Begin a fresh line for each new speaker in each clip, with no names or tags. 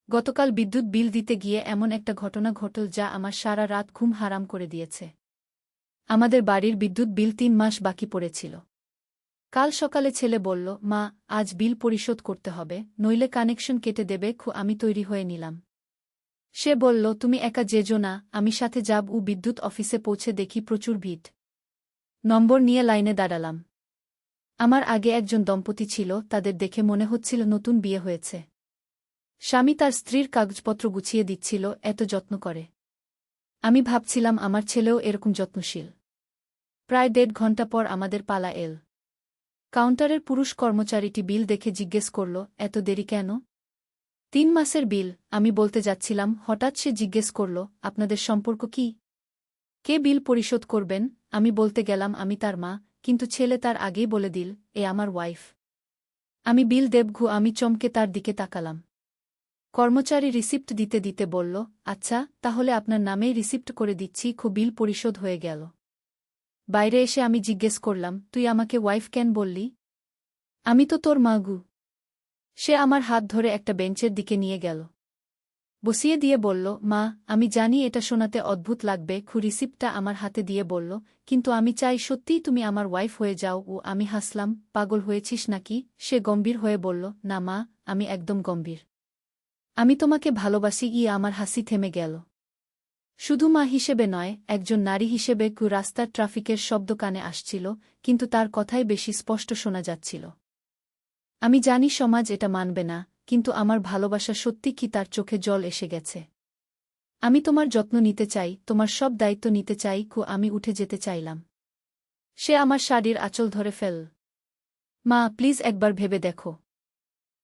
গতকাল বিদ্যুৎ বিল দিতে গিয়ে এমন একটা ঘটনা ঘটল যা আমার সারা রাত ঘুম হারাম করে দিয়েছে। আমাদের বাড়ির বিদ্যুৎ বিল ৩ মাস বাকি পড়েছিল। কাল সকালে ছেলে বলল, মা, আজ বিল পরিশোধ করতে হবে, নইলে কানেকশন কেটে দেবে। আমি তৈরি হয়ে নিলাম। সে বলল, তুমি একা যেজো না, আমি সাথে যাব। বিদ্যুৎ অফিসে পৌঁছে দেখি প্রচুর ভিড়। নম্বর নিয়ে লাইনে দাঁড়ালাম। আমার আগে একজন দম্পতি ছিল, তাদের দেখে মনে হচ্ছিল নতুন বিয়ে হয়েছে। স্বামী তার স্ত্রীর কাগজপত্র গুছিয়ে দিচ্ছিল, এত যত্ন করে। আমি ভাবছিলাম আমার ছেলেও এরকম যত্নশীল। প্রায় ১.৫ ঘণ্টা পর আমাদের পালা এল। কাউন্টারের পুরুষ কর্মচারীটি বিল দেখে জিজ্ঞেস করল, এত দেরি কেন? ৩ মাসের বিল, আমি বলতে যাচ্ছিলাম, হঠাৎ সে জিজ্ঞেস করল, আপনাদের সম্পর্ক কি? কে বিল পরিশোধ করবেন? আমি বলতে গেলাম আমি তার মা, কিন্তু ছেলে তার আগেই বলে দিল, এ আমার ওয়াইফ। আমি বিল দেব। আমি চমকে তার দিকে তাকালাম। কর্মচারী রিসিপ্ট দিতে দিতে বলল, আচ্ছা, তাহলে আপনার নামেই রিসিপ্ট করে দিচ্ছি। বিল পরিশোধ হয়ে গেল। বাইরে এসে আমি জিজ্ঞেস করলাম, তুই আমাকে ওয়াইফ কেন বললি? আমি তো তোর মা গু। সে আমার হাত ধরে একটা বেঞ্চের দিকে নিয়ে গেল। বসিয়ে দিয়ে বলল, মা, আমি জানি এটা শোনাতে অদ্ভুত লাগবে। রিসিপ্টটা আমার হাতে দিয়ে বলল, কিন্তু আমি চাই সত্যিই তুমি আমার ওয়াইফ হয়ে যাও। আমি হাসলাম, পাগল হয়েছিস নাকি? সে গম্ভীর হয়ে বলল, না মা, আমি একদম গম্ভীর। আমি তোমাকে ভালোবাসি। আমার হাসি থেমে গেল। শুধু মা হিসেবে নয়, একজন নারী হিসেবে। রাস্তার ট্রাফিকের শব্দ কানে আসছিল, কিন্তু তার কথাই বেশি স্পষ্ট শোনা যাচ্ছিল। আমি জানি সমাজ এটা মানবে না, কিন্তু আমার ভালোবাসা সত্যি কি তার চোখে জল এসে গেছে। আমি তোমার যত্ন নিতে চাই, তোমার সব দায়িত্ব নিতে চাই। আমি উঠে যেতে চাইলাম। সে আমার শাড়ির আঁচল ধরে ফেল। মা, প্লিজ একবার ভেবে দেখো।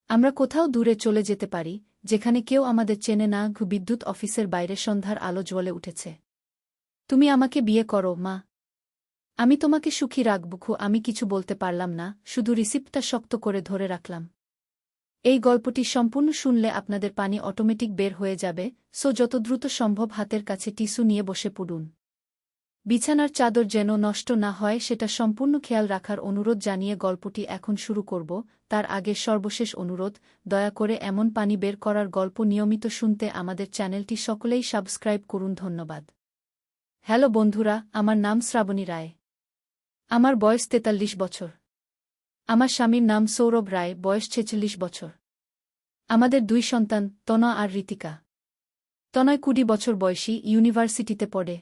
আমরা কোথাও দূরে চলে যেতে পারি, যেখানে কেউ আমাদের চেনে না। বিদ্যুৎ অফিসের বাইরে সন্ধ্যার আলো জ্বলে উঠেছে। তুমি আমাকে বিয়ে করো, মা। আমি তোমাকে সুখী রাখব। আমি কিছু বলতে পারলাম না, শুধু রিসিপ্টটা শক্ত করে ধরে রাখলাম। এই গল্পটি সম্পূর্ণ শুনলে আপনাদের পানি অটোমেটিক বের হয়ে যাবে, যত দ্রুত সম্ভব হাতের কাছে টিস্যু নিয়ে বসে পড়ুন। বিছানার চাদর যেন নষ্ট না হয় সেটা সম্পূর্ণ খেয়াল রাখার অনুরোধ জানিয়ে গল্পটি এখন শুরু করব। তার আগে সর্বশেষ অনুরোধ, দয়া করে এমন পানি বের করার গল্প নিয়মিত শুনতে আমাদের চ্যানেলটি সকলেই সাবস্ক্রাইব করুন। ধন্যবাদ। হ্যালো বন্ধুরা, আমার নাম শ্রাবণী রায়। আমার বয়স ৪৩ বছর। আমার স্বামীর নাম সৌরভ রায়, বয়স ৪৬ বছর। আমাদের ২ সন্তান, তনয় আর ঋতিকা। তনয় ২০ বছর বয়সী, ইউনিভার্সিটিতে পড়ে।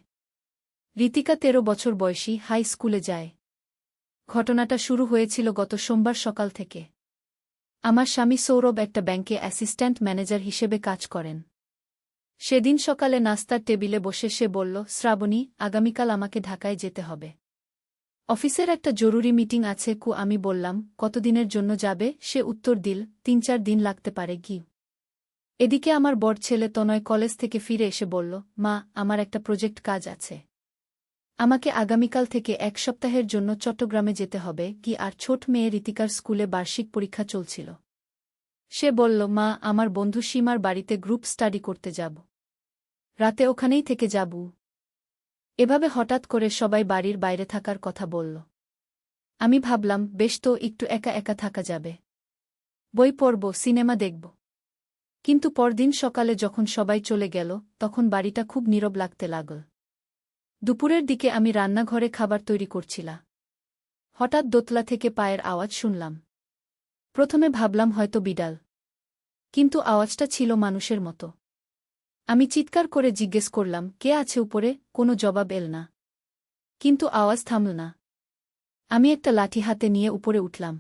ঋতিকা ১৩ বছর বয়সী, হাই স্কুলে যায়। ঘটনাটা শুরু হয়েছিল গত সোমবার সকাল থেকে। আমার স্বামী সৌরভ একটা ব্যাংকে অ্যাসিস্ট্যান্ট ম্যানেজার হিসেবে কাজ করেন। সেদিন সকালে নাস্তার টেবিলে বসে সে বলল, শ্রাবণী, আগামীকাল আমাকে ঢাকায় যেতে হবে। অফিসের একটা জরুরি মিটিং আছে। আমি বললাম, কতদিনের জন্য যাবে? সে উত্তর দিল, ৩-৪ দিন লাগতে পারে। এদিকে আমার বড় ছেলে তনয় কলেজ থেকে ফিরে এসে বলল, মা, আমার একটা প্রজেক্ট কাজ আছে। আমাকে আগামীকাল থেকে ১ সপ্তাহের জন্য চট্টগ্রামে যেতে হবে। আর ছোট মেয়ে ঋতিকার স্কুলে বার্ষিক পরীক্ষা চলছিল। সে বলল, মা, আমার বন্ধু সীমার বাড়িতে গ্রুপ স্টাডি করতে যাব। রাতে ওখানেই থেকে যাব। এভাবে হঠাৎ করে সবাই বাড়ির বাইরে থাকার কথা বলল। আমি ভাবলাম, বেশ তো, একটু একা একা থাকা যাবে। বই পড়ব, সিনেমা দেখব। কিন্তু পরদিন সকালে যখন সবাই চলে গেল, তখন বাড়িটা খুব নীরব লাগতে লাগল। দুপুরের দিকে আমি রান্নাঘরে খাবার তৈরি করছিলাম। হঠাৎ দোতলা থেকে পায়ের আওয়াজ শুনলাম। প্রথমে ভাবলাম হয়তো বিড়াল, কিন্তু আওয়াজটা ছিল মানুষের মতো। আমি চিৎকার করে জিজ্ঞেস করলাম, কে আছে উপরে? কোনো জবাব এল না। কিন্তু আওয়াজ থামল না। আমি একটা লাঠি হাতে নিয়ে উপরে উঠলাম।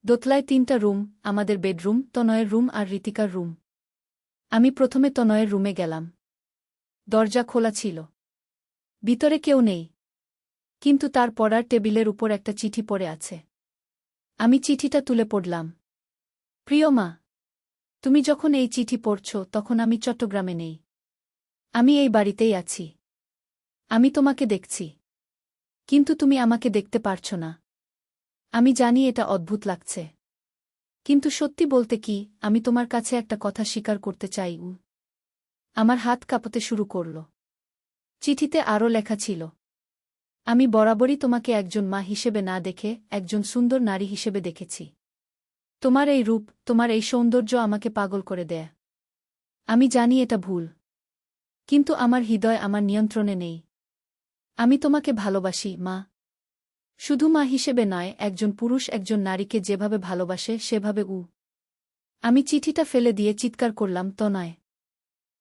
দোতলায় ৩টা রুম, আমাদের বেডরুম, তনয়ের রুম আর ঋতিকার রুম। আমি প্রথমে তনয়ের রুমে গেলাম। দরজা খোলা ছিল। ভিতরে কেউ নেই, কিন্তু তার পড়ার টেবিলের উপর একটা চিঠি পড়ে আছে। আমি চিঠিটা তুলে পড়লাম। প্রিয় মা, তুমি যখন এই চিঠি পড়ছ তখন আমি চট্টগ্রামে নেই। আমি এই বাড়িতেই আছি। আমি তোমাকে দেখছি, কিন্তু তুমি আমাকে দেখতে পারছ না। আমি জানি এটা অদ্ভুত লাগছে, কিন্তু সত্যি বলতে কি, আমি তোমার কাছে একটা কথা স্বীকার করতে চাই। আমার হাত কাঁপতে শুরু করল। চিঠিতে আরও লেখা ছিল, আমি বরাবরই তোমাকে একজন মা হিসেবে না দেখে একজন সুন্দর নারী হিসেবে দেখেছি। তোমার এই রূপ, তোমার এই সৌন্দর্য আমাকে পাগল করে দেয়। আমি জানি এটা ভুল। কিন্তু আমার হৃদয় আমার নিয়ন্ত্রণে নেই। আমি তোমাকে ভালোবাসি, মা। শুধু মা হিসেবে নয়, একজন পুরুষ একজন নারীকে যেভাবে ভালোবাসে সেভাবে। আমি চিঠিটা ফেলে দিয়ে চিৎকার করলাম, তনয়,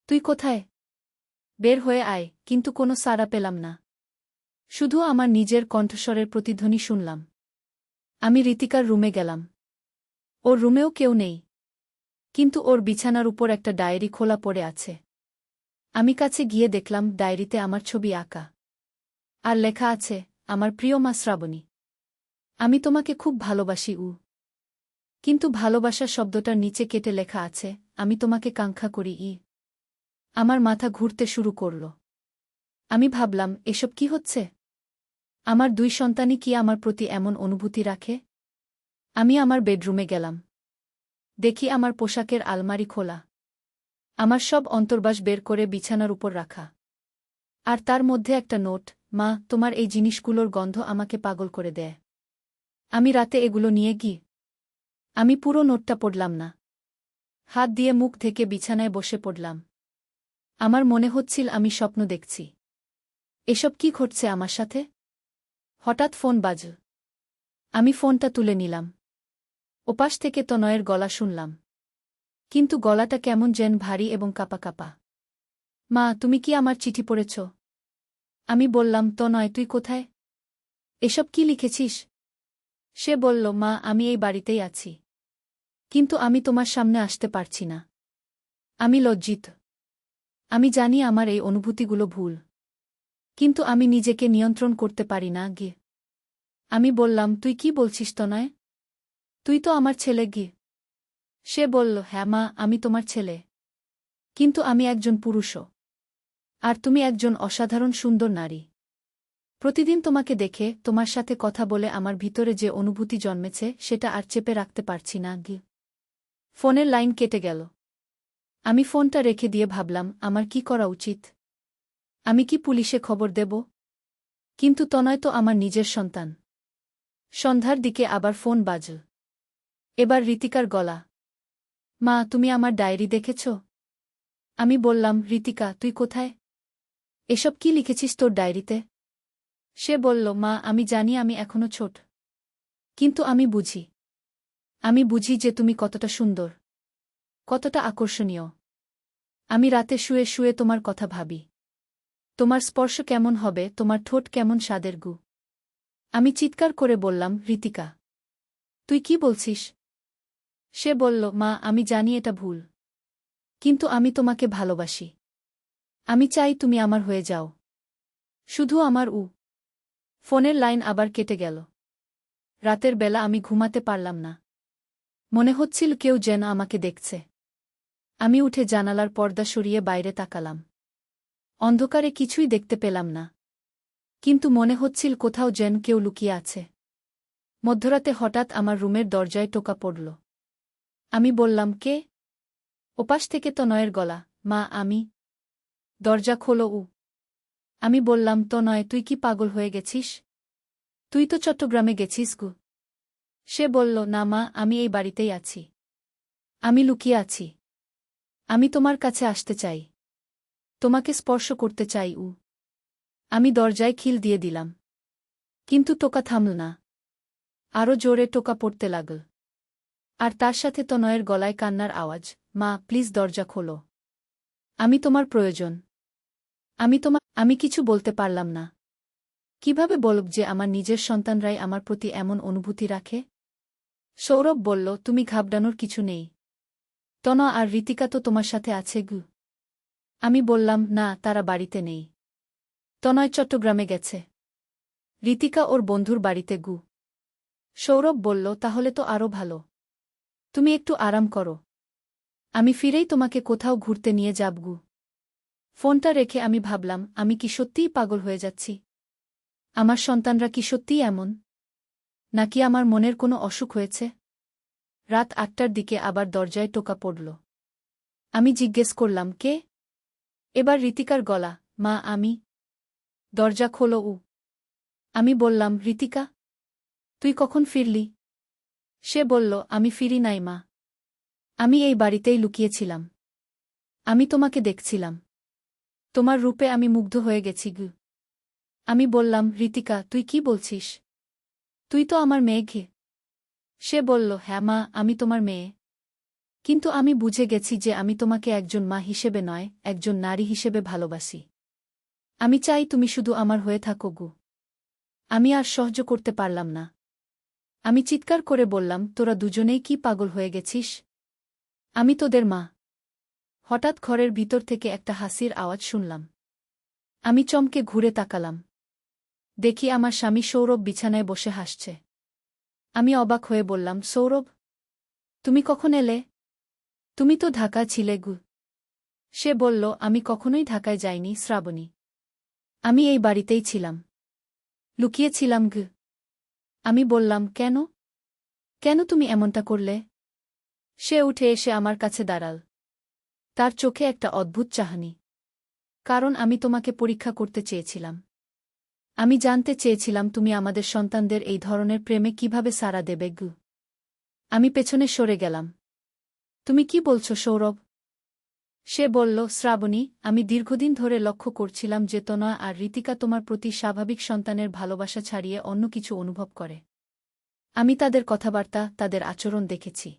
তুই কোথায়? বের হয়ে আয়। কিন্তু কোনো সাড়া পেলাম না। শুধু আমার নিজের কণ্ঠস্বরের প্রতিধ্বনি শুনলাম। আমি ঋতিকার রুমে গেলাম। ওর রুমেও কেউ নেই। কিন্তু ওর বিছানার উপর একটা ডায়েরি খোলা পড়ে আছে। আমি কাছে গিয়ে দেখলাম ডায়েরিতে আমার ছবি আঁকা। আর লেখা আছে, আমার প্রিয় মা শ্রাবণী, আমি তোমাকে খুব ভালোবাসি। কিন্তু ভালোবাসা শব্দটার নিচে কেটে লেখা আছে, আমি তোমাকে কাঙ্ক্ষা করি। আমার মাথা ঘুরতে শুরু করল। আমি ভাবলাম, এসব কি হচ্ছে? আমার 2 সন্তানই কি আমার প্রতি এমন অনুভূতি রাখে? আমি আমার বেডরুমে গেলাম। দেখি আমার পোশাকের আলমারি খোলা। আমার সব অন্তর্বাস বের করে বিছানার উপর রাখা। আর তার মধ্যে একটা নোট, মা, তোমার এই জিনিসগুলোর গন্ধ আমাকে পাগল করে দেয়। আমি রাতে এগুলো নিয়ে আমি পুরো নোটটা পড়লাম না। হাত দিয়ে মুখ ঢেকে বিছানায় বসে পড়লাম। আমার মনে হচ্ছিল আমি স্বপ্ন দেখছি। এসব কি ঘটছে আমার সাথে? হঠাৎ ফোন বাজল। আমি ফোনটা তুলে নিলাম। ওপাশ থেকে তনয়ের গলা শুনলাম। কিন্তু গলাটা কেমন যেন ভারী এবং কাঁপা কাঁপা। মা, তুমি কি আমার চিঠি পড়েছ? আমি বললাম, তনয়, তুই কোথায়? এসব কি লিখেছিস? সে বলল, মা, আমি এই বাড়িতেই আছি। কিন্তু আমি তোমার সামনে আসতে পারছি না। আমি লজ্জিত। আমি জানি আমার এই অনুভূতিগুলো ভুল। কিন্তু আমি নিজেকে নিয়ন্ত্রণ করতে পারি না। আমি বললাম, তুই কি বলছিস তনয়? তুই তো আমার ছেলে। সে বলল, হ্যাঁ মা, আমি তোমার ছেলে। কিন্তু আমি একজন পুরুষও। আর তুমি একজন অসাধারণ সুন্দর নারী। প্রতিদিন তোমাকে দেখে, তোমার সাথে কথা বলে আমার ভিতরে যে অনুভূতি জন্মেছে সেটা আর চেপে রাখতে পারছি না। ফোনের লাইন কেটে গেল। আমি ফোনটা রেখে দিয়ে ভাবলাম, আমার কি করা উচিত? আমি কি পুলিশে খবর দেব? কিন্তু তনয় তো আমার নিজের সন্তান। সন্ধ্যার দিকে আবার ফোন বাজল। এবার ঋতিকার গলা। মা, তুমি আমার ডায়েরি দেখেছ? আমি বললাম, ঋতিকা, তুই কোথায়? এসব কি লিখেছিস তোর ডায়েরিতে? সে বলল, মা, আমি জানি আমি এখনো ছোট। কিন্তু আমি বুঝি। আমি বুঝি যে তুমি কতটা সুন্দর, কতটা আকর্ষণীয়। আমি রাতে শুয়ে শুয়ে তোমার কথা ভাবি। তোমার স্পর্শ কেমন হবে, তোমার ঠোঁট কেমন স্বাদের। আমি চিৎকার করে বললাম, ঋতিকা, তুই কি বলছিস? সে বলল, মা, আমি জানি এটা ভুল। কিন্তু আমি তোমাকে ভালোবাসি। আমি চাই তুমি আমার হয়ে যাও। শুধু আমার। ফোনের লাইন আবার কেটে গেল। রাতের বেলা আমি ঘুমাতে পারলাম না। মনে হচ্ছিল কেউ যেন আমাকে দেখছে। আমি উঠে জানালার পর্দা সরিয়ে বাইরে তাকালাম। অন্ধকারে কিছুই দেখতে পেলাম না। কিন্তু মনে হচ্ছিল কোথাও যেন কেউ লুকিয়ে আছে। মধ্যরাতে হঠাৎ আমার রুমের দরজায় টোকা পড়ল। আমি বললাম, কে? ওপাশ থেকে তনয়ের গলা, মা, আমি। দরজা খোলো। আমি বললাম, তনয়, তুই কি পাগল হয়ে গেছিস? তুই তো চট্টগ্রামে গেছিস। সে বলল, না মা, আমি এই বাড়িতেই আছি। আমি লুকিয়ে আছি। আমি তোমার কাছে আসতে চাই। তোমাকে স্পর্শ করতে চাই। আমি দরজায় খিল দিয়ে দিলাম। কিন্তু টোকা থামল না। আরও জোরে টোকা পড়তে লাগল। আর তার সাথে তনয়ের গলায় কান্নার আওয়াজ, মা, প্লিজ দরজা খোলো। আমি তোমার প্রয়োজন। আমি কিছু বলতে পারলাম না। কিভাবে বলব যে আমার নিজের সন্তানরাই আমার প্রতি এমন অনুভূতি রাখে? সৌরভ বলল, তুমি ঘাবড়ানোর কিছু নেই। তনয় আর ঋতিকা তো তোমার সাথে আছে। আমি বললাম, না, তারা বাড়িতে নেই। তনয় চট্টগ্রামে গেছে। ঋতিকা ওর বন্ধুর বাড়িতে। সৌরভ বলল, তাহলে তো আরও ভালো। তুমি একটু আরাম করো। আমি ফিরেই তোমাকে কোথাও ঘুরতে নিয়ে যাব। ফোনটা রেখে আমি ভাবলাম, আমি কি সত্যিই পাগল হয়ে যাচ্ছি? আমার সন্তানরা কি সত্যিই এমন? নাকি আমার মনের কোনো অসুখ হয়েছে? রাত 8টার দিকে আবার দরজায় টোকা পড়ল। আমি জিজ্ঞেস করলাম, কে? এবার ঋতিকার গলা, মা, আমি। দরজা খোলো। আমি বললাম, ঋতিকা, তুই কখন ফিরলি? সে বলল, আমি ফিরি নাই মা। আমি এই বাড়িতেই লুকিয়েছিলাম। আমি তোমাকে দেখছিলাম। তোমার রূপে আমি মুগ্ধ হয়ে গেছি গু। আমি বললাম, ঋতিকা, তুই কি বলছিস? তুই তো আমার মেয়ে ঘে। সে বলল, হ্যাঁ মা, আমি তোমার মেয়ে। কিন্তু আমি বুঝে গেছি যে আমি তোমাকে একজন মা হিসেবে নয়, একজন নারী হিসেবে ভালোবাসি। আমি চাই তুমি শুধু আমার হয়ে থাকো গু। আমি আর সহ্য করতে পারলাম না। আমি চিৎকার করে বললাম, তোরা দুজনেই কি পাগল হয়ে গেছিস? আমি তোদের মা। হঠাৎ ঘরের ভিতর থেকে একটা হাসির আওয়াজ শুনলাম। আমি চমকে ঘুরে তাকালাম। দেখি আমার স্বামী সৌরভ বিছানায় বসে হাসছে। আমি অবাক হয়ে বললাম, সৌরভ, তুমি কখন এলে? তুমি তো ঢাকা ছিলে গু। সে বলল, আমি কখনোই ঢাকায় যাইনি শ্রাবণী। আমি এই বাড়িতেই ছিলাম। লুকিয়েছিলাম গু। আমি বললাম, কেন? কেন তুমি এমনটা করলে? সে উঠে এসে আমার কাছে দাঁড়াল। তার চোখে একটা অদ্ভুত চাহনি। কারণ আমি তোমাকে পরীক্ষা করতে চেয়েছিলাম। আমি জানতে চেয়েছিলাম তুমি আমাদের সন্তানদের এই ধরনের প্রেমে কিভাবে সাড়া দেবে গু। আমি পেছনে সরে গেলাম। তুমি কি বলছো সৌরভ? সে বলল, শ্রাবণী, আমি দীর্ঘদিন ধরে লক্ষ্য করছিলাম যে তনয়া আর ঋতিকা তোমার প্রতি স্বাভাবিক সন্তানের ভালোবাসা ছাড়িয়ে অন্য কিছু অনুভব করে। আমি তাদের কথাবার্তা, তাদের আচরণ দেখেছি।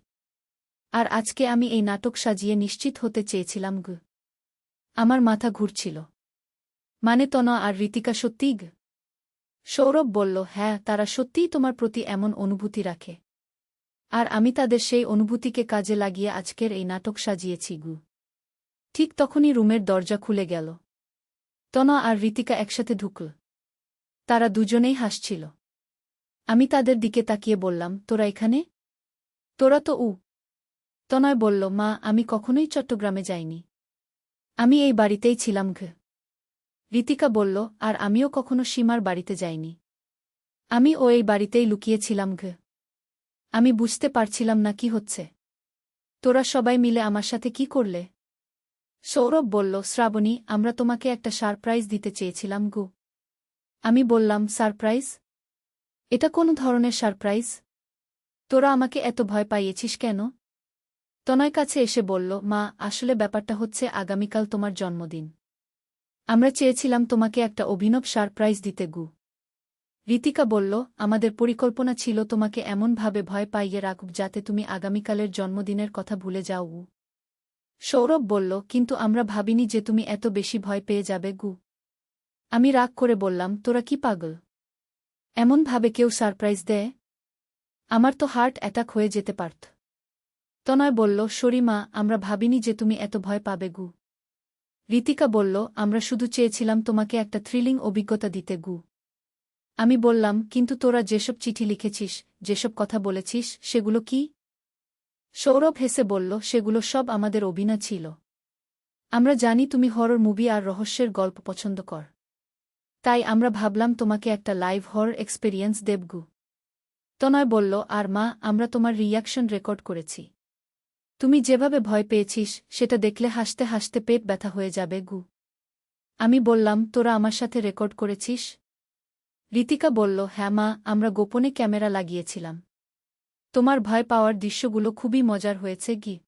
আর আজকে আমি এই নাটক সাজিয়ে নিশ্চিত হতে চেয়েছিলাম গু। আমার মাথা ঘুরছিল। মানে তনয়া আর ঋতিকা সত্যিই গু? সৌরভ বলল, হ্যাঁ, তারা সত্যিই তোমার প্রতি এমন অনুভূতি রাখে। আর আমি তাদের সেই অনুভূতিকে কাজে লাগিয়ে আজকের এই নাটক সাজিয়েছি গু। ঠিক তখনই রুমের দরজা খুলে গেল। তনয়া আর ঋতিকা একসাথে ঢুকল। তারা দুজনেই হাসছিল। আমি তাদের দিকে তাকিয়ে বললাম, তোরা এখানে? তোরা তো তনয় বলল, মা, আমি কখনোই চট্টগ্রামে যাইনি। আমি এই বাড়িতেই ছিলাম ঘ। ঋতিকা বলল, আর আমিও কখনো সীমার বাড়িতে যাইনি। আমি এই বাড়িতেই লুকিয়েছিলাম ঘ। আমি বুঝতে পারছিলাম না কি হচ্ছে। তোরা সবাই মিলে আমার সাথে কি করলে? সৌরভ বলল, শ্রাবণী, আমরা তোমাকে একটা সারপ্রাইজ দিতে চেয়েছিলাম গু। আমি বললাম, সারপ্রাইজ? এটা কোন ধরনের সারপ্রাইজ? তোরা আমাকে এত ভয় পাইয়েছিস কেন? তনয় কাছে এসে বলল, মা, আসলে ব্যাপারটা হচ্ছে আগামীকাল তোমার জন্মদিন। আমরা চেয়েছিলাম তোমাকে একটা অভিনব সারপ্রাইজ দিতে গু। ঋতিকা বলল, আমাদের পরিকল্পনা ছিল তোমাকে এমনভাবে ভয় পাইয়ে রাখব যাতে তুমি আগামীকালের জন্মদিনের কথা ভুলে যাও গু। সৌরভ বলল, কিন্তু আমরা ভাবিনি যে তুমি এত বেশি ভয় পেয়ে যাবে গু। আমি রাগ করে বললাম, তোরা কি পাগল? এমনভাবে কেউ সারপ্রাইজ দেয়? আমার তো হার্ট অ্যাটাক হয়ে যেতে পারত। তনয় বলল, সরি মা, আমরা ভাবিনি যে তুমি এত ভয় পাবে গু। ঋতিকা বলল, আমরা শুধু চেয়েছিলাম তোমাকে একটা থ্রিলিং অভিজ্ঞতা দিতে গু। আমি বললাম, কিন্তু তোরা যেসব চিঠি লিখেছিস, যেসব কথা বলেছিস, সেগুলো কি? সৌরভ হেসে বলল, সেগুলো সব আমাদের অভিনয় ছিল। আমরা জানি তুমি হরর মুভি আর রহস্যের গল্প পছন্দ কর। তাই আমরা ভাবলাম তোমাকে একটা লাইভ হরর এক্সপেরিয়েন্স দেব গু। তনয় বলল, আর মা, আমরা তোমার রিয়াকশন রেকর্ড করেছি। তুমি যেভাবে ভয় পেয়েছিস, সেটা দেখলে হাসতে হাসতে পেট ব্যথা হয়ে যাবে গু। আমি বললাম, তোরা আমার সাথে রেকর্ড করেছিস? ঋতিকা বলল, হ্যাঁ মা, আমরা গোপনে ক্যামেরা লাগিয়েছিলাম। তোমার ভয় পাওয়ার দৃশ্যগুলো খুবই মজার হয়েছে গি।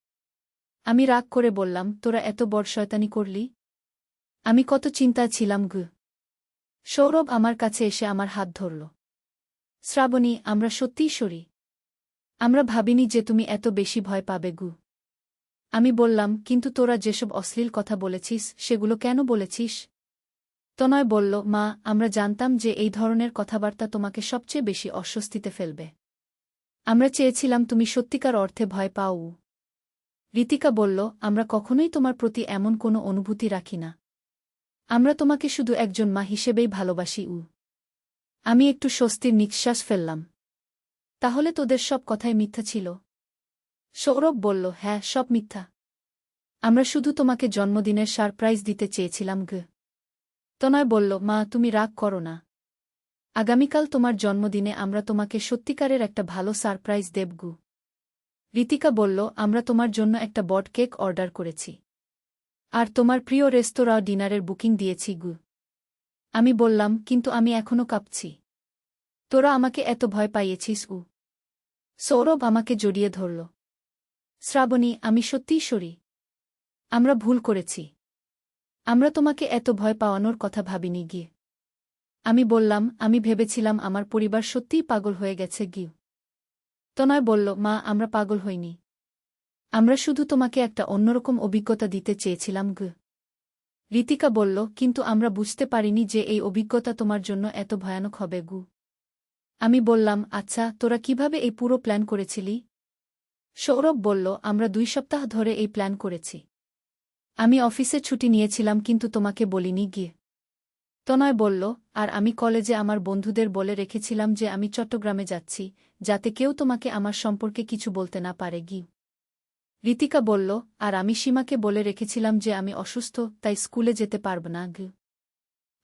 আমি রাগ করে বললাম, তোরা এত বড় শয়তানি করলি? আমি কত চিন্তায় ছিলাম গু। সৌরভ আমার কাছে এসে আমার হাত ধরল। শ্রাবণী, আমরা সত্যিই সরি। আমরা ভাবিনি যে তুমি এত বেশি ভয় পাবে গু। আমি বললাম, কিন্তু তোরা যেসব অশ্লীল কথা বলেছিস, সেগুলো কেন বলেছিস? তনয় বলল, মা, আমরা জানতাম যে এই ধরনের কথাবার্তা তোমাকে সবচেয়ে বেশি অস্বস্তিতে ফেলবে। আমরা চেয়েছিলাম তুমি সত্যিকার অর্থে ভয় পাও। ঋতিকা বলল, আমরা কখনোই তোমার প্রতি এমন কোনো অনুভূতি রাখি না। আমরা তোমাকে শুধু একজন মা হিসেবেই ভালোবাসি। আমি একটু স্বস্তির নিঃশ্বাস ফেললাম। তাহলে তোদের সব কথাই মিথ্যা ছিল? সৌরভ বলল, হ্যাঁ, সব মিথ্যা। আমরা শুধু তোমাকে জন্মদিনের সারপ্রাইজ দিতে চেয়েছিলাম গ। তনয় বলল, মা, তুমি রাগ করো না। আগামীকাল তোমার জন্মদিনে আমরা তোমাকে সত্যিকারের একটা ভালো সারপ্রাইজ দেব গু। ঋতিকা বলল, আমরা তোমার জন্য একটা বট কেক অর্ডার করেছি। আর তোমার প্রিয় রেস্তোরাঁ ডিনারের বুকিং দিয়েছি গু। আমি বললাম, কিন্তু আমি এখনও কাঁপছি। তোরা আমাকে এত ভয় পাইয়েছিস। সৌরভ আমাকে জড়িয়ে ধরল। শ্রাবণী, আমি সত্যিই সরি। আমরা ভুল করেছি। আমরা তোমাকে এত ভয় পাওয়ানোর কথা ভাবিনি গিয়ে। আমি বললাম, আমি ভেবেছিলাম আমার পরিবার সত্যিই পাগল হয়ে গেছে গিয়ে। তনয় বলল, মা, আমরা পাগল হইনি। আমরা শুধু তোমাকে একটা অন্যরকম অভিজ্ঞতা দিতে চেয়েছিলাম গু। ঋতিকা বলল, কিন্তু আমরা বুঝতে পারিনি যে এই অভিজ্ঞতা তোমার জন্য এত ভয়ানক হবে গু। আমি বললাম, আচ্ছা, তোরা কিভাবে এই পুরো প্ল্যান করেছিলি? সৌরভ বলল, আমরা 2 সপ্তাহ ধরে এই প্ল্যান করেছি। আমি অফিসে ছুটি নিয়েছিলাম কিন্তু তোমাকে বলিনি গিয়ে। তনয় বলল, আর আমি কলেজে আমার বন্ধুদের বলে রেখেছিলাম যে আমি চট্টগ্রামে যাচ্ছি, যাতে কেউ তোমাকে আমার সম্পর্কে কিছু বলতে না পারে গি। ঋতিকা বলল, আর আমি সীমাকে বলে রেখেছিলাম যে আমি অসুস্থ, তাই স্কুলে যেতে পারব না গি।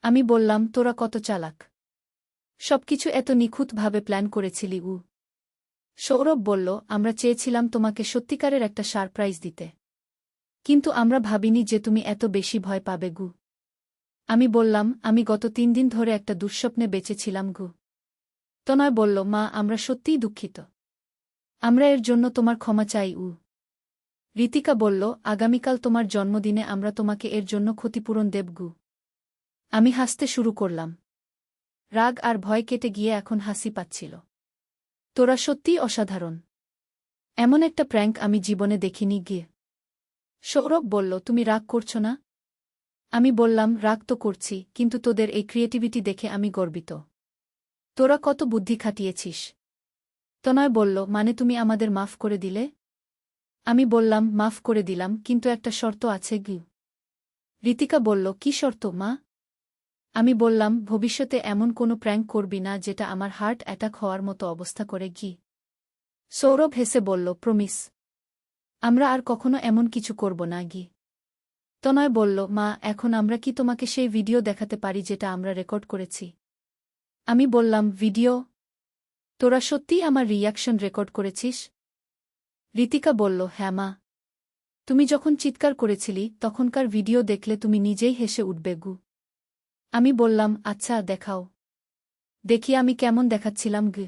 আমি বললাম, তোরা কত চালাক! সবকিছু এত নিখুঁতভাবে প্ল্যান করেছিলি উ। সৌরভ বলল, আমরা চেয়েছিলাম তোমাকে সত্যিকারের একটা সারপ্রাইজ দিতে। কিন্তু আমরা ভাবিনি যে তুমি এত বেশি ভয় পাবে গু। আমি বললাম, আমি গত 3 দিন ধরে একটা দুঃস্বপ্নে বেঁচেছিলাম গু। তনয় বলল, মা, আমরা সত্যিই দুঃখিত। আমরা এর জন্য তোমার ক্ষমা চাই উ। ঋতিকা বলল, আগামীকাল তোমার জন্মদিনে আমরা তোমাকে এর জন্য ক্ষতিপূরণ দেব গু। আমি হাসতে শুরু করলাম। রাগ আর ভয় কেটে গিয়ে এখন হাসি পাচ্ছিল। তোরা সত্যিই অসাধারণ। এমন একটা প্র্যাঙ্ক আমি জীবনে দেখিনি গিয়ে। সৌরভ বলল, তুমি রাগ করছো না? আমি বললাম, রাগ তো করছি, কিন্তু তোদের এই ক্রিয়েটিভিটি দেখে আমি গর্বিত। তোরা কত বুদ্ধি খাটিয়েছিস। তনয় বলল, মানে তুমি আমাদের মাফ করে দিলে? আমি বললাম, মাফ করে দিলাম, কিন্তু একটা শর্ত আছে গি। ঋতিকা বলল, কি শর্ত, মা? আমি বললাম, ভবিষ্যতে এমন কোনো প্র্যাঙ্ক করবি না যেটা আমার হার্ট অ্যাটাক হওয়ার মতো অবস্থা করে গি। সৌরভ হেসে বলল, প্রমিস। আমরা আর কখনো এমন কিছু করব না গি। তনয় বলল, মা, এখন আমরা কি তোমাকে সেই ভিডিও দেখাতে পারি যেটা আমরা রেকর্ড করেছি? আমি বললাম, ভিডিও? তোরা সত্যিই আমার রিয়াকশন রেকর্ড করেছিস? ঋতিকা বলল, হ্যাঁ মা। তুমি যখন চিৎকার করেছিলি তখনকার ভিডিও দেখলে তুমি নিজেই হেসে উঠবে গু। আমি বললাম, আচ্ছা, দেখাও। দেখি আমি কেমন দেখাচ্ছিলাম গু।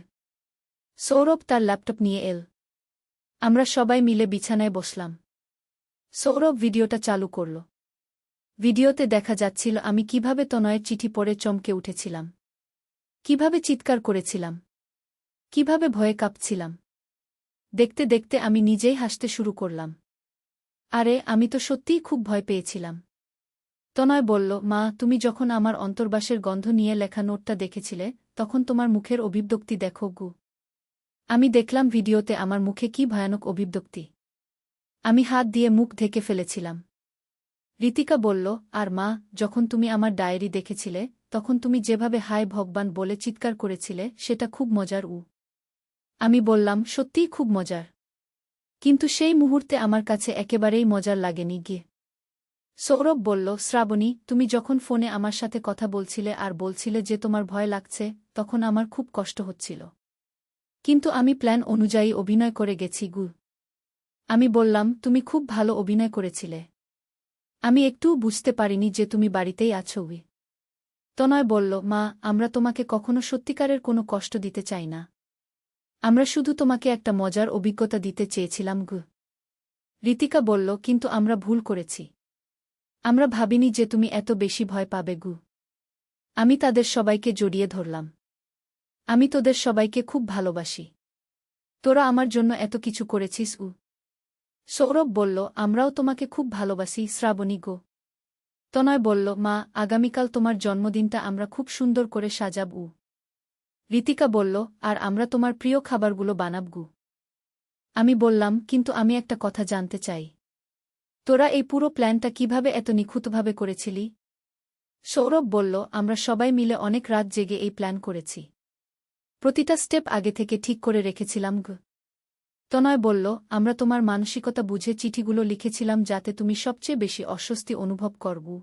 সৌরভ তার ল্যাপটপ নিয়ে এল। আমরা সবাই মিলে বিছানায় বসলাম। সৌরভ ভিডিওটা চালু করল। ভিডিওতে দেখা যাচ্ছিল আমি কিভাবে তনয়ের চিঠি পড়ে চমকে উঠেছিলাম, কিভাবে চিৎকার করেছিলাম, কিভাবে ভয়ে কাঁপছিলাম। দেখতে দেখতে আমি নিজেই হাসতে শুরু করলাম। আরে, আমি তো সত্যিই খুব ভয় পেয়েছিলাম। তনয় বলল, মা, তুমি যখন আমার অন্তর্বাসের গন্ধ নিয়ে লেখা নোটটা দেখেছিলে তখন তোমার মুখের অভিব্যক্তি দেখো গু। আমি দেখলাম ভিডিওতে আমার মুখে কি ভয়ানক অভিব্যক্তি। আমি হাত দিয়ে মুখ ঢেকে ফেলেছিলাম। ঋতিকা বলল, আর মা, যখন তুমি আমার ডায়েরি দেখেছিলে তখন তুমি যেভাবে হায় ভগবান বলে চিৎকার করেছিলে সেটা খুব মজার উ। আমি বললাম, সত্যিই খুব মজার। কিন্তু সেই মুহূর্তে আমার কাছে একেবারেই মজার লাগেনি গিয়ে। সৌরভ বলল, শ্রাবণী, তুমি যখন ফোনে আমার সাথে কথা বলছিলে আর বলছিলে যে তোমার ভয় লাগছে, তখন আমার খুব কষ্ট হচ্ছিল। কিন্তু আমি প্ল্যান অনুযায়ী অভিনয় করে গেছি গু। আমি বললাম, তুমি খুব ভালো অভিনয় করেছিলে। আমি একটুও বুঝতে পারিনি যে তুমি বাড়িতেই আছো উই। তনয় বলল, মা, আমরা তোমাকে কখনো সত্যিকারের কোনো কষ্ট দিতে চাই না। আমরা শুধু তোমাকে একটা মজার অভিজ্ঞতা দিতে চেয়েছিলাম গু। ঋতিকা বলল, কিন্তু আমরা ভুল করেছি। আমরা ভাবিনি যে তুমি এত বেশি ভয় পাবে গু। আমি তাদের সবাইকে জড়িয়ে ধরলাম। আমি তোদের সবাইকে খুব ভালোবাসি। তোরা আমার জন্য এত কিছু করেছিস উ। সৌরভ বলল, আমরাও তোমাকে খুব ভালোবাসি শ্রাবণী গো। তনয় বলল, মা, আগামীকাল তোমার জন্মদিনটা আমরা খুব সুন্দর করে সাজাব উ। ঋতিকা বলল, আর আমরা তোমার প্রিয় খাবারগুলো বানাব গু। আমি বললাম, কিন্তু আমি একটা কথা জানতে চাই। তোরা এই পুরো প্ল্যানটা কিভাবে এত নিখুঁতভাবে করেছিলি? সৌরভ বলল, আমরা সবাই মিলে অনেক রাত জেগে এই প্ল্যান করেছি। প্রতিটা স্টেপ আগে থেকে ঠিক করে রেখেছিলাম গু। তনয় বলল, আমরা তোমার মানসিকতা বুঝে চিঠিগুলো লিখেছিলাম যাতে তুমি সবচেয়ে বেশি অস্বস্তি অনুভব করবু।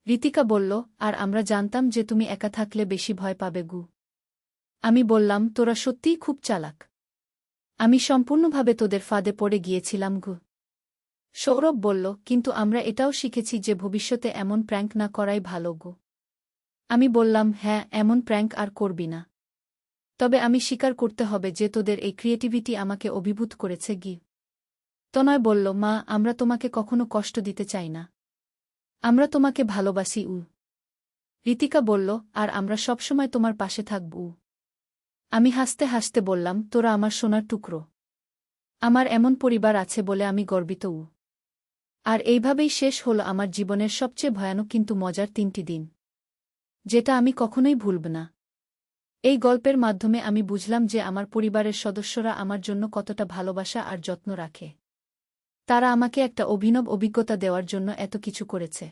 ঋতিকা বলল, আর আমরা জানতাম যে তুমি একা থাকলে বেশি ভয় পাবে গু। আমি বললাম, তোরা সত্যিই খুব চালাক। আমি সম্পূর্ণভাবে তোদের ফাঁদে পড়ে গিয়েছিলাম গু। সৌরভ বলল, কিন্তু আমরা এটাও শিখেছি যে ভবিষ্যতে এমন প্র্যাঙ্ক না করাই ভালো গো। আমি বললাম, হ্যাঁ, এমন প্র্যাঙ্ক আর করবি না। তবে আমি স্বীকার করতে হবে যে তোদের এই ক্রিয়েটিভিটি আমাকে অভিভূত করেছে গি। তনয় বলল, মা, আমরা তোমাকে কখনো কষ্ট দিতে চাই না। আমরা তোমাকে ভালোবাসি। ঋতিকা বলল, আর আমরা সবসময় তোমার পাশে থাকব। আমি হাসতে হাসতে বললাম, তোরা আমার সোনার টুকরো। আমার এমন পরিবার আছে বলে আমি গর্বিত। আর এইভাবেই শেষ হল আমার জীবনের সবচেয়ে ভয়ানক কিন্তু মজার 3টি দিন, যেটা আমি কখনোই ভুলব না। এই গল্পের মাধ্যমে আমি বুঝলাম যে আমার পরিবারের সদস্যরা আমার জন্য কতটা ভালোবাসা আর যত্ন রাখে। তারা আমাকে একটা অভিনব অভিজ্ঞতা দেওয়ার জন্য এত কিছু করেছে।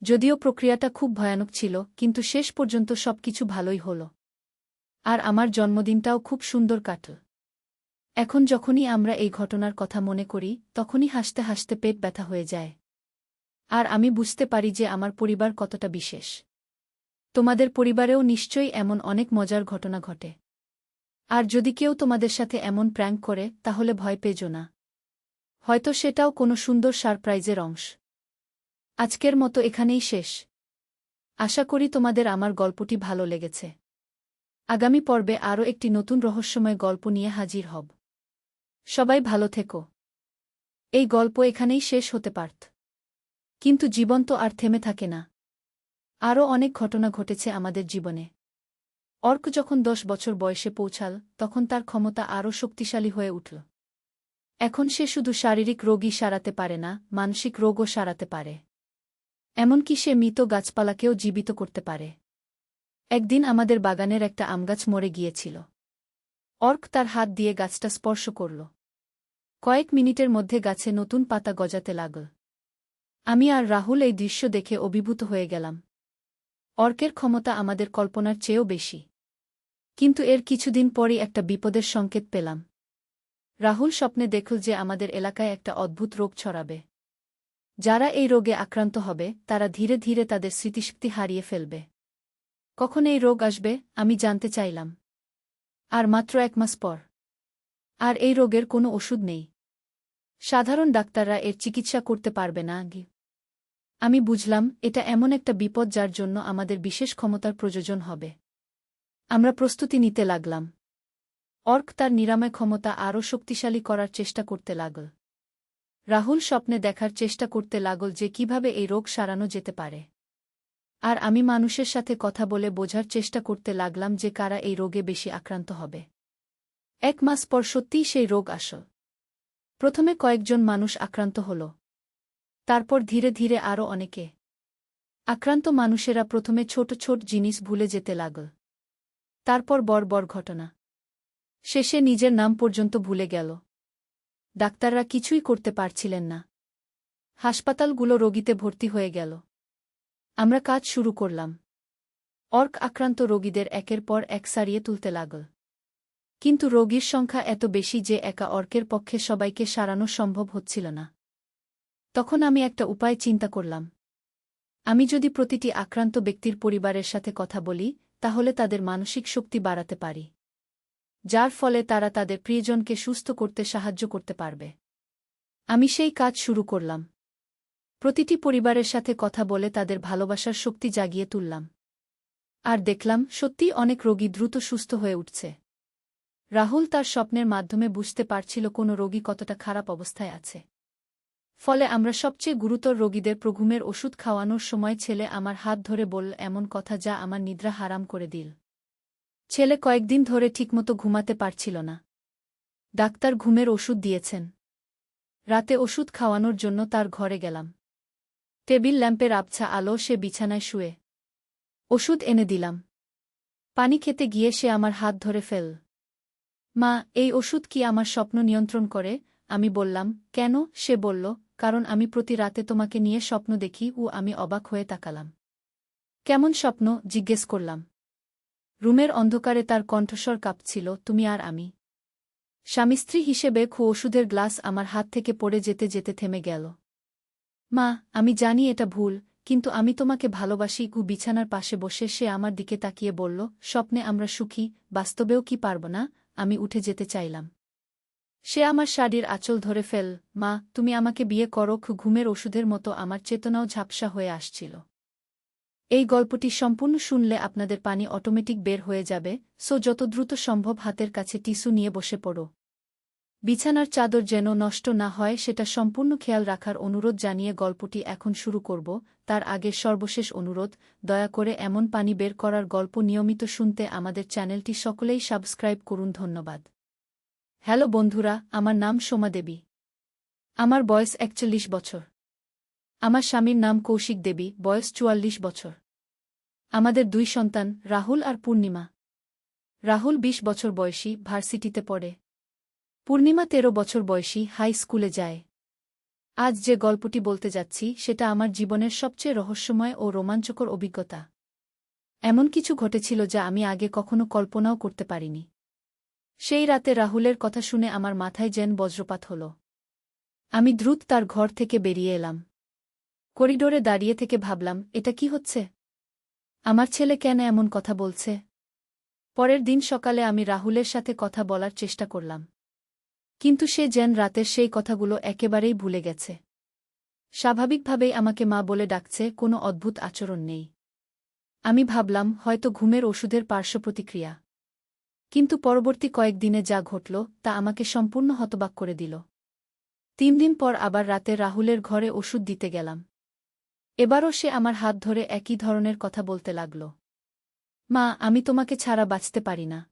যদিও প্রক্রিয়াটা খুব ভয়ানক ছিল, কিন্তু শেষ পর্যন্ত সবকিছু ভালোই হল। আর আমার জন্মদিনটাও খুব সুন্দর কাটল। এখন যখনই আমরা এই ঘটনার কথা মনে করি, তখনই হাসতে হাসতে পেট ব্যথা হয়ে যায়। আর আমি বুঝতে পারি যে আমার পরিবার কতটা বিশেষ। তোমাদের পরিবারেও নিশ্চয়ই এমন অনেক মজার ঘটনা ঘটে। আর যদি কেউ তোমাদের সাথে এমন প্র্যাঙ্ক করে, তাহলে ভয় পেজো না। হয়তো সেটাও কোনো সুন্দর সারপ্রাইজের অংশ। আজকের মতো এখানেই শেষ। আশা করি তোমাদের আমার গল্পটি ভালো লেগেছে। আগামী পর্বে আরও একটি নতুন রহস্যময় গল্প নিয়ে হাজির হব। সবাই ভালো থেকো। এই গল্প এখানেই শেষ হতে পারত, কিন্তু জীবন তো আর থেমে থাকে না। আরও অনেক ঘটনা ঘটেছে আমাদের জীবনে। অর্ক যখন 10 বছর বয়সে পৌঁছাল, তখন তার ক্ষমতা আরও শক্তিশালী হয়ে উঠল। এখন সে শুধু শারীরিক রোগই সারাতে পারে না, মানসিক রোগও সারাতে পারে। এমনকি সে মৃত গাছপালাকেও জীবিত করতে পারে। একদিন আমাদের বাগানের একটা আমগাছ মরে গিয়েছিল। অর্ক তার হাত দিয়ে গাছটা স্পর্শ করল। কয়েক মিনিটের মধ্যে গাছে নতুন পাতা গজাতে লাগল। আমি আর রাহুল এই দৃশ্য দেখে অভিভূত হয়ে গেলাম। অর্কের ক্ষমতা আমাদের কল্পনার চেয়েও বেশি। কিন্তু এর কিছুদিন পরই একটা বিপদের সংকেত পেলাম। রাহুল স্বপ্নে দেখল যে আমাদের এলাকায় একটা অদ্ভুত রোগ ছড়াবে। যারা এই রোগে আক্রান্ত হবে, তারা ধীরে ধীরে তাদের স্মৃতিশক্তি হারিয়ে ফেলবে। কখন এই রোগ আসবে, আমি জানতে চাইলাম। আর মাত্র 1 মাস পর। আর এই রোগের কোনো ওষুধ নেই। সাধারণ ডাক্তাররা এর চিকিৎসা করতে পারবে না। আমি বুঝলাম, এটা এমন একটা বিপদ যার জন্য আমাদের বিশেষ ক্ষমতার প্রয়োজন হবে। আমরা প্রস্তুতি নিতে লাগলাম। অর্ক তার নিরাময় ক্ষমতা আরও শক্তিশালী করার চেষ্টা করতে লাগল। রাহুল স্বপ্নে দেখার চেষ্টা করতে লাগল যে কিভাবে এই রোগ সারানো যেতে পারে। আর আমি মানুষের সাথে কথা বলে বোঝার চেষ্টা করতে লাগলাম যে কারা এই রোগে বেশি আক্রান্ত হবে। 1 মাস পর সত্যিই সেই রোগ আসল। প্রথমে কয়েকজন মানুষ আক্রান্ত হল। তারপর ধীরে ধীরে আরও অনেকে। আক্রান্ত মানুষেরা প্রথমে ছোট ছোট জিনিস ভুলে যেতে লাগল। তারপর বড় বড় ঘটনা। শেষে নিজের নাম পর্যন্ত ভুলে গেল। ডাক্তাররা কিছুই করতে পারছিলেন না। হাসপাতালগুলো রোগীতে ভর্তি হয়ে গেল। আমরা কাজ শুরু করলাম। অর্ক আক্রান্ত রোগীদের একের পর এক সারিয়ে তুলতে লাগল। কিন্তু রোগীর সংখ্যা এত বেশি যে একা অর্কের পক্ষে সবাইকে সারানো সম্ভব হচ্ছিল না। তখন আমি একটা উপায় চিন্তা করলাম। আমি যদি প্রতিটি আক্রান্ত ব্যক্তির পরিবারের সাথে কথা বলি, তাহলে তাদের মানসিক শক্তি বাড়াতে পারি। যার ফলে তারা তাদের প্রিয়জনকে সুস্থ করতে সাহায্য করতে পারবে। আমি সেই কাজ শুরু করলাম। প্রতিটি পরিবারের সাথে কথা বলে তাদের ভালোবাসার শক্তি জাগিয়ে তুললাম। আর দেখলাম, সত্যিই অনেক রোগী দ্রুত সুস্থ হয়ে উঠছে। রাহুল তার স্বপ্নের মাধ্যমে বুঝতে পারছিল কোন রোগী কতটা খারাপ অবস্থায় আছে। ফলে আমরা সবচেয়ে গুরুতর রোগীদের ঘুমের ওষুধ খাওয়ানোর সময় ছেলে আমার হাত ধরে বলল এমন কথা যা আমার নিদ্রা হারাম করে দিল। ছেলে কয়েকদিন ধরে ঠিকমতো ঘুমাতে পারছিল না। ডাক্তার ঘুমের ওষুধ দিয়েছেন। রাতে ওষুধ খাওয়ানোর জন্য তার ঘরে গেলাম। টেবিল ল্যাম্পের আবছা আলো, সে বিছানায় শুয়ে। ওষুধ এনে দিলাম। পানি খেতে গিয়ে সে আমার হাত ধরে ফেল। মা, এই ওষুধ কি আমার স্বপ্ন নিয়ন্ত্রণ করে? আমি বললাম, কেন? সে বলল, কারণ আমি প্রতি রাতে তোমাকে নিয়ে স্বপ্ন দেখি। আমি অবাক হয়ে তাকালাম। কেমন স্বপ্ন? জিজ্ঞেস করলাম। রুমের অন্ধকারে তার কণ্ঠস্বর কাঁপছিল, তুমি আর আমি। স্বামী স্ত্রী হিসেবে ওষুধের গ্লাস আমার হাত থেকে পড়ে যেতে যেতে থেমে গেল। মা, আমি জানি এটা ভুল, কিন্তু আমি তোমাকে ভালোবাসি। বিছানার পাশে বসে সে আমার দিকে তাকিয়ে বলল, স্বপ্নে আমরা সুখী, বাস্তবেও কি পারব না? আমি উঠে যেতে চাইলাম। সে আমার শাড়ির আঁচল ধরে ফেল। মা, তুমি আমাকে বিয়ে করো। ঘুমের ওষুধের মতো আমার চেতনাও ঝাপসা হয়ে আসছিল। এই গল্পটি সম্পূর্ণ শুনলে আপনাদের পানি অটোমেটিক বের হয়ে যাবে, যত দ্রুত সম্ভব হাতের কাছে টিস্যু নিয়ে বসে পড়ো। বিছানার চাদর যেন নষ্ট না হয় সেটা সম্পূর্ণ খেয়াল রাখার অনুরোধ জানিয়ে গল্পটি এখন শুরু করব। তার আগে সর্বশেষ অনুরোধ, দয়া করে এমন পানি বের করার গল্প নিয়মিত শুনতে আমাদের চ্যানেলটি সকলেই সাবস্ক্রাইব করুন। ধন্যবাদ। হ্যালো বন্ধুরা, আমার নাম সোমা দেবী। আমার বয়স ৪১ বছর। আমার স্বামীর নাম কৌশিক দেবী, বয়স ৪৪ বছর। আমাদের ২ সন্তান, রাহুল আর পূর্ণিমা। রাহুল ২০ বছর বয়সী, ভার্সিটিতে পড়ে। পূর্ণিমা ১৩ বছর বয়সী, হাই স্কুলে যায়। আজ যে গল্পটি বলতে যাচ্ছি সেটা আমার জীবনের সবচেয়ে রহস্যময় ও রোমাঞ্চকর অভিজ্ঞতা। এমন কিছু ঘটেছিল যা আমি আগে কখনো কল্পনাও করতে পারিনি। সেই রাতে রাহুলের কথা শুনে আমার মাথায় যেন বজ্রপাত হল। আমি দ্রুত তার ঘর থেকে বেরিয়ে এলাম। করিডোরে দাঁড়িয়ে থেকে ভাবলাম, এটা কি হচ্ছে? আমার ছেলে কেন এমন কথা বলছে? পরের দিন সকালে আমি রাহুলের সাথে কথা বলার চেষ্টা করলাম। কিন্তু সে যেন রাতের সেই কথাগুলো একেবারেই ভুলে গেছে। স্বাভাবিকভাবেই আমাকে মা বলে ডাকছে, কোনো অদ্ভুত আচরণ নেই। আমি ভাবলাম হয়তো ঘুমের ওষুধের পার্শ্বপ্রতিক্রিয়া। কিন্তু পরবর্তী কয়েকদিনে যা ঘটল তা আমাকে সম্পূর্ণ হতবাক করে দিল। ৩ দিন পর আবার রাতে রাহুলের ঘরে ওষুধ দিতে গেলাম। এবারও সে আমার হাত ধরে একই ধরনের কথা বলতে লাগল। মা, আমি তোমাকে ছাড়া বাঁচতে পারি না।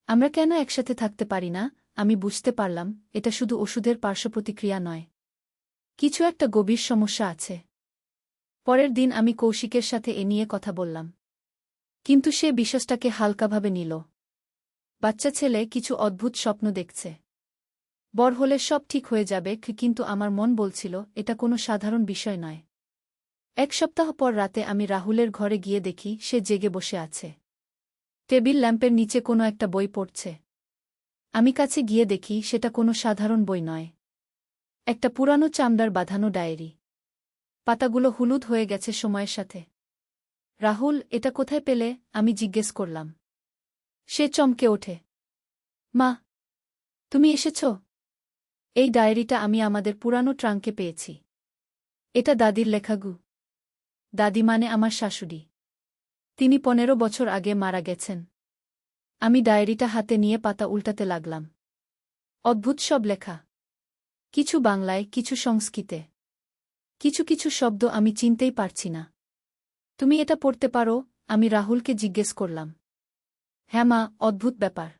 আমরা কেন একসাথে থাকতে পারি না? আমি বুঝতে পারলাম, এটা শুধু ওষুধের পার্শ্বপ্রতিক্রিয়া নয়। কিছু একটা গভীর সমস্যা আছে। পরের দিন আমি কৌশিকের সাথে এ নিয়ে কথা বললাম। কিন্তু সে বিষয়টাকে হালকাভাবে নিল। বাচ্চা ছেলে কিছু অদ্ভুত স্বপ্ন দেখছে। বড় হলে সব ঠিক হয়ে যাবে, কিন্তু আমার মন বলছিল এটা কোনো সাধারণ বিষয় নয়। ১ সপ্তাহ পর রাতে আমি রাহুলের ঘরে গিয়ে দেখি সে জেগে বসে আছে। টেবিল ল্যাম্পের নিচে কোনো একটা বই পড়ছে। আমি কাছে গিয়ে দেখি সেটা কোনো সাধারণ বই নয়। একটা পুরানো চামড়ার বাঁধানো ডায়েরি। পাতাগুলো হলুদ হয়ে গেছে সময়ের সাথে। রাহুল, এটা কোথায় পেলে? আমি জিজ্ঞেস করলাম। সে চমকে ওঠে। মা, তুমি এসেছ? এই ডায়েরিটা আমি আমাদের পুরানো ট্রাঙ্কে পেয়েছি। এটা দাদির লেখাগু। দাদি মানে আমার শাশুড়ি। তিনি ১৫ বছর আগে মারা গেছেন। আমি ডায়েরিটা হাতে নিয়ে পাতা উল্টাতে লাগলাম। অদ্ভুত সব লেখা। কিছু বাংলায়, কিছু সংস্কৃতে। কিছু কিছু শব্দ আমি চিনতেই পারছি না। তুমি এটা পড়তে পারো? আমি রাহুলকে জিজ্ঞেস করলাম। হ্যাঁ মা, অদ্ভুত ব্যাপার।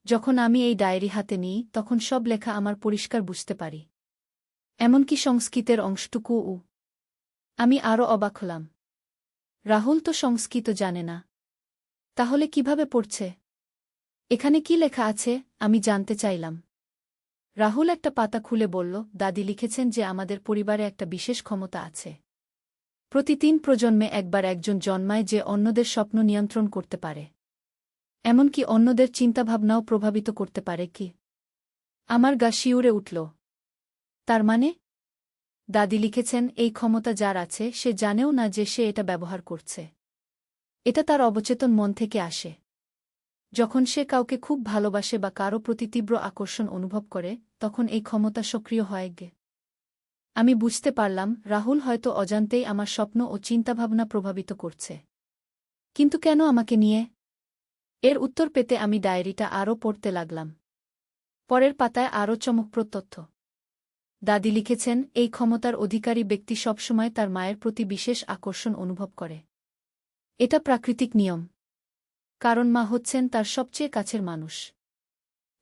যখন আমি এই ডায়েরি হাতে নিই তখন সব লেখা আমার পরিষ্কার বুঝতে পারি। এমনকি সংস্কৃতের অংশটুকুও। আমি আরও অবাক হলাম। রাহুল তো সংস্কৃত জানে না। তাহলে কিভাবে পড়ছে? এখানে কি লেখা আছে? আমি জানতে চাইলাম। রাহুল একটা পাতা খুলে বলল, দাদি লিখেছেন যে আমাদের পরিবারে একটা বিশেষ ক্ষমতা আছে। প্রতি ৩ প্রজন্মে একবার একজন জন্মায় যে অন্যদের স্বপ্ন নিয়ন্ত্রণ করতে পারে। এমনকি অন্যদের চিন্তাভাবনাও প্রভাবিত করতে পারে কি? আমার গা শিউরে উঠল। তার মানে? দাদি লিখেছেন এই ক্ষমতা যার আছে সে জানেও না যে সে এটা ব্যবহার করছে। এটা তার অবচেতন মন থেকে আসে। যখন সে কাউকে খুব ভালোবাসে বা কারও প্রতি তীব্র আকর্ষণ অনুভব করে, তখন এই ক্ষমতা সক্রিয় হয় গে। আমি বুঝতে পারলাম রাহুল হয়তো অজান্তেই আমার স্বপ্ন ও চিন্তাভাবনা প্রভাবিত করছে। কিন্তু কেন আমাকে নিয়ে? এর উত্তর পেতে আমি ডায়েরিটা আরও পড়তে লাগলাম। পরের পাতায় আরও চমকপ্রদ তথ্য। দাদি লিখেছেন এই ক্ষমতার অধিকারী ব্যক্তি সবসময় তার মায়ের প্রতি বিশেষ আকর্ষণ অনুভব করে। এটা প্রাকৃতিক নিয়ম। কারণ মা হচ্ছেন তার সবচেয়ে কাছের মানুষ।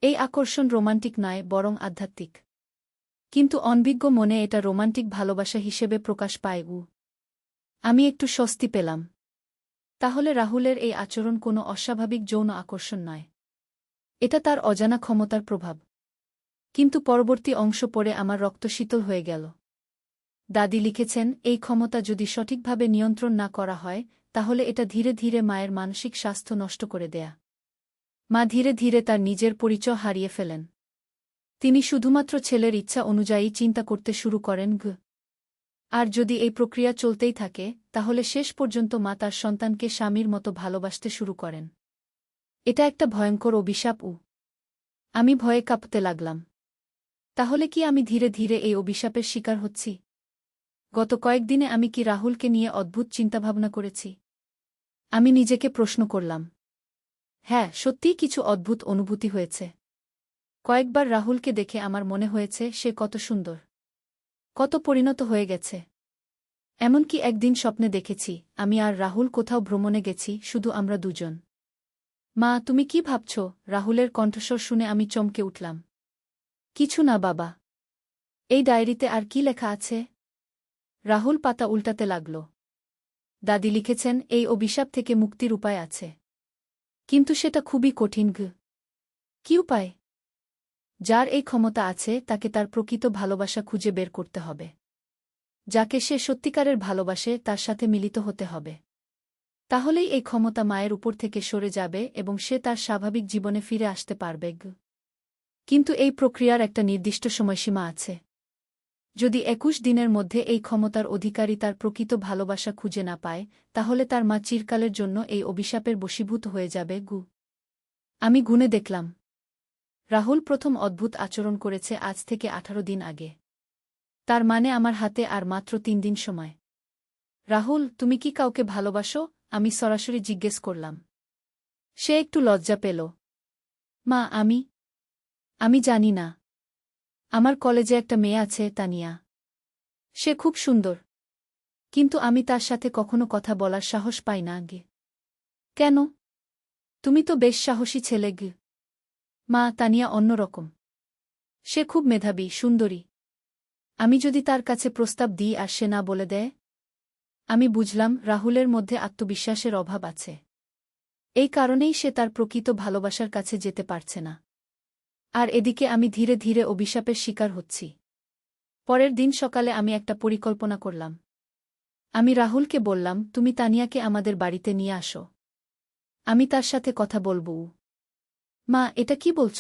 এই আকর্ষণ রোমান্টিক নয়, বরং আধ্যাত্মিক। কিন্তু অনভিজ্ঞ মনে এটা রোমান্টিক ভালোবাসা হিসেবে প্রকাশ পায়। আমি একটু স্বস্তি পেলাম। তাহলে রাহুলের এই আচরণ কোনো অস্বাভাবিক যৌন আকর্ষণ নয়। এটা তার অজানা ক্ষমতার প্রভাব। কিন্তু পরবর্তী অংশ পড়ে আমার রক্ত শীতল হয়ে গেল। দাদি লিখেছেন এই ক্ষমতা যদি সঠিকভাবে নিয়ন্ত্রণ না করা হয় তাহলে এটা ধীরে ধীরে মায়ের মানসিক স্বাস্থ্য নষ্ট করে দেয়া। মা ধীরে ধীরে তার নিজের পরিচয় হারিয়ে ফেলেন। তিনি শুধুমাত্র ছেলের ইচ্ছা অনুযায়ী চিন্তা করতে শুরু করেন। আর যদি এই প্রক্রিয়া চলতেই থাকে তাহলে শেষ পর্যন্ত মা তার সন্তানকে স্বামীর মতো ভালোবাসতে শুরু করেন। এটা একটা ভয়ঙ্কর অভিশাপ। আমি ভয়ে কাঁপতে লাগলাম। তাহলে কি আমি ধীরে ধীরে এই অভিশাপের শিকার হচ্ছি? গত কয়েকদিনে আমি কি রাহুলকে নিয়ে অদ্ভুত চিন্তাভাবনা করেছি? আমি নিজেকে প্রশ্ন করলাম। হ্যাঁ, সত্যিই কিছু অদ্ভুত অনুভূতি হয়েছে। কয়েকবার রাহুলকে দেখে আমার মনে হয়েছে সে কত সুন্দর, কত পরিণত হয়ে গেছে। এমনকি একদিন স্বপ্নে দেখেছি আমি আর রাহুল কোথাও ভ্রমণে গেছি, শুধু আমরা দুজন। মা, তুমি কি ভাবছ? রাহুলের কণ্ঠস্বর শুনে আমি চমকে উঠলাম। কিছু না বাবা। এই ডায়েরিতে আর কি লেখা আছে? রাহুল পাতা উল্টাতে লাগল। দাদি লিখেছেন এই অভিশাপ থেকে মুক্তির উপায় আছে। কিন্তু সেটা খুবই কঠিন। কি উপায়? যার এই ক্ষমতা আছে তাকে তার প্রকৃত ভালোবাসা খুঁজে বের করতে হবে। যাকে সে সত্যিকারের ভালোবাসে তার সাথে মিলিত হতে হবে। তাহলেই এই ক্ষমতা মায়ের উপর থেকে সরে যাবে এবং সে তার স্বাভাবিক জীবনে ফিরে আসতে পারবে। কিন্তু এই প্রক্রিয়ার একটা নির্দিষ্ট সময়সীমা আছে। যদি ২১ দিনের মধ্যে এই ক্ষমতার অধিকারী তার প্রকৃত ভালোবাসা খুঁজে না পায়, তাহলে তার মা চিরকালের জন্য এই অভিশাপের বশীভূত হয়ে যাবে। আমি গুনে দেখলাম। রাহুল প্রথম অদ্ভুত আচরণ করেছে আজ থেকে ১৮ দিন আগে। তার মানে আমার হাতে আর মাত্র ৩ দিন সময়। রাহুল, তুমি কি কাউকে ভালোবাসো? আমি সরাসরি জিজ্ঞেস করলাম। সে একটু লজ্জা পেল। মা, আমি জানি না। আমার কলেজে একটা মেয়ে আছে, তানিয়া। সে খুব সুন্দর। কিন্তু আমি তার সাথে কখনো কথা বলার সাহস পাই না। কেন? তুমি তো বেশ সাহসী ছেলে। মা, তানিয়া অন্যরকম। সে খুব মেধাবী, সুন্দরী। আমি যদি তার কাছে প্রস্তাব দিই আর সে না বলে দেয়? আমি বুঝলাম রাহুলের মধ্যে আত্মবিশ্বাসের অভাব আছে। এই কারণেই সে তার প্রকৃত ভালোবাসার কাছে যেতে পারছে না। আর এদিকে আমি ধীরে ধীরে অভিশাপের শিকার হচ্ছি। পরের দিন সকালে আমি একটা পরিকল্পনা করলাম। আমি রাহুলকে বললাম, তুমি তানিয়াকে আমাদের বাড়িতে নিয়ে আসো। আমি তার সাথে কথা বলব। মা, এটা কি বলছ?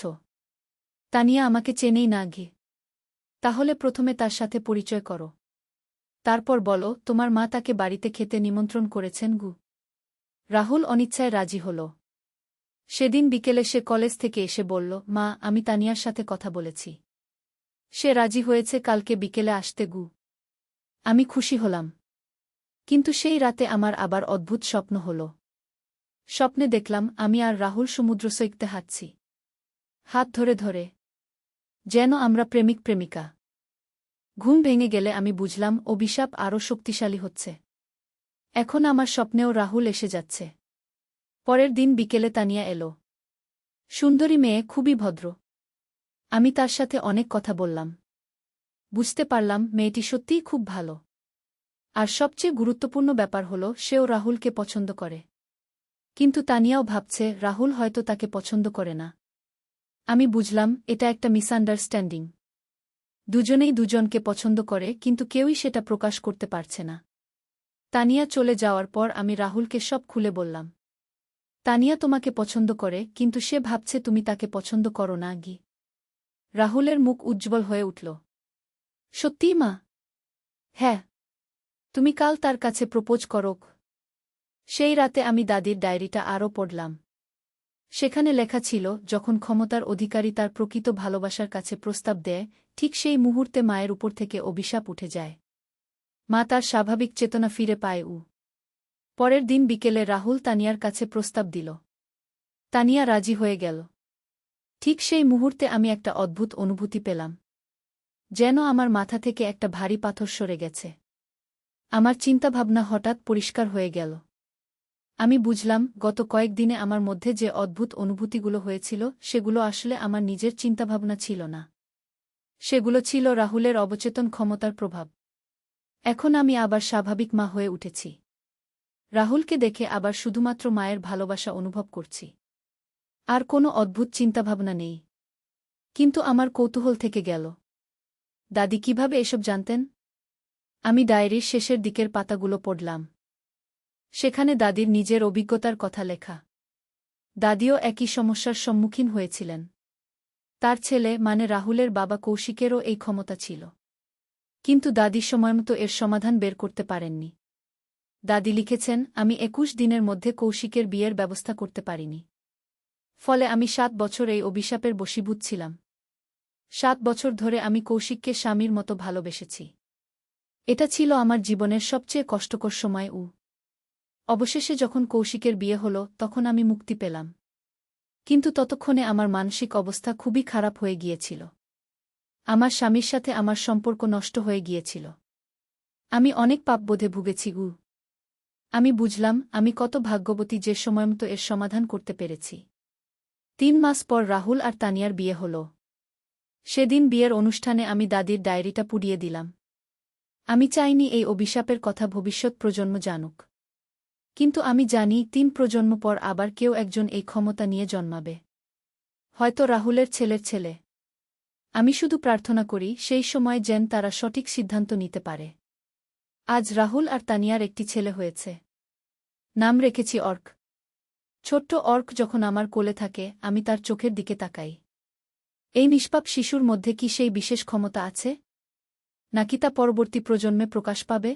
তানিয়া আমাকে চেনেই না। তাহলে প্রথমে তার সাথে পরিচয় করো। তারপর বলো তোমার মা তাকে বাড়িতে খেতে নিমন্ত্রণ করেছেন। রাহুল অনিচ্ছায় রাজি হল। সেদিন বিকেলে সে কলেজ থেকে এসে বলল, মা, আমি তানিয়ার সাথে কথা বলেছি। সে রাজি হয়েছে কালকে বিকেলে আসতে। আমি খুশি হলাম। কিন্তু সেই রাতে আমার আবার অদ্ভুত স্বপ্ন হল। স্বপ্নে দেখলাম আমি আর রাহুল সমুদ্র সৈকতে হাঁটছি, হাত ধরে ধরে, যেন আমরা প্রেমিক প্রেমিকা। ঘুম ভেঙে গেলে আমি বুঝলাম অভিশাপ আরও শক্তিশালী হচ্ছে। এখন আমার স্বপ্নেও রাহুল এসে যাচ্ছে। পরের দিন বিকেলে তানিয়া এলো। সুন্দরী মেয়ে, খুবই ভদ্র। আমি তার সাথে অনেক কথা বললাম। বুঝতে পারলাম মেয়েটি সত্যিই খুব ভালো। আর সবচেয়ে গুরুত্বপূর্ণ ব্যাপার হল সেও রাহুলকে পছন্দ করে। কিন্তু তানিয়াও ভাবছে রাহুল হয়তো তাকে পছন্দ করে না। আমি বুঝলাম এটা একটা মিসআন্ডারস্ট্যান্ডিং। দুজনেই দুজনকে পছন্দ করে কিন্তু কেউই সেটা প্রকাশ করতে পারছে না। তানিয়া চলে যাওয়ার পর আমি রাহুলকে সব খুলে বললাম। তানিয়া তোমাকে পছন্দ করে, কিন্তু সে ভাবছে তুমি তাকে পছন্দ করো না। রাহুলের মুখ উজ্জ্বল হয়ে উঠল। সত্যিই মা? হ্যাঁ। তুমি কাল তার কাছে প্রপোজ করো। সেই রাতে আমি দাদির ডায়েরিটা আরও পড়লাম। সেখানে লেখা ছিল, যখন ক্ষমতার অধিকারী তার প্রকৃত ভালোবাসার কাছে প্রস্তাব দেয়, ঠিক সেই মুহূর্তে মায়ের উপর থেকে অভিশাপ উঠে যায়। মা তার স্বাভাবিক চেতনা ফিরে পায়। পরের দিন বিকেলে রাহুল তানিয়ার কাছে প্রস্তাব দিল। তানিয়া রাজি হয়ে গেল। ঠিক সেই মুহূর্তে আমি একটা অদ্ভুত অনুভূতি পেলাম। যেন আমার মাথা থেকে একটা ভারী পাথর সরে গেছে। আমার চিন্তাভাবনা হঠাৎ পরিষ্কার হয়ে গেল। আমি বুঝলাম গত কয়েকদিনে আমার মধ্যে যে অদ্ভুত অনুভূতিগুলো হয়েছিল সেগুলো আসলে আমার নিজের চিন্তাভাবনা ছিল না। সেগুলো ছিল রাহুলের অবচেতন ক্ষমতার প্রভাব। এখন আমি আবার স্বাভাবিক মা হয়ে উঠেছি। রাহুলকে দেখে আবার শুধুমাত্র মায়ের ভালোবাসা অনুভব করছি। আর কোনো অদ্ভুত চিন্তাভাবনা নেই। কিন্তু আমার কৌতূহল থেকে গেল। দাদি কিভাবে এসব জানতেন? আমি ডায়েরির শেষের দিকের পাতাগুলো পড়লাম। সেখানে দাদির নিজের অভিজ্ঞতার কথা লেখা। দাদিও একই সমস্যার সম্মুখীন হয়েছিলেন। তার ছেলে মানে রাহুলের বাবা কৌশিকেরও এই ক্ষমতা ছিল। কিন্তু দাদি সময়মতো এর সমাধান বের করতে পারেননি। দাদি লিখেছেন, আমি ২১ দিনের মধ্যে কৌশিকের বিয়ের ব্যবস্থা করতে পারিনি। ফলে আমি ৭ বছর এই অভিশাপের বশীভূত ছিলাম। ৭ বছর ধরে আমি কৌশিককে স্বামীর মতো ভালোবেসেছি। এটা ছিল আমার জীবনের সবচেয়ে কষ্টকর সময়। অবশেষে যখন কৌশিকের বিয়ে হল তখন আমি মুক্তি পেলাম। কিন্তু ততক্ষণে আমার মানসিক অবস্থা খুবই খারাপ হয়ে গিয়েছিল। আমার স্বামীর সাথে আমার সম্পর্ক নষ্ট হয়ে গিয়েছিল। আমি অনেক পাপবোধে ভুগেছি। আমি বুঝলাম আমি কত ভাগ্যবতী যে সময়মতো এর সমাধান করতে পেরেছি। 3 মাস পর রাহুল আর তানিয়ার বিয়ে হল। সেদিন বিয়ের অনুষ্ঠানে আমি দাদির ডায়েরিটা পুড়িয়ে দিলাম। আমি চাইনি এই অভিশাপের কথা ভবিষ্যৎ প্রজন্ম জানুক। কিন্তু আমি জানি 3 প্রজন্ম পর আবার কেউ একজন এই ক্ষমতা নিয়ে জন্মাবে। হয়তো রাহুলের ছেলের ছেলে। আমি শুধু প্রার্থনা করি সেই সময় যেন তারা সঠিক সিদ্ধান্ত নিতে পারে। আজ রাহুল আর তানিয়ার একটি ছেলে হয়েছে। নাম রেখেছি অর্ক। ছোট্ট অর্ক যখন আমার কোলে থাকে আমি তার চোখের দিকে তাকাই। এই নিষ্পাপ শিশুর মধ্যে কি সেই বিশেষ ক্ষমতা আছে? নাকি তা পরবর্তী প্রজন্মে প্রকাশ পাবে?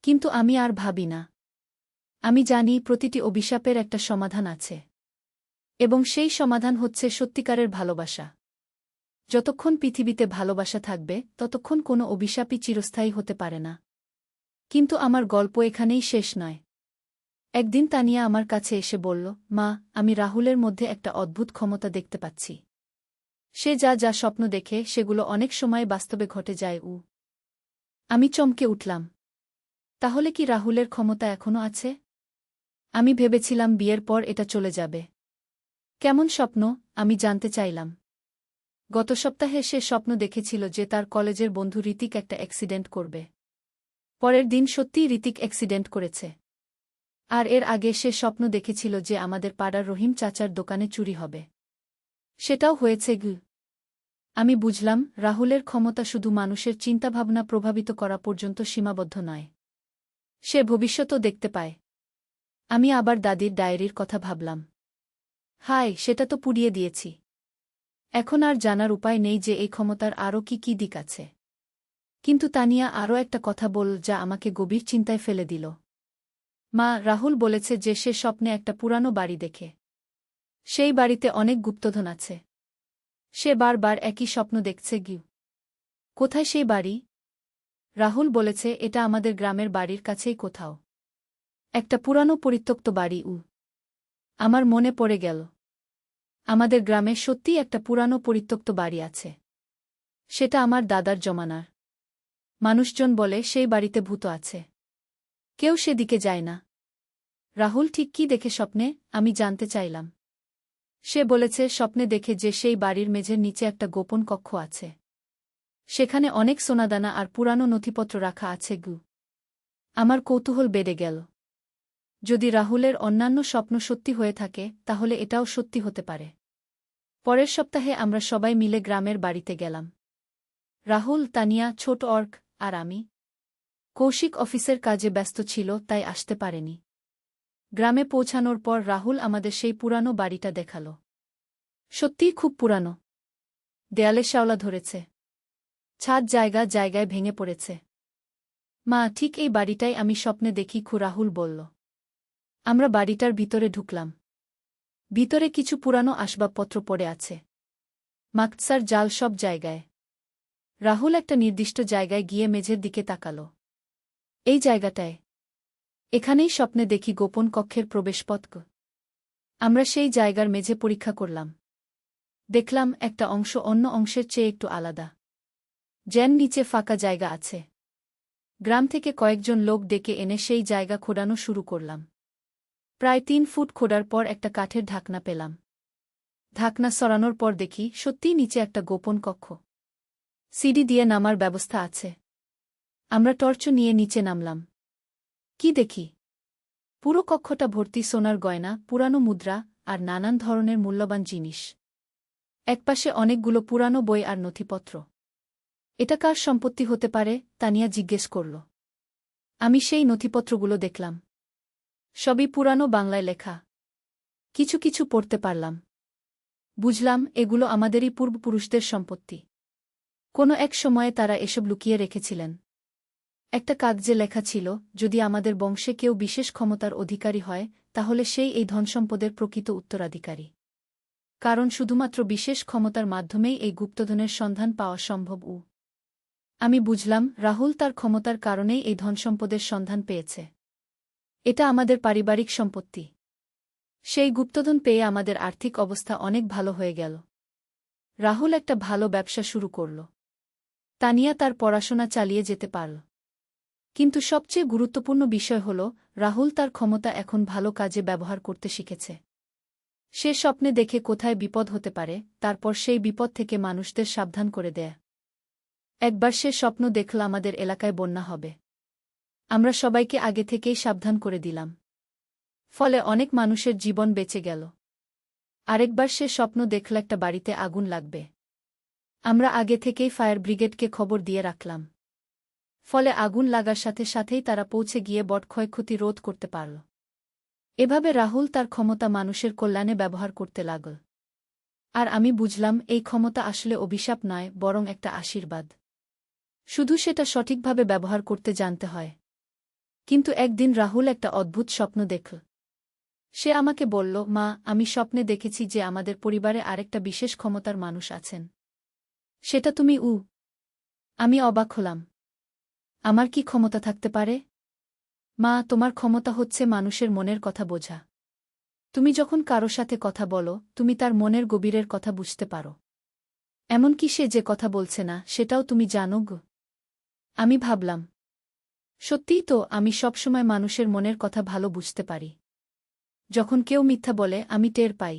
কিন্তু আমি আর ভাবি না। আমি জানি প্রতিটি অভিশাপের একটা সমাধান আছে। এবং সেই সমাধান হচ্ছে সত্যিকারের ভালোবাসা। যতক্ষণ পৃথিবীতে ভালোবাসা থাকবে ততক্ষণ কোনো অভিশাপই চিরস্থায়ী হতে পারে না। কিন্তু আমার গল্প এখানেই শেষ নয়। একদিন তানিয়া আমার কাছে এসে বলল, মা, আমি রাহুলের মধ্যে একটা অদ্ভুত ক্ষমতা দেখতে পাচ্ছি। সে যা যা স্বপ্ন দেখে সেগুলো অনেক সময় বাস্তবে ঘটে যায়। আমি চমকে উঠলাম। তাহলে কি রাহুলের ক্ষমতা এখনও আছে? আমি ভেবেছিলাম বিয়ের পর এটা চলে যাবে। কেমন স্বপ্ন? আমি জানতে চাইলাম। গত সপ্তাহে সে স্বপ্ন দেখেছিল যে তার কলেজের বন্ধু ঋতিক একটা অ্যাক্সিডেন্ট করবে। পরের দিন সত্যিই ঋতিক অ্যাক্সিডেন্ট করেছে। আর এর আগে সে স্বপ্ন দেখেছিল যে আমাদের পাড়ার রহিম চাচার দোকানে চুরি হবে। সেটাও হয়েছে। আমি বুঝলাম রাহুলের ক্ষমতা শুধু মানুষের চিন্তাভাবনা প্রভাবিত করা পর্যন্ত সীমাবদ্ধ নয়। সে ভবিষ্যতও দেখতে পায়। আমি আবার দাদির ডায়েরির কথা ভাবলাম। হায়, সেটা তো পুড়িয়ে দিয়েছি। এখন আর জানার উপায় নেই যে এই ক্ষমতার আরও কি কি দিক আছে। কিন্তু তানিয়া আরও একটা কথা বলল যা আমাকে গভীর চিন্তায় ফেলে দিল। মা, রাহুল বলেছে যে সে স্বপ্নে একটা পুরানো বাড়ি দেখে। সেই বাড়িতে অনেক গুপ্তধন আছে। সে বারবার একই স্বপ্ন দেখছে। কোথায় সেই বাড়ি? রাহুল বলেছে এটা আমাদের গ্রামের বাড়ির কাছেই কোথাও। একটা পুরানো পরিত্যক্ত বাড়ি। আমার মনে পড়ে গেল। আমাদের গ্রামে সত্যিই একটা পুরানো পরিত্যক্ত বাড়ি আছে। সেটা আমার দাদার জমানার। মানুষজন বলে সেই বাড়িতে ভূত আছে। কেউ সেদিকে যায় না। রাহুল ঠিক কী দেখে স্বপ্নে? আমি জানতে চাইলাম। সে বলেছে স্বপ্নে দেখে যে সেই বাড়ির মেঝের নিচে একটা গোপন কক্ষ আছে। সেখানে অনেক সোনাদানা আর পুরানো নথিপত্র রাখা আছে। আমার কৌতূহল বেড়ে গেল। যদি রাহুলের অন্যান্য স্বপ্ন সত্যি হয়ে থাকে তাহলে এটাও সত্যি হতে পারে। পরের সপ্তাহে আমরা সবাই মিলে গ্রামের বাড়িতে গেলাম। রাহুল, তানিয়া, ছোট অর্ক আর আমি। কৌশিক অফিসের কাজে ব্যস্ত ছিল তাই আসতে পারেনি। গ্রামে পৌঁছানোর পর রাহুল আমাদের সেই পুরানো বাড়িটা দেখাল। সত্যিই খুব পুরানো। দেয়ালে শ্যাওলা ধরেছে। ছাদ জায়গায় জায়গায় ভেঙে পড়েছে। মা, ঠিক এই বাড়িটাই আমি স্বপ্নে দেখি। রাহুল বলল। আমরা বাড়িটার ভিতরে ঢুকলাম। ভিতরে কিছু পুরানো আসবাবপত্র পড়ে আছে। মাকসার জাল সব জায়গায়। রাহুল একটা নির্দিষ্ট জায়গায় গিয়ে মেঝের দিকে তাকাল। এই জায়গাটায়। এখানেই স্বপ্নে দেখি গোপন কক্ষের প্রবেশপথ। আমরা সেই জায়গার মেঝে পরীক্ষা করলাম। দেখলাম একটা অংশ অন্য অংশের চেয়ে একটু আলাদা। যেন নিচে ফাঁকা জায়গা আছে। গ্রাম থেকে কয়েকজন লোক ডেকে এনে সেই জায়গা খোঁড়ানো শুরু করলাম। প্রায় 3 ফুট খোঁড়ার পর একটা কাঠের ঢাকনা পেলাম। ঢাকনা সরানোর পর দেখি সত্যিই নিচে একটা গোপন কক্ষ। সিঁড়ি দিয়ে নামার ব্যবস্থা আছে। আমরা টর্চ নিয়ে নিচে নামলাম। কি দেখি? পুরো কক্ষটা ভর্তি সোনার গয়না, পুরানো মুদ্রা আর নানান ধরনের মূল্যবান জিনিস। একপাশে অনেকগুলো পুরানো বই আর নথিপত্র। এটা কার সম্পত্তি হতে পারে? তানিয়া জিজ্ঞেস করল। আমি সেই নথিপত্রগুলো দেখলাম। সবই পুরানো বাংলায় লেখা। কিছু কিছু পড়তে পারলাম। বুঝলাম এগুলো আমাদেরই পূর্বপুরুষদের সম্পত্তি। কোনো এক সময়ে তারা এসব লুকিয়ে রেখেছিলেন। একটা কাগজে লেখা ছিল, যদি আমাদের বংশে কেউ বিশেষ ক্ষমতার অধিকারী হয় তাহলে সেই এই ধনসম্পদের প্রকৃত উত্তরাধিকারী। কারণ শুধুমাত্র বিশেষ ক্ষমতার মাধ্যমেই এই গুপ্তধনের সন্ধান পাওয়া সম্ভব। আমি বুঝলাম রাহুল তার ক্ষমতার কারণেই এই ধনসম্পদের সন্ধান পেয়েছে। এটা আমাদের পারিবারিক সম্পত্তি। সেই গুপ্তধন পেয়ে আমাদের আর্থিক অবস্থা অনেক ভালো হয়ে গেল। রাহুল একটা ভালো ব্যবসা শুরু করল। তানিয়া তার পড়াশোনা চালিয়ে যেতে পারল। কিন্তু সবচেয়ে গুরুত্বপূর্ণ বিষয় হল রাহুল তার ক্ষমতা এখন ভালো কাজে ব্যবহার করতে শিখেছে। সে স্বপ্নে দেখে কোথায় বিপদ হতে পারে, তারপর সেই বিপদ থেকে মানুষদের সাবধান করে দেয়। একবার সে স্বপ্ন দেখল আমাদের এলাকায় বন্যা হবে। আমরা সবাইকে আগে থেকেই সাবধান করে দিলাম। ফলে অনেক মানুষের জীবন বেঁচে গেল। আরেকবার সে স্বপ্ন দেখল একটা বাড়িতে আগুন লাগবে। আমরা আগে থেকেই ফায়ার ব্রিগেডকে খবর দিয়ে রাখলাম। ফলে আগুন লাগার সাথে সাথেই তারা পৌঁছে গিয়ে বড় ক্ষয়ক্ষতি রোধ করতে পারল। এভাবে রাহুল তার ক্ষমতা মানুষের কল্যাণে ব্যবহার করতে লাগল। আর আমি বুঝলাম এই ক্ষমতা আসলে অভিশাপ নয়, বরং একটা আশীর্বাদ। শুধু সেটা সঠিকভাবে ব্যবহার করতে জানতে হয়। কিন্তু একদিন রাহুল একটা অদ্ভুত স্বপ্ন দেখল। সে আমাকে বলল, মা, আমি স্বপ্নে দেখেছি যে আমাদের পরিবারে আরেকটা বিশেষ ক্ষমতার মানুষ আছেন। সেটা তুমি। আমি অবাক হলাম। আমার কি ক্ষমতা থাকতে পারে? মা, তোমার ক্ষমতা হচ্ছে মানুষের মনের কথা বোঝা। তুমি যখন কারো সাথে কথা বলো, তুমি তার মনের গভীরের কথা বুঝতে পারো। এমনকি সে যে কথা বলছে না, সেটাও তুমি জানো গো। আমি ভাবলাম, সত্যিই তো, আমি সবসময় মানুষের মনের কথা ভালো বুঝতে পারি। যখন কেউ মিথ্যা বলে, আমি টের পাই।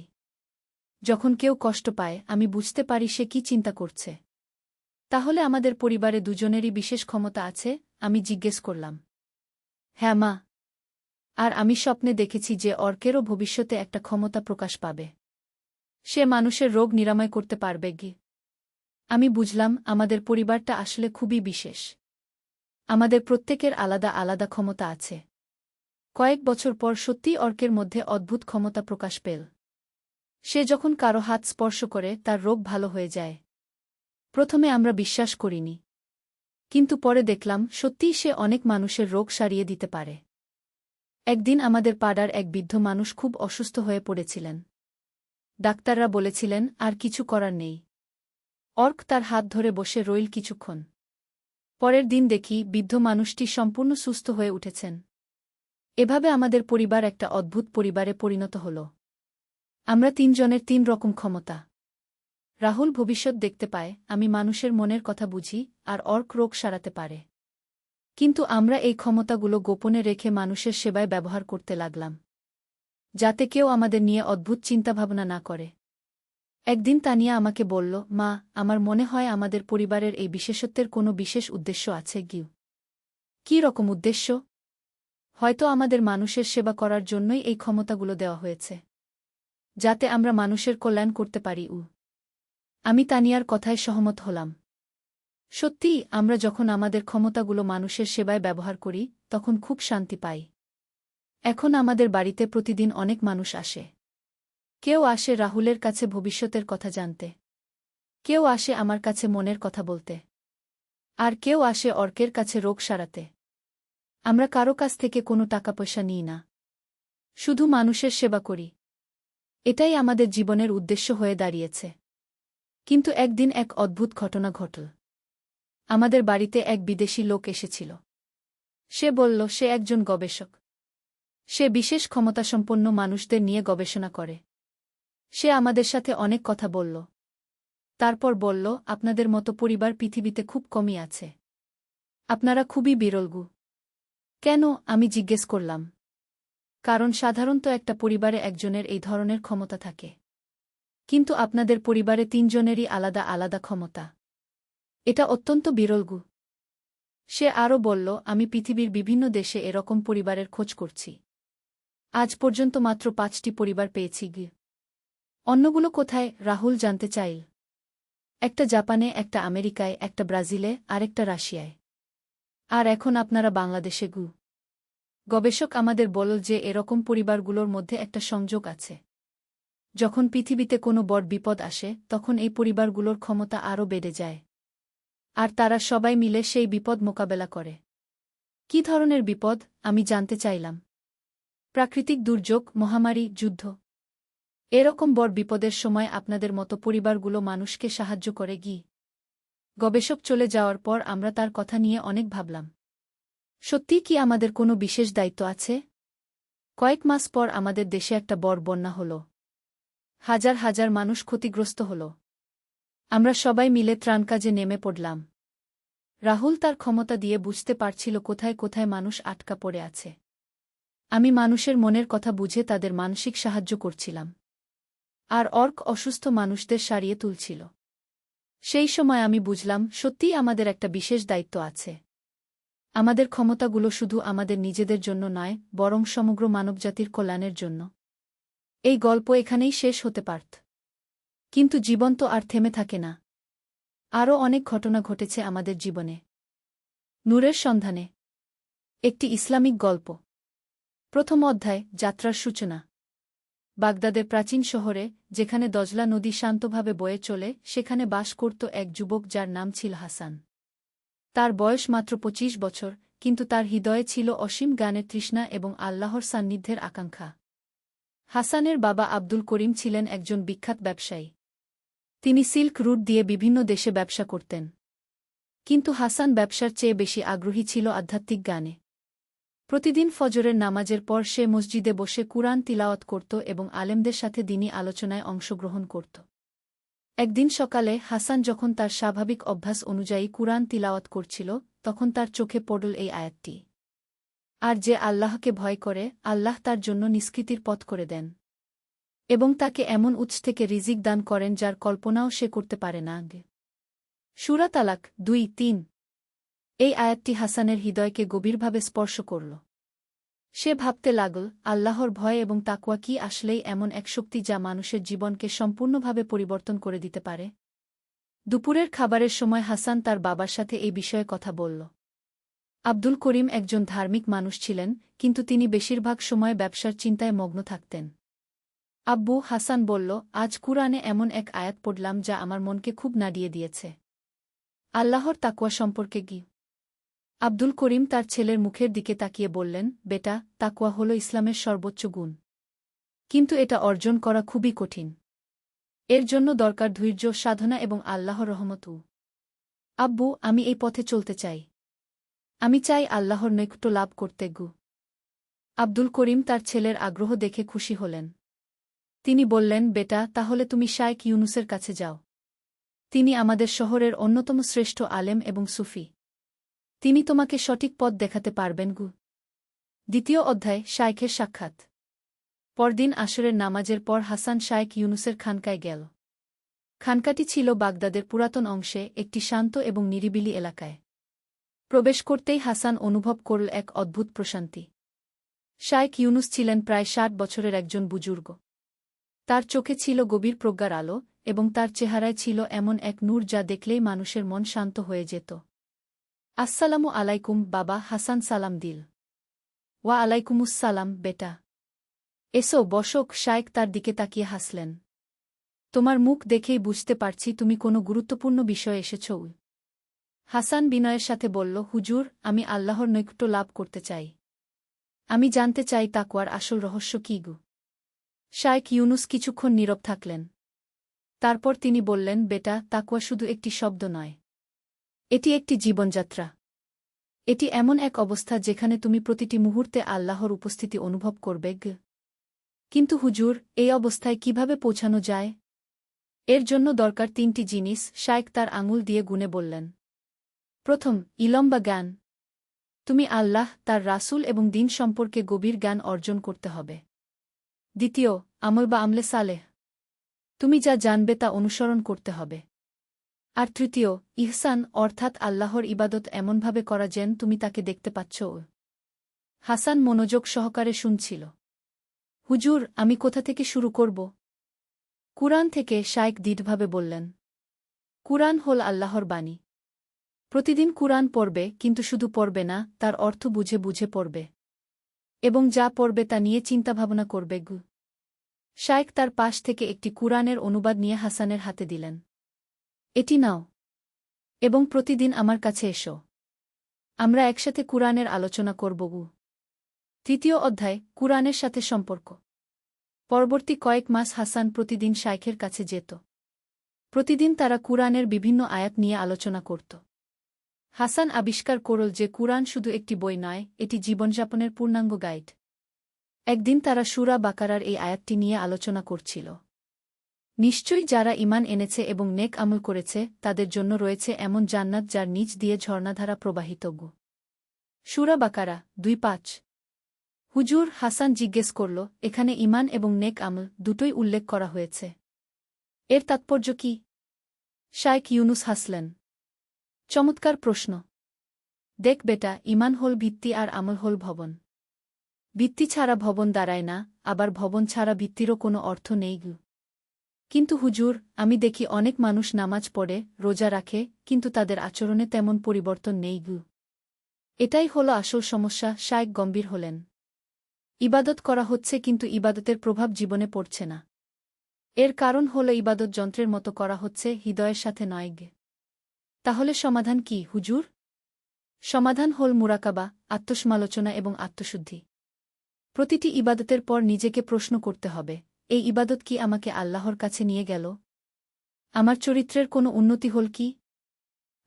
যখন কেউ কষ্ট পায়, আমি বুঝতে পারি সে কি চিন্তা করছে। তাহলে আমাদের পরিবারে দুজনেরই বিশেষ ক্ষমতা আছে? আমি জিজ্ঞেস করলাম। হ্যাঁ মা। আর আমি স্বপ্নে দেখেছি যে অর্কেরও ভবিষ্যতে একটা ক্ষমতা প্রকাশ পাবে। সে মানুষের রোগ নিরাময় করতে পারবে গি। আমি বুঝলাম আমাদের পরিবারটা আসলে খুবই বিশেষ। আমাদের প্রত্যেকের আলাদা আলাদা ক্ষমতা আছে। কয়েক বছর পর সত্যিই অর্কের মধ্যে অদ্ভুত ক্ষমতা প্রকাশ পেল। সে যখন কারো হাত স্পর্শ করে, তার রোগ ভালো হয়ে যায়। প্রথমে আমরা বিশ্বাস করিনি। কিন্তু পরে দেখলাম সত্যিই সে অনেক মানুষের রোগ সারিয়ে দিতে পারে। একদিন আমাদের পাড়ার এক বৃদ্ধ মানুষ খুব অসুস্থ হয়ে পড়েছিলেন। ডাক্তাররা বলেছিলেন আর কিছু করার নেই। অর্ক তার হাত ধরে বসে রইল কিছুক্ষণ। পরের দিন দেখি বৃদ্ধ মানুষটি সম্পূর্ণ সুস্থ হয়ে উঠেছেন। এভাবে আমাদের পরিবার একটা অদ্ভুত পরিবারে পরিণত হল। আমরা তিনজনের তিন রকম ক্ষমতা। রাহুল ভবিষ্যৎ দেখতে পায়, আমি মানুষের মনের কথা বুঝি, আর অর্ক রোগ সারাতে পারে। কিন্তু আমরা এই ক্ষমতাগুলো গোপনে রেখে মানুষের সেবায় ব্যবহার করতে লাগলাম, যাতে কেউ আমাদের নিয়ে অদ্ভুত চিন্তাভাবনা না করে। একদিন তানিয়া আমাকে বলল, মা, আমার মনে হয় আমাদের পরিবারের এই বিশেষত্বের কোনো বিশেষ উদ্দেশ্য আছে গিউ। কী রকম উদ্দেশ্য? হয়তো আমাদের মানুষের সেবা করার জন্যই এই ক্ষমতাগুলো দেওয়া হয়েছে, যাতে আমরা মানুষের কল্যাণ করতে পারি। আমি তানিয়ার কথায় সহমত হলাম। সত্যিই, আমরা যখন আমাদের ক্ষমতাগুলো মানুষের সেবায় ব্যবহার করি, তখন খুব শান্তি পাই। এখন আমাদের বাড়িতে প্রতিদিন অনেক মানুষ আসে। কেউ আসে রাহুলের কাছে ভবিষ্যতের কথা জানতে, কেউ আসে আমার কাছে মনের কথা বলতে, আর কেউ আসে অর্কের কাছে রোগ সারাতে। আমরা কারো কাছ থেকে কোনো টাকা পয়সা নিই না, শুধু মানুষের সেবা করি। এটাই আমাদের জীবনের উদ্দেশ্য হয়ে দাঁড়িয়েছে। কিন্তু একদিন এক অদ্ভুত ঘটনা ঘটল। আমাদের বাড়িতে এক বিদেশি লোক এসেছিল। সে বলল সে একজন গবেষক। সে বিশেষ ক্ষমতাসম্পন্ন মানুষদের নিয়ে গবেষণা করে। সে আমাদের সাথে অনেক কথা বলল। তারপর বলল, আপনাদের মতো পরিবার পৃথিবীতে খুব কমই আছে। আপনারা খুবই বিরলগু। কেন? আমি জিজ্ঞেস করলাম। কারণ সাধারণত একটা পরিবারে একজনের এই ধরনের ক্ষমতা থাকে। কিন্তু আপনাদের পরিবারে তিনজনেরই আলাদা আলাদা ক্ষমতা। এটা অত্যন্ত বিরলগু। সে আরও বলল, আমি পৃথিবীর বিভিন্ন দেশে এরকম পরিবারের খোঁজ করছি। আজ পর্যন্ত মাত্র 5টি পরিবার পেয়েছি গি। অন্যগুলো কোথায়? রাহুল জানতে চাইল। একটা জাপানে, একটা আমেরিকায়, একটা ব্রাজিলে, আরেকটা রাশিয়ায়। আর এখন আপনারা বাংলাদেশে গু। গবেষক আমাদের বলল যে এরকম পরিবারগুলোর মধ্যে একটা সংযোগ আছে। যখন পৃথিবীতে কোনো বড় বিপদ আসে, তখন এই পরিবারগুলোর ক্ষমতা আরও বেড়ে যায়। আর তারা সবাই মিলে সেই বিপদ মোকাবেলা করে। কী ধরনের বিপদ? আমি জানতে চাইলাম। প্রাকৃতিক দুর্যোগ, মহামারী, যুদ্ধ। এরকম বড় বিপদের সময় আপনাদের মতো পরিবারগুলো মানুষকে সাহায্য করে গি। গবেষক চলে যাওয়ার পর আমরা তার কথা নিয়ে অনেক ভাবলাম। সত্যিই কি আমাদের কোনো বিশেষ দায়িত্ব আছে? কয়েক মাস পর আমাদের দেশে একটা বড় বন্যা হল। হাজার হাজার মানুষ ক্ষতিগ্রস্ত হল। আমরা সবাই মিলে ত্রাণ কাজে নেমে পড়লাম। রাহুল তার ক্ষমতা দিয়ে বুঝতে পারছিল কোথায় কোথায় মানুষ আটকা পড়ে আছে। আমি মানুষের মনের কথা বুঝে তাদের মানসিক সাহায্য করছিলাম। আর অর্ক অসুস্থ মানুষদের সারিয়ে তুলছিল। সেই সময় আমি বুঝলাম, সত্যিই আমাদের একটা বিশেষ দায়িত্ব আছে। আমাদের ক্ষমতাগুলো শুধু আমাদের নিজেদের জন্য নয়, বরং সমগ্র মানবজাতির কল্যাণের জন্য। এই গল্প এখানেই শেষ হতে পারত। কিন্তু জীবন তো আর থেমে থাকে না। আরও অনেক ঘটনা ঘটেছে আমাদের জীবনে। নূরের সন্ধানে একটি ইসলামিক গল্প। প্রথম অধ্যায়, যাত্রার সূচনা। বাগদাদের প্রাচীন শহরে, যেখানে দজলা নদী শান্তভাবে বয়ে চলে, সেখানে বাস করত এক যুবক যার নাম ছিল হাসান। তার বয়স মাত্র ২৫ বছর, কিন্তু তার হৃদয়ে ছিল অসীম জ্ঞানের তৃষ্ণা এবং আল্লাহর সান্নিধ্যের আকাঙ্ক্ষা। হাসানের বাবা আব্দুল করিম ছিলেন একজন বিখ্যাত ব্যবসায়ী। তিনি সিল্ক রুট দিয়ে বিভিন্ন দেশে ব্যবসা করতেন। কিন্তু হাসান ব্যবসার চেয়ে বেশি আগ্রহী ছিল আধ্যাত্মিক জ্ঞানে। প্রতিদিন ফজরের নামাজের পর সে মসজিদে বসে কুরআন তিলাওয়াত করত এবং আলেমদের সাথে দ্বীনী আলোচনায় অংশগ্রহণ করত। একদিন সকালে হাসান যখন তার স্বাভাবিক অভ্যাস অনুযায়ী কুরআন তিলাওয়াত করছিল, তখন তার চোখে পড়ল এই আয়াতটি। আর যে আল্লাহকে ভয় করে, আল্লাহ তার জন্য নিষ্কৃতির পথ করে দেন এবং তাকে এমন উৎস থেকে রিজিক দান করেন যার কল্পনাও সে করতে পারে না। সূরা তালাক ২-৩। এই আয়াতটি হাসানের হৃদয়কে গভীরভাবে স্পর্শ করল। সে ভাবতে লাগল, আল্লাহর ভয় এবং তাকওয়া কি আসলেই এমন এক শক্তি যা মানুষের জীবনকে সম্পূর্ণভাবে পরিবর্তন করে দিতে পারে? দুপুরের খাবারের সময় হাসান তার বাবার সাথে এই বিষয়ে কথা বলল। আব্দুল করিম একজন ধার্মিক মানুষ ছিলেন, কিন্তু তিনি বেশিরভাগ সময় ব্যবসার চিন্তায় মগ্ন থাকতেন। আব্বু, হাসান বলল, আজ কুরআনে এমন এক আয়াত পড়লাম যা আমার মনকে খুব নাড়িয়ে দিয়েছে। আল্লাহর তাকওয়া সম্পর্কে কি? আব্দুল করিম তার ছেলের মুখের দিকে তাকিয়ে বললেন, বেটা, তাকওয়া হল ইসলামের সর্বোচ্চ গুণ। কিন্তু এটা অর্জন করা খুবই কঠিন। এর জন্য দরকার ধৈর্য, সাধনা এবং আল্লাহর রহমতও। আব্বু, আমি এই পথে চলতে চাই। আমি চাই আল্লাহর নৈকট্য লাভ করতে। আব্দুল করিম তার ছেলের আগ্রহ দেখে খুশি হলেন। তিনি বললেন, বেটা, তাহলে তুমি শায়খ ইউনুসের কাছে যাও। তিনি আমাদের শহরের অন্যতম শ্রেষ্ঠ আলেম এবং সুফি। তিনি তোমাকে সঠিক পথ দেখাতে পারবেন। দ্বিতীয় অধ্যায়, শায়খের সাক্ষাৎ। পরদিন আসরের নামাজের পর হাসান শায়খ ইউনুসের খানকায় গেল। খানকাটি ছিল বাগদাদের পুরাতন অংশে, একটি শান্ত এবং নিরিবিলি এলাকায়। প্রবেশ করতেই হাসান অনুভব করল এক অদ্ভুত প্রশান্তি। শায়খ ইউনুস ছিলেন প্রায় ৬০ বছরের একজন বুজুর্গ। তার চোখে ছিল গভীর প্রজ্ঞার আলো, এবং তার চেহারায় ছিল এমন এক নূর যা দেখলেই মানুষের মন শান্ত হয়ে যেত। আসসালামু আলাইকুম বাবা, হাসান সালাম দিল। ওয়া আলাইকুমুসসালাম বেটা। এসো বসক। শায়খ তার দিকে তাকিয়ে হাসলেন। তোমার মুখ দেখেই বুঝতে পারছি তুমি কোনো গুরুত্বপূর্ণ বিষয়ে এসেছ। হাসান বিনয়ের সাথে বলল, হুজুর, আমি আল্লাহর নৈকট্য লাভ করতে চাই। আমি জানতে চাই তাকওয়ার আসল রহস্য কী। শায়খ ইউনুস কিছুক্ষণ নীরব থাকলেন। তারপর তিনি বললেন, বেটা, তাকওয়া শুধু একটি শব্দ নয়। এটি একটি জীবনযাত্রা। এটি এমন এক অবস্থা যেখানে তুমি প্রতিটি মুহূর্তে আল্লাহর উপস্থিতি অনুভব করবে। কিন্তু হুজুর, এই অবস্থায় কিভাবে পৌঁছানো যায়? এর জন্য দরকার ৩টি জিনিস, শায়খ তার আঙুল দিয়ে গুনে বললেন। প্রথম, ইলম বা জ্ঞান। তুমি আল্লাহ, তার রাসূল এবং দ্বীন সম্পর্কে গভীর জ্ঞান অর্জন করতে হবে। দ্বিতীয়, আমল বা আমলে সালেহ। তুমি যা জানবে তা অনুসরণ করতে হবে। আর তৃতীয়, ইহসান, অর্থাৎ আল্লাহর ইবাদত এমনভাবে করা যেন তুমি তাকে দেখতে পাচ্ছ। হাসান মনোযোগ সহকারে শুনছিল। হুজুর, আমি কোথা থেকে শুরু করব? কুরআন থেকে, শায়খ দৃঢ়ভাবে বললেন। কুরআন হল আল্লাহর বাণী। প্রতিদিন কুরআন পড়বে, কিন্তু শুধু পড়বে না, তার অর্থ বুঝে বুঝে পড়বে। এবং যা পড়বে তা নিয়ে চিন্তাভাবনা করবে। শায়খ তার পাশ থেকে একটি কুরআনের অনুবাদ নিয়ে হাসানের হাতে দিলেন। এটি নাও এবং প্রতিদিন আমার কাছে এসো। আমরা একসাথে কুরআনের আলোচনা করব। তৃতীয় অধ্যায়, কুরআনের সাথে সম্পর্ক। পরবর্তী কয়েক মাস হাসান প্রতিদিন শায়খের কাছে যেত। প্রতিদিন তারা কুরআনের বিভিন্ন আয়াত নিয়ে আলোচনা করত। হাসান আবিষ্কার করল যে কুরআন শুধু একটি বই নয়, এটি জীবনযাপনের পূর্ণাঙ্গ গাইড। একদিন তারা সূরা বাকারার এই আয়াতটি নিয়ে আলোচনা করছিল। নিশ্চয়ই যারা ঈমান এনেছে এবং নেক আমল করেছে তাদের জন্য রয়েছে এমন জান্নাত যার নিচ দিয়ে ঝর্ণাধারা প্রবাহিত। সূরা বাকারা ২৫। হুজুর, হাসান জিজ্ঞেস করল, এখানে ঈমান এবং নেক আমল দুটোই উল্লেখ করা হয়েছে। এর তাৎপর্য কি? শায়খ ইউনুস হাসলেন। চমৎকার প্রশ্ন। দেখ বেটা, ঈমান হল ভিত্তি আর আমল হল ভবন। ভিত্তি ছাড়া ভবন দাঁড়ায় না, আবার ভবন ছাড়া ভিত্তিরও কোনো অর্থ নেই। কিন্তু হুজুর, আমি দেখি অনেক মানুষ নামাজ পড়ে, রোজা রাখে, কিন্তু তাদের আচরণে তেমন পরিবর্তন নেই। এটাই হলো আসল সমস্যা। শায়খ গম্ভীর হলেন। ইবাদত করা হচ্ছে কিন্তু ইবাদতের প্রভাব জীবনে পড়ছে না। এর কারণ হলো ইবাদত যন্ত্রের মতো করা হচ্ছে, হৃদয়ের সাথে নয়। তাহলে সমাধান কি হুজুর? সমাধান হল মুরাকাবা, আত্মসমালোচনা এবং আত্মশুদ্ধি। প্রতিটি ইবাদতের পর নিজেকে প্রশ্ন করতে হবে, এই ইবাদত কি আমাকে আল্লাহর কাছে নিয়ে গেল? আমার চরিত্রের কোনো উন্নতি হল কি?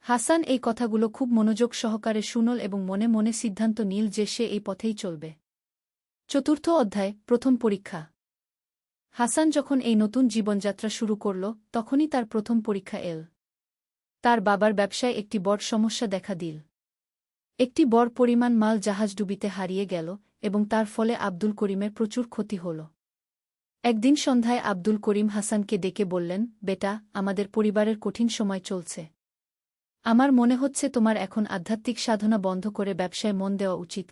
হাসান এই কথাগুলো খুব মনোযোগ সহকারে শুনল এবং মনে মনে সিদ্ধান্ত নিল যে সে এই পথেই চলবে। চতুর্থ অধ্যায়, প্রথম পরীক্ষা। হাসান যখন এই নতুন জীবনযাত্রা শুরু করল, তখনই তার প্রথম পরীক্ষা এল। তার বাবার ব্যবসায় একটি বড় সমস্যা দেখা দিল। একটি বড় পরিমাণ মাল জাহাজডুবিতে হারিয়ে গেল এবং তার ফলে আব্দুল করিমের প্রচুর ক্ষতি হল। একদিন সন্ধ্যায় আব্দুল করিম হাসানকে ডেকে বললেন, বেটা, আমাদের পরিবারের কঠিন সময় চলছে। আমার মনে হচ্ছে তোমার এখন আধ্যাত্মিক সাধনা বন্ধ করে ব্যবসায় মন দেওয়া উচিত।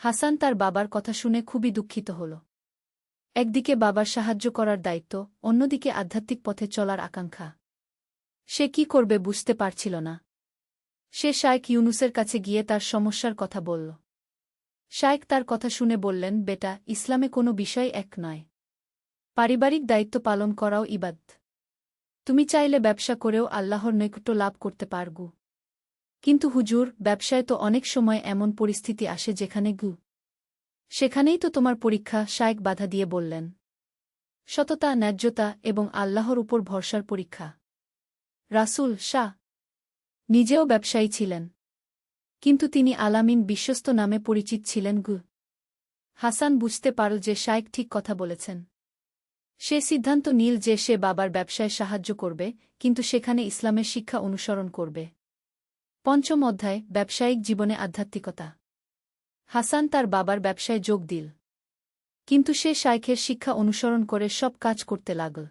হাসান তার বাবার কথা শুনে খুবই দুঃখিত হল। একদিকে বাবার সাহায্য করার দায়িত্ব, অন্যদিকে আধ্যাত্মিক পথে চলার আকাঙ্ক্ষা। সে কি করবে বুঝতে পারছিল না। সে শায়খ ইউনুসের কাছে গিয়ে তার সমস্যার কথা বলল। শায়খ তার কথা শুনে বললেন, বেটা, ইসলামে কোনো বিষয় এক নয়। পারিবারিক দায়িত্ব পালন করাও ইবাদত। তুমি চাইলে ব্যবসা করেও আল্লাহর নৈকট্য লাভ করতে পারগু। কিন্তু হুজুর, ব্যবসায় তো অনেক সময় এমন পরিস্থিতি আসে যেখানে সেখানেই তো তোমার পরীক্ষা। শায়খ বাধা দিয়ে বললেন, সততা, ন্যায্যতা এবং আল্লাহর উপর ভরসার পরীক্ষা। রাসূল শাহ নিজেও ব্যবসায়ী ছিলেন, কিন্তু তিনি আলামিন বিশ্বস্ত নামে পরিচিত ছিলেন। হাসান বুঝতে পারল যে শায়খ ঠিক কথা বলেছেন। সে সিদ্ধান্ত নিল যে সে বাবার ব্যবসায় সাহায্য করবে, কিন্তু সেখানে ইসলামের শিক্ষা অনুসরণ করবে। পঞ্চম অধ্যায়, ব্যবসায়িক জীবনে আধ্যাত্মিকতা। হাসান তার বাবার ব্যবসায় যোগ দিল, কিন্তু সে শায়খের শিক্ষা অনুসরণ করে সব কাজ করতে লাগল।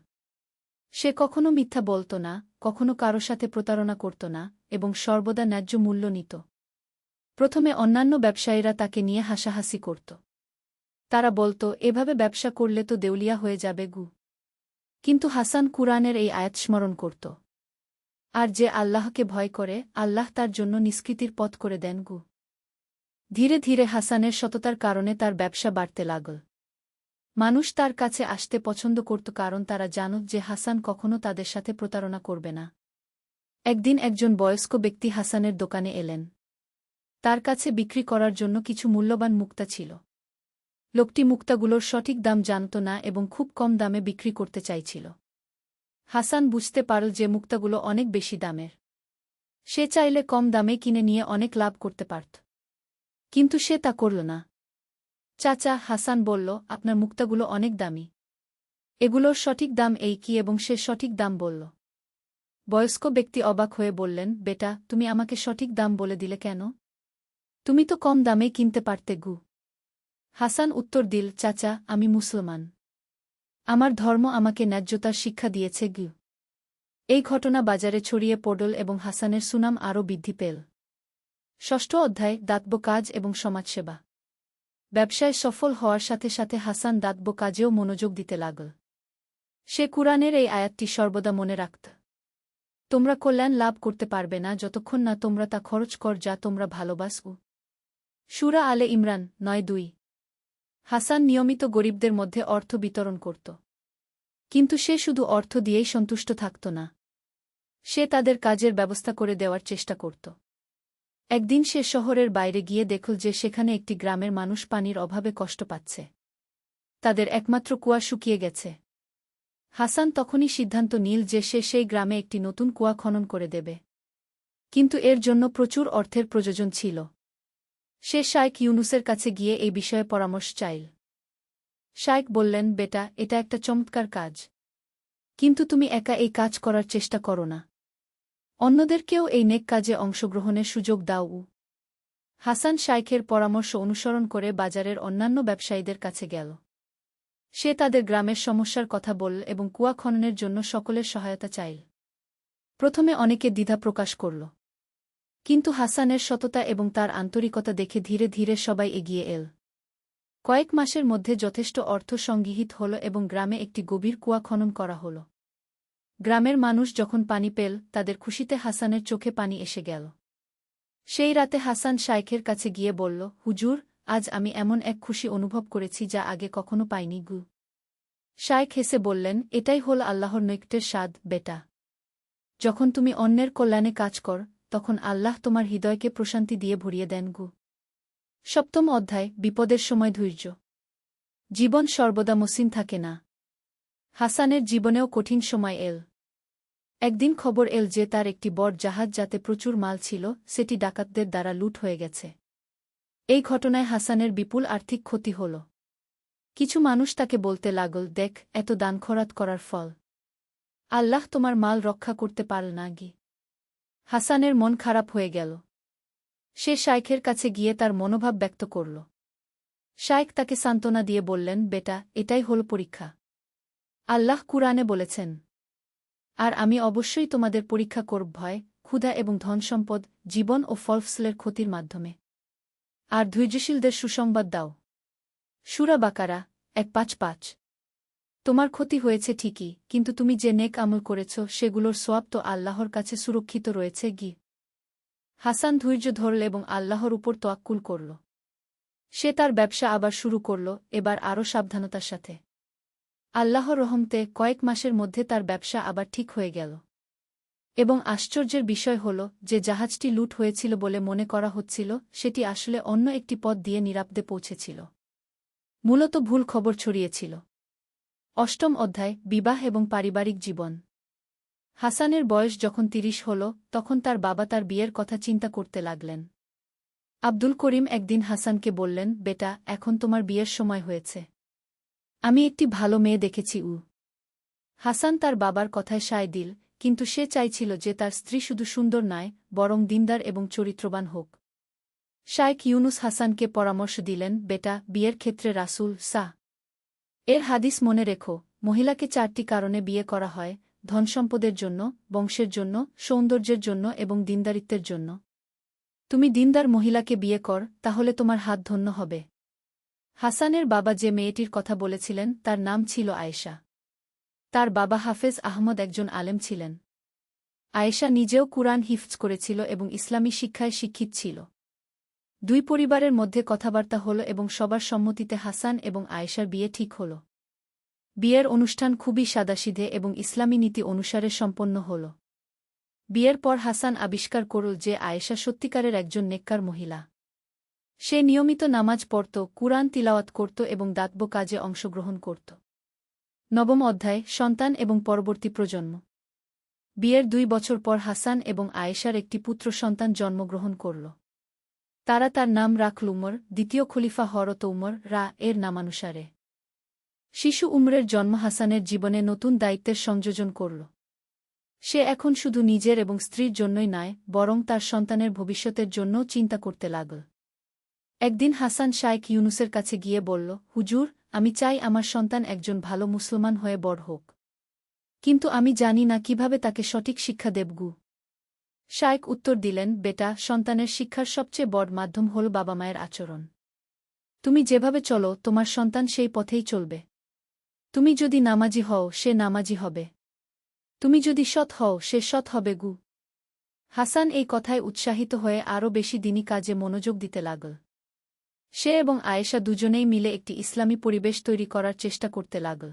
সে কখনো মিথ্যা বলত না, কখনো কারো সাথে প্রতারণা করত না এবং সর্বদা ন্যায্য মূল্য নিত। প্রথমে অন্যান্য ব্যবসায়ীরা তাকে নিয়ে হাসাহাসি করত। তারা বলত, এভাবে ব্যবসা করলে তো দেউলিয়া হয়ে যাবে। কিন্তু হাসান কুরআনের এই আয়াত স্মরণ করত, আর যে আল্লাহকে ভয় করে, আল্লাহ তার জন্য নিষ্কৃতির পথ করে দেন। ধীরে ধীরে হাসানের সততার কারণে তার ব্যবসা বাড়তে লাগল। মানুষ তার কাছে আসতে পছন্দ করত কারণ তারা জানত যে হাসান কখনো তাদের সাথে প্রতারণা করবে না। একদিন একজন বয়স্ক ব্যক্তি হাসানের দোকানে এলেন। তার কাছে বিক্রি করার জন্য কিছু মূল্যবান মুক্তা ছিল। লোকটি মুক্তাগুলোর সঠিক দাম জানত না এবং খুব কম দামে বিক্রি করতে চাইছিল। হাসান বুঝতে পারল যে মুক্তাগুলো অনেক বেশি দামের। সে চাইলে কম দামে কিনে নিয়ে অনেক লাভ করতে পারত, কিন্তু সে তা করল না। চাচা, হাসান বলল, আপনার মুক্তাগুলো অনেক দামি। এগুলোর সঠিক দাম এই কি? এবং সে সঠিক দাম বলল। বয়স্ক ব্যক্তি অবাক হয়ে বললেন, বেটা, তুমি আমাকে সঠিক দাম বলে দিলে কেন? তুমি তো কম দামে কিনতে পারতে। হাসান উত্তর দিল, চাচা, আমি মুসলমান। আমার ধর্ম আমাকে ন্যায্যতার শিক্ষা দিয়েছে। এই ঘটনা বাজারে ছড়িয়ে পড়ল এবং হাসানের সুনাম আরও বৃদ্ধি পেল। ষষ্ঠ অধ্যায়, দাতব্য কাজ এবং সমাজসেবা। ব্যবসায় সফল হওয়ার সাথে সাথে হাসান দাতব্য কাজেও মনোযোগ দিতে লাগল। সে কুরআনের এই আয়াতটি সর্বদা মনে রাখত, তোমরা কল্যাণ লাভ করতে পারবে না যতক্ষণ না তোমরা তা খরচ কর যা তোমরা ভালোবাসো। সূরা আলে ইমরান ৯:২। হাসান নিয়মিত গরিবদের মধ্যে অর্থ বিতরণ করত। কিন্তু সে শুধু অর্থ দিয়েই সন্তুষ্ট থাকত না। সে তাদের কাজের ব্যবস্থা করে দেওয়ার চেষ্টা করত। একদিন সে শহরের বাইরে গিয়ে দেখল যে সেখানে একটি গ্রামের মানুষ পানির অভাবে কষ্ট পাচ্ছে। তাদের একমাত্র কুয়া শুকিয়ে গেছে। হাসান তখনই সিদ্ধান্ত নিল যে সে সেই গ্রামে একটি নতুন কুয়া খনন করে দেবে। কিন্তু এর জন্য প্রচুর অর্থের প্রয়োজন ছিল। সে শাইখ ইউনুসের কাছে গিয়ে এই বিষয়ে পরামর্শ চাইল। শাইখ বললেন, বেটা, এটা একটা চমৎকার কাজ, কিন্তু তুমি একা এই কাজ করার চেষ্টা করো না। অন্যদেরকেও এই নেক কাজে অংশগ্রহণের সুযোগ দাও। হাসান শাইখের পরামর্শ অনুসরণ করে বাজারের অন্যান্য ব্যবসায়ীদের কাছে গেল। সে তাদের গ্রামের সমস্যার কথা বলল এবং কুয়া খননের জন্য সকলের সহায়তা চাইল। প্রথমে অনেকে দ্বিধা প্রকাশ করল, কিন্তু হাসানের সততা এবং তার আন্তরিকতা দেখে ধীরে ধীরে সবাই এগিয়ে এল। কয়েক মাসের মধ্যে যথেষ্ট অর্থ সংগৃহীত হল এবং গ্রামে একটি গভীর কুয়া খনন করা হল। গ্রামের মানুষ যখন পানি পেল, তাদের খুশিতে হাসানের চোখে পানি এসে গেল। সেই রাতে হাসান শাইখের কাছে গিয়ে বলল, হুজুর, আজ আমি এমন এক খুশি অনুভব করেছি যা আগে কখনো পাইনি গু। শাইখ হেসে বললেন, এটাই হল আল্লাহর নৈকট্যের স্বাদ, বেটা। যখন তুমি অন্যের কল্যাণে কাজ কর, তখন আল্লাহ তোমার হৃদয়কে প্রশান্তি দিয়ে ভরিয়ে দেন গু। সপ্তম অধ্যায়, বিপদের সময় ধৈর্য। জীবন সর্বদা মসৃণ থাকে না। হাসানের জীবনেও কঠিন সময় এল। একদিন খবর এল যে তার একটি বড় জাহাজ, যাতে প্রচুর মাল ছিল, সেটি ডাকাতদের দ্বারা লুট হয়ে গেছে। এই ঘটনায় হাসানের বিপুল আর্থিক ক্ষতি হল। কিছু মানুষ তাকে বলতে লাগল, দেখ, এত দান খরাত করার ফল। আল্লাহ তোমার মাল রক্ষা করতে পারল না গি। হাসানের মন খারাপ হয়ে গেল। সে শাইখের কাছে গিয়ে তার মনোভাব ব্যক্ত করল। শাইখ তাকে সান্ত্বনা দিয়ে বললেন, বেটা, এটাই হল পরীক্ষা। আল্লাহ কুরআনে বলেছেন, আর আমি অবশ্যই তোমাদের পরীক্ষা করব ভয়, ক্ষুধা এবং ধনসম্পদ, জীবন ও ফলফসলের ক্ষতির মাধ্যমে। আর ধৈর্যশীলদের সুসংবাদ দাও। সূরা বাকারা 155। তোমার ক্ষতি হয়েছে ঠিকই, কিন্তু তুমি যে নেক আমল করেছ সেগুলোর সোয়াব তো আল্লাহর কাছে সুরক্ষিত রয়েছে গি। হাসান ধৈর্য ধরল এবং আল্লাহর উপর তোয়াক্কুল করল। সে তার ব্যবসা আবার শুরু করল, এবার আরও সাবধানতার সাথে। আল্লাহর রহমতে কয়েক মাসের মধ্যে তার ব্যবসা আবার ঠিক হয়ে গেল। এবং আশ্চর্যের বিষয় হল যে জাহাজটি লুট হয়েছিল বলে মনে করা হচ্ছিল, সেটি আসলে অন্য একটি পথ দিয়ে নিরাপদে পৌঁছেছিল। মূলত ভুল খবর ছড়িয়েছিল। অষ্টম অধ্যায়, বিবাহ এবং পারিবারিক জীবন। হাসানের বয়স যখন ৩০ হল, তখন তার বাবা তার বিয়ের কথা চিন্তা করতে লাগলেন। আব্দুল করিম একদিন হাসানকে বললেন, বেটা, এখন তোমার বিয়ের সময় হয়েছে। আমি একটি ভালো মেয়ে দেখেছি। হাসান তার বাবার কথায় সায় দিল, কিন্তু সে চাইছিল যে তার স্ত্রী শুধু সুন্দর নয়, বরং দিনদার এবং চরিত্রবান হোক। শাইখ ইউনুস হাসানকে পরামর্শ দিলেন, বেটা, বিয়ের ক্ষেত্রে রাসূল এর হাদিস মনে রেখো, মহিলাকে ৪টি কারণে বিয়ে করা হয়: ধনসম্পদের জন্য, বংশের জন্য, সৌন্দর্যের জন্য এবং দিনদারিত্বের জন্য। তুমি দিনদার মহিলাকে বিয়ে কর, তাহলে তোমার হাত ধন্য হবে। হাসানের বাবা যে মেয়েটির কথা বলেছিলেন তার নাম ছিল আয়েশা। তার বাবা হাফেজ আহমদ একজন আলেম ছিলেন। আয়েশা নিজেও কুরআন হিফজ করেছিল এবং ইসলামী শিক্ষায় শিক্ষিত ছিল। দুই পরিবারের মধ্যে কথাবার্তা হল এবং সবার সম্মতিতে হাসান এবং আয়েশার বিয়ে ঠিক হল। বিয়ের অনুষ্ঠান খুবই সাদাসিধে এবং ইসলামী নীতি অনুসারে সম্পন্ন হল। বিয়ের পর হাসান আবিষ্কার করল যে আয়েশা সত্যিকারের একজন নেককার মহিলা। সে নিয়মিত নামাজ পড়ত, কুরআন তিলাওয়াত করত এবং দাতব্য কাজে অংশগ্রহণ করত। নবম অধ্যায়, সন্তান এবং পরবর্তী প্রজন্ম। বিয়ের ২ বছর পর হাসান এবং আয়েশার একটি পুত্র সন্তান জন্মগ্রহণ করল। তারা তার নাম রাখল উমর, দ্বিতীয় খলিফা হরত উমর এর নামানুসারে। শিশু উমরের জন্ম হাসানের জীবনে নতুন দায়িত্বের সংযোজন করল। সে এখন শুধু নিজের এবং স্ত্রীর জন্যই নয়, বরং তার সন্তানের ভবিষ্যতের জন্যও চিন্তা করতে লাগল। একদিন হাসান শাইখ ইউনুসের কাছে গিয়ে বলল, হুজুর, আমি চাই আমার সন্তান একজন ভালো মুসলমান হয়ে বড় হোক, কিন্তু আমি জানি না কিভাবে তাকে সঠিক শিক্ষা দেবগু। শাইখ উত্তর দিলেন, বেটা, সন্তানের শিক্ষার সবচেয়ে বড় মাধ্যম হল বাবা মায়ের আচরণ। তুমি যেভাবে চলো তোমার সন্তান সেই পথেই চলবে। তুমি যদি নামাজি হও সে নামাজি হবে। তুমি যদি সৎ হও সে সৎ হবে গু। হাসান এই কথায় উৎসাহিত হয়ে আরও বেশি দিনী কাজে মনোযোগ দিতে লাগল। সে এবং আয়েশা দুজনেই মিলে একটি ইসলামী পরিবেশ তৈরি করার চেষ্টা করতে লাগল।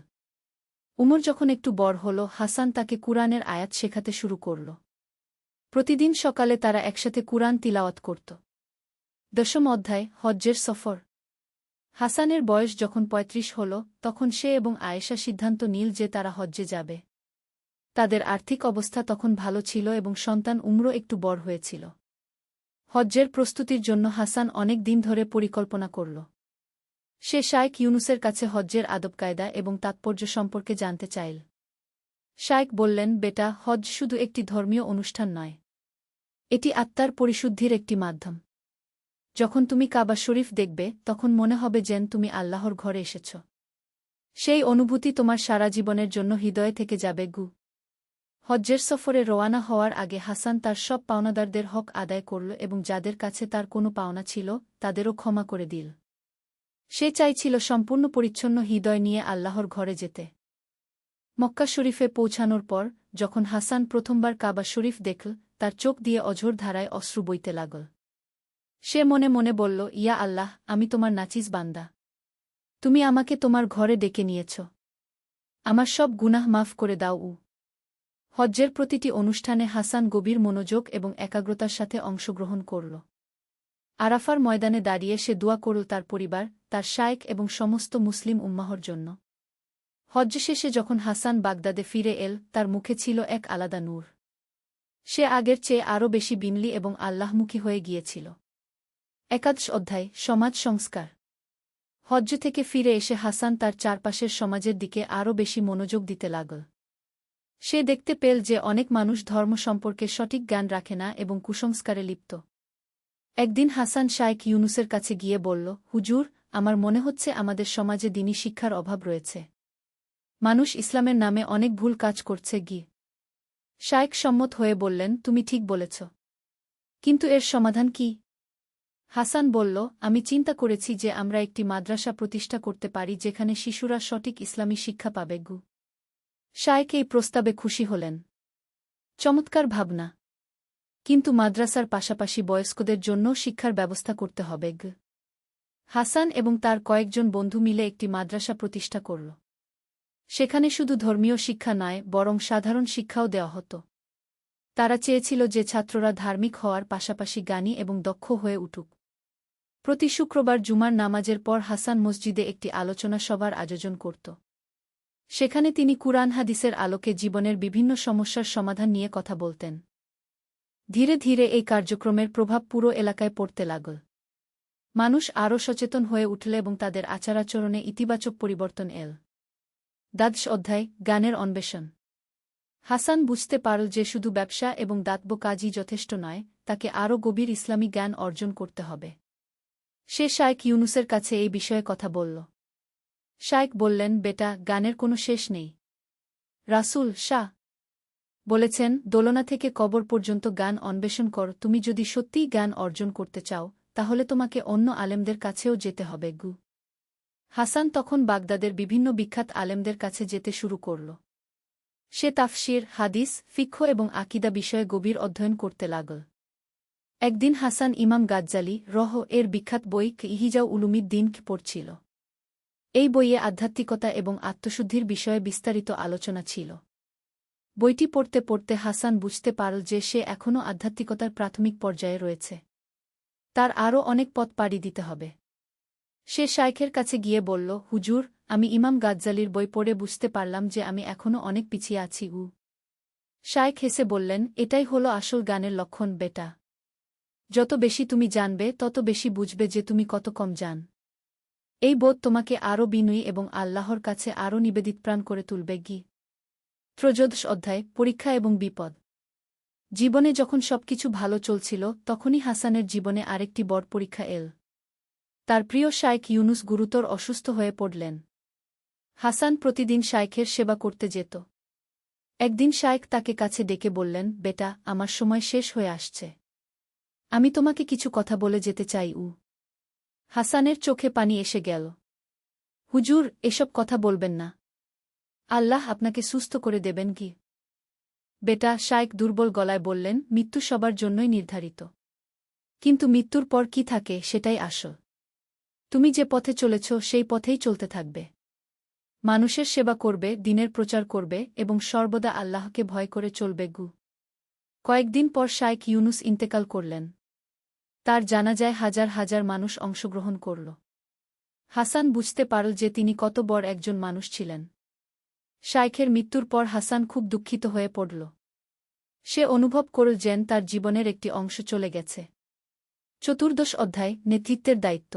উমর যখন একটু বড় হল, হাসান তাকে কুরআনের আয়াত শেখাতে শুরু করল। প্রতিদিন সকালে তারা একসাথে কুরআন তিলাওয়াত করত। ১০ম অধ্যায়, হজ্জের সফর। হাসানের বয়স যখন ৩৫ হল, তখন সে এবং আয়েশা সিদ্ধান্ত নিল যে তারা হজ্জে যাবে। তাদের আর্থিক অবস্থা তখন ভালো ছিল এবং সন্তান উমরও একটু বড় হয়েছিল। হজ্জের প্রস্তুতির জন্য হাসান অনেক দিন ধরে পরিকল্পনা করল। সে শায়েখ ইউনুসের কাছে হজ্জের আদবকায়দা এবং তাৎপর্য সম্পর্কে জানতে চাইল। শায়েখ বললেন, বেটা, হজ্জ শুধু একটি ধর্মীয় অনুষ্ঠান নয়। এটি আত্মার পরিশুদ্ধির একটি মাধ্যম। যখন তুমি কাবা শরীফ দেখবে তখন মনে হবে যেন তুমি আল্লাহর ঘরে এসেছ। সেই অনুভূতি তোমার সারা জীবনের জন্য হৃদয়ে থেকে যাবে। হজ্জের সফরে রওয়ানা হওয়ার আগে হাসান তার সব পাওনাদারদের হক আদায় করল এবং যাদের কাছে তার কোনো পাওনা ছিল তাদেরও ক্ষমা করে দিল। সে চাইছিল সম্পূর্ণ পরিচ্ছন্ন হৃদয় নিয়ে আল্লাহর ঘরে যেতে। মক্কা শরীফে পৌঁছানোর পর যখন হাসান প্রথমবার কাবা শরীফ দেখল, তার চোখ দিয়ে অঝোর ধারায় অশ্রু বইতে লাগল। সে মনে মনে বলল, ইয়া আল্লাহ, আমি তোমার নাচিস বান্দা। তুমি আমাকে তোমার ঘরে ডেকে নিয়েছ। আমার সব গুনাহ মাফ করে দাও। হজ্জের প্রতিটি অনুষ্ঠানে হাসান গভীর মনোযোগ এবং একাগ্রতার সাথে অংশগ্রহণ করল। আরাফার ময়দানে দাঁড়িয়ে সে দোয়া করল তার পরিবার, তার শায়েখ এবং সমস্ত মুসলিম উম্মাহর জন্য। হজ্জ শেষে যখন হাসান বাগদাদে ফিরে এল, তার মুখে ছিল এক আলাদা নূর। সে আগের চেয়ে আরও বেশি বিনয়ী এবং আল্লাহমুখী হয়ে গিয়েছিল। একাদশ অধ্যায়, সমাজ সংস্কার। হজ্জ থেকে ফিরে এসে হাসান তার চারপাশের সমাজের দিকে আরও বেশি মনোযোগ দিতে লাগল। সে দেখতে পেল যে অনেক মানুষ ধর্ম সম্পর্কে সঠিক জ্ঞান রাখে না এবং কুসংস্কারে লিপ্ত। একদিন হাসান শায়েখ ইউনুসের কাছে গিয়ে বলল, হুজুর, আমার মনে হচ্ছে আমাদের সমাজে দ্বীনি শিক্ষার অভাব রয়েছে। মানুষ ইসলামের নামে অনেক ভুল কাজ করছে। শায়েখ সম্মত হয়ে বললেন, তুমি ঠিক বলেছ। কিন্তু এর সমাধান কি? হাসান বলল, আমি চিন্তা করেছি যে আমরা একটি মাদ্রাসা প্রতিষ্ঠা করতে পারি যেখানে শিশুরা সঠিক ইসলামী শিক্ষা পাবে। শায়েখ এই প্রস্তাবে খুশি হলেন। চমৎকার ভাবনা। কিন্তু মাদ্রাসার পাশাপাশি বয়স্কদের জন্য শিক্ষার ব্যবস্থা করতে হবে। হাসান এবং তার কয়েকজন বন্ধু মিলে একটি মাদ্রাসা প্রতিষ্ঠা করল। সেখানে শুধু ধর্মীয় শিক্ষা নয়, বরং সাধারণ শিক্ষাও দেওয়া হতো। তারা চেয়েছিল যে ছাত্ররা ধার্মিক হওয়ার পাশাপাশি জ্ঞানী এবং দক্ষ হয়ে উঠুক। প্রতি শুক্রবার জুমার নামাজের পর হাসান মসজিদে একটি আলোচনা সভার আয়োজন করত। সেখানে তিনি কুরআন হাদিসের আলোকে জীবনের বিভিন্ন সমস্যার সমাধান নিয়ে কথা বলতেন। ধীরে ধীরে এই কার্যক্রমের প্রভাব পুরো এলাকায় পড়তে লাগল। মানুষ আরও সচেতন হয়ে উঠল এবং তাদের আচারাচরণে ইতিবাচক পরিবর্তন এল। দ্বাদশ অধ্যায়, জ্ঞানের অন্বেষণ। হাসান বুঝতে পারল যে শুধু ব্যবসা এবং দাতব্য কাজই যথেষ্ট নয়, তাকে আরও গভীর ইসলামী জ্ঞান অর্জন করতে হবে। সে শায়েখ ইউনুসের কাছে এই বিষয়ে কথা বলল। শায়েখ বললেন, বেটা, জ্ঞানের কোনো শেষ নেই। রাসূল শাহ বলেছেন, দোলনা থেকে কবর পর্যন্ত জ্ঞান অন্বেষণ কর। তুমি যদি সত্যিই জ্ঞান অর্জন করতে চাও তাহলে তোমাকে অন্য আলেমদের কাছেও যেতে হবে। হাসান তখন বাগদাদের বিভিন্ন বিখ্যাত আলেমদের কাছে যেতে শুরু করল। সে তাফসির, হাদিস, ফিকহ এবং আকীদা বিষয়ে গভীর অধ্যয়ন করতে লাগল। একদিন হাসান ইমাম গাজ্জালী এর বিখ্যাত বই ইহিজাউ উলুমিদ্দিন পড়ছিল। এই বইয়ে আধ্যাত্মিকতা এবং আত্মশুদ্ধির বিষয়ে বিস্তারিত আলোচনা ছিল। বইটি পড়তে পড়তে হাসান বুঝতে পারল যে সে এখনও আধ্যাত্মিকতার প্রাথমিক পর্যায়ে রয়েছে। তার আরও অনেক পথ পাড়ি দিতে হবে। সে শায়েখের কাছে গিয়ে বলল, হুজুর, আমি ইমাম গাজ্জালীর বই পড়ে বুঝতে পারলাম যে আমি এখনও অনেক পিছিয়ে আছি। শায়েখ হেসে বললেন, এটাই হলো আসল জ্ঞানের লক্ষণ, বেটা। যত বেশি তুমি জানবে তত বেশি বুঝবে যে তুমি কত কম জান। এই বোধ তোমাকে আরও বিনয়ী এবং আল্লাহর কাছে আরও নিবেদিতপ্রাণ করে তুলবে। ত্রয়োদশ অধ্যায়, পরীক্ষা এবং বিপদ। জীবনে যখন সবকিছু ভালো চলছিল তখনই হাসানের জীবনে আরেকটি বড় পরীক্ষা এল। তার প্রিয় শায়েখ ইউনুস গুরুতর অসুস্থ হয়ে পড়লেন। হাসান প্রতিদিন শায়েখের সেবা করতে যেত। একদিন শায়েখ তাকে কাছে ডেকে বললেন, বেটা, আমার সময় শেষ হয়ে আসছে। আমি তোমাকে কিছু কথা বলে যেতে চাই। হাসানের চোখে পানি এসে গেল। হুজুর, এসব কথা বলবেন না। আল্লাহ আপনাকে সুস্থ করে দেবেন। বেটা, শায়েখ দুর্বল গলায় বললেন, মৃত্যু সবার জন্যই নির্ধারিত। কিন্তু মৃত্যুর পর কি থাকে সেটাই আসল। তুমি যে পথে চলেছ সেই পথেই চলতে থাকবে। মানুষের সেবা করবে, দ্বীনের প্রচার করবে এবং সর্বদা আল্লাহকে ভয় করে চলবে। কয়েকদিন পর শায়েখ ইউনুস ইন্তেকাল করলেন। তার জানাজায় হাজার হাজার মানুষ অংশগ্রহণ করল। হাসান বুঝতে পারল যে তিনি কত বড় একজন মানুষ ছিলেন। শায়েখের মৃত্যুর পর হাসান খুব দুঃখিত হয়ে পড়ল। সে অনুভব করল যেন তার জীবনের একটি অংশ চলে গেছে। চতুর্দশ অধ্যায় নেতৃত্বের দায়িত্ব।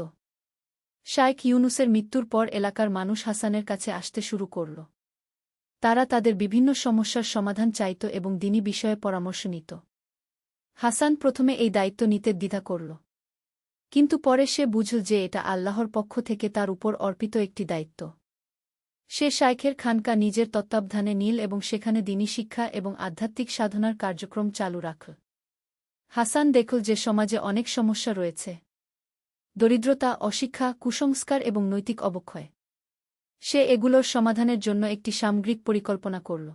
শাইখ ইউনুসের মৃত্যুর পর এলাকার মানুষ হাসানের কাছে আসতে শুরু করল। তারা তাদের বিভিন্ন সমস্যার সমাধান চাইত এবং দ্বীনি বিষয়ে পরামর্শ নিত। হাসান প্রথমে এই দায়িত্ব নিতে দ্বিধা করল, কিন্তু পরে সে বুঝল যে এটা আল্লাহর পক্ষ থেকে তার উপর অর্পিত একটি দায়িত্ব। সে শাইখের খানকা নিজের তত্ত্বাবধানে নিল এবং সেখানে দ্বীনি শিক্ষা এবং আধ্যাত্মিক সাধনার কার্যক্রম চালু রাখল। হাসান দেখল যে সমাজে অনেক সমস্যা রয়েছে: দরিদ্রতা, অশিক্ষা, কুসংস্কার এবং নৈতিক অবক্ষয়। সে এগুলোর সমাধানের জন্য একটি সামগ্রিক পরিকল্পনা করল।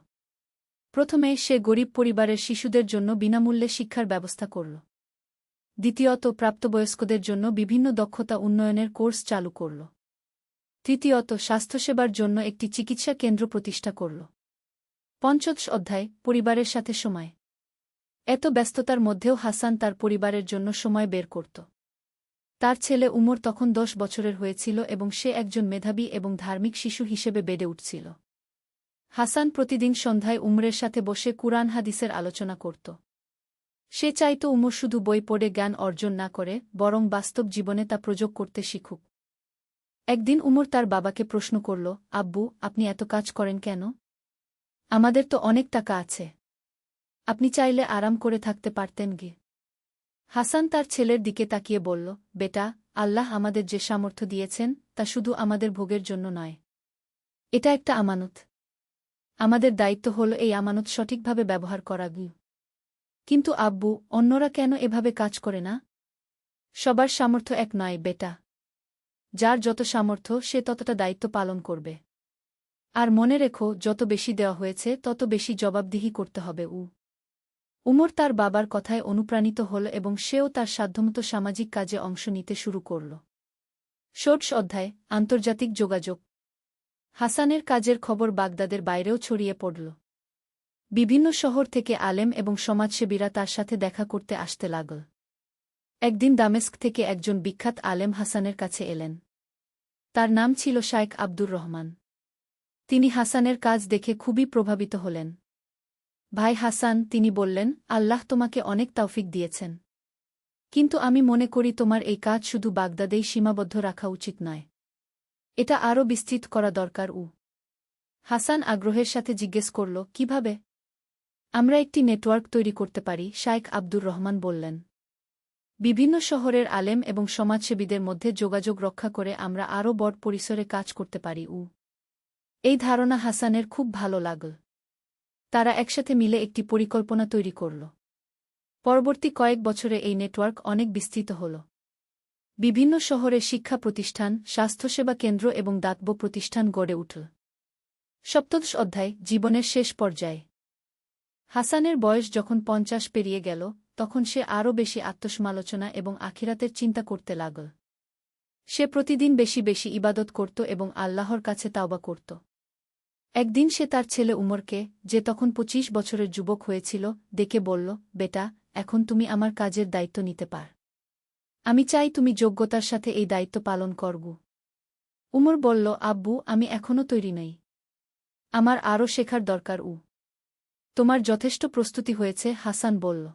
প্রথমে সে গরিব পরিবারের শিশুদের জন্য বিনামূল্যে শিক্ষার ব্যবস্থা করল। দ্বিতীয়ত, প্রাপ্তবয়স্কদের জন্য বিভিন্ন দক্ষতা উন্নয়নের কোর্স চালু করল। তৃতীয়ত, স্বাস্থ্যসেবার জন্য একটি চিকিৎসা কেন্দ্র প্রতিষ্ঠা করল। পঞ্চদশ অধ্যায় পরিবারের সাথে সময়। এত ব্যস্ততার মধ্যেও হাসান তার পরিবারের জন্য সময় বের করত। তার ছেলে উমর তখন 10 বছরের হয়েছিল এবং সে একজন মেধাবী এবং ধার্মিক শিশু হিসেবে বেড়ে উঠছিল। হাসান প্রতিদিন সন্ধ্যায় উমরের সাথে বসে কুরআন হাদিসের আলোচনা করত। সে চাইত উমর শুধু বই পড়ে জ্ঞান অর্জন না করে, বরং বাস্তব জীবনে তা প্রয়োগ করতে শিখুক। একদিন উমর তার বাবাকে প্রশ্ন করল, আব্বু, আপনি এত কাজ করেন কেন? আমাদের তো অনেক টাকা আছে, আপনি চাইলে আরাম করে থাকতে পারতেন গে। হাসান তার ছেলের দিকে তাকিয়ে বলল, বেটা, আল্লাহ আমাদের যে সামর্থ্য দিয়েছেন তা শুধু আমাদের ভোগের জন্য নয়। এটা একটা আমানত। আমাদের দায়িত্ব হল এই আমানত সঠিকভাবে ব্যবহার করা। কিন্তু আব্বু, অন্যরা কেন এভাবে কাজ করে না? সবার সামর্থ্য এক নয় বেটা। যার যত সামর্থ্য সে ততটা দায়িত্ব পালন করবে। আর মনে রেখো, যত বেশি দেওয়া হয়েছে তত বেশি জবাবদিহি করতে হবে। উমর তার বাবার কথায় অনুপ্রাণিত হল এবং সেও তার সাধ্যমতো সামাজিক কাজে অংশ নিতে শুরু করল। ষোড়শ অধ্যায় আন্তর্জাতিক যোগাযোগ। হাসানের কাজের খবর বাগদাদের বাইরেও ছড়িয়ে পড়ল। বিভিন্ন শহর থেকে আলেম এবং সমাজসেবীরা তার সাথে দেখা করতে আসতে লাগল। একদিন দামেস্ক থেকে একজন বিখ্যাত আলেম হাসানের কাছে এলেন। তার নাম ছিল শাইখ আব্দুর রহমান। তিনি হাসানের কাজ দেখে খুবই প্রভাবিত হলেন। ভাই হাসান, তিনি বললেন, আল্লাহ তোমাকে অনেক তৌফিক দিয়েছেন, কিন্তু আমি মনে করি তোমার এই কাজ শুধু বাগদাদেই সীমাবদ্ধ রাখা উচিত নয়। এটা আরও বিস্তৃত করা দরকার। হাসান আগ্রহের সাথে জিজ্ঞেস করল, কিভাবে? আমরা একটি নেটওয়ার্ক তৈরি করতে পারি, শাইখ আব্দুর রহমান বললেন। বিভিন্ন শহরের আলেম এবং সমাজসেবীদের মধ্যে যোগাযোগ রক্ষা করে আমরা আরও বড় পরিসরে কাজ করতে পারি। এই ধারণা হাসানের খুব ভালো লাগল। তারা একসাথে মিলে একটি পরিকল্পনা তৈরি করল। পরবর্তী কয়েক বছরে এই নেটওয়ার্ক অনেক বিস্তৃত হল। বিভিন্ন শহরে শিক্ষা প্রতিষ্ঠান, স্বাস্থ্যসেবা কেন্দ্র এবং দাতব্য প্রতিষ্ঠান গড়ে উঠল। সপ্তদশ অধ্যায় জীবনের শেষ পর্যায়ে। হাসানের বয়স যখন 50 পেরিয়ে গেল, তখন সে আরও বেশি আত্মসমালোচনা এবং আখিরাতের চিন্তা করতে লাগল। সে প্রতিদিন বেশি বেশি ইবাদত করত এবং আল্লাহর কাছে তাওবা করত। একদিন সে তার ছেলে উমরকে, যে তখন 25 বছরের যুবক হয়েছিল, ডেকে বলল, বেটা, এখন তুমি আমার কাজের দায়িত্ব নিতে পার। আমি চাই তুমি যোগ্যতার সাথে এই দায়িত্ব পালন করগু। উমর বলল, আব্বু, আমি এখনও তৈরি নই। আমার আরও শেখার দরকার। তোমার যথেষ্ট প্রস্তুতি হয়েছে, হাসান বলল।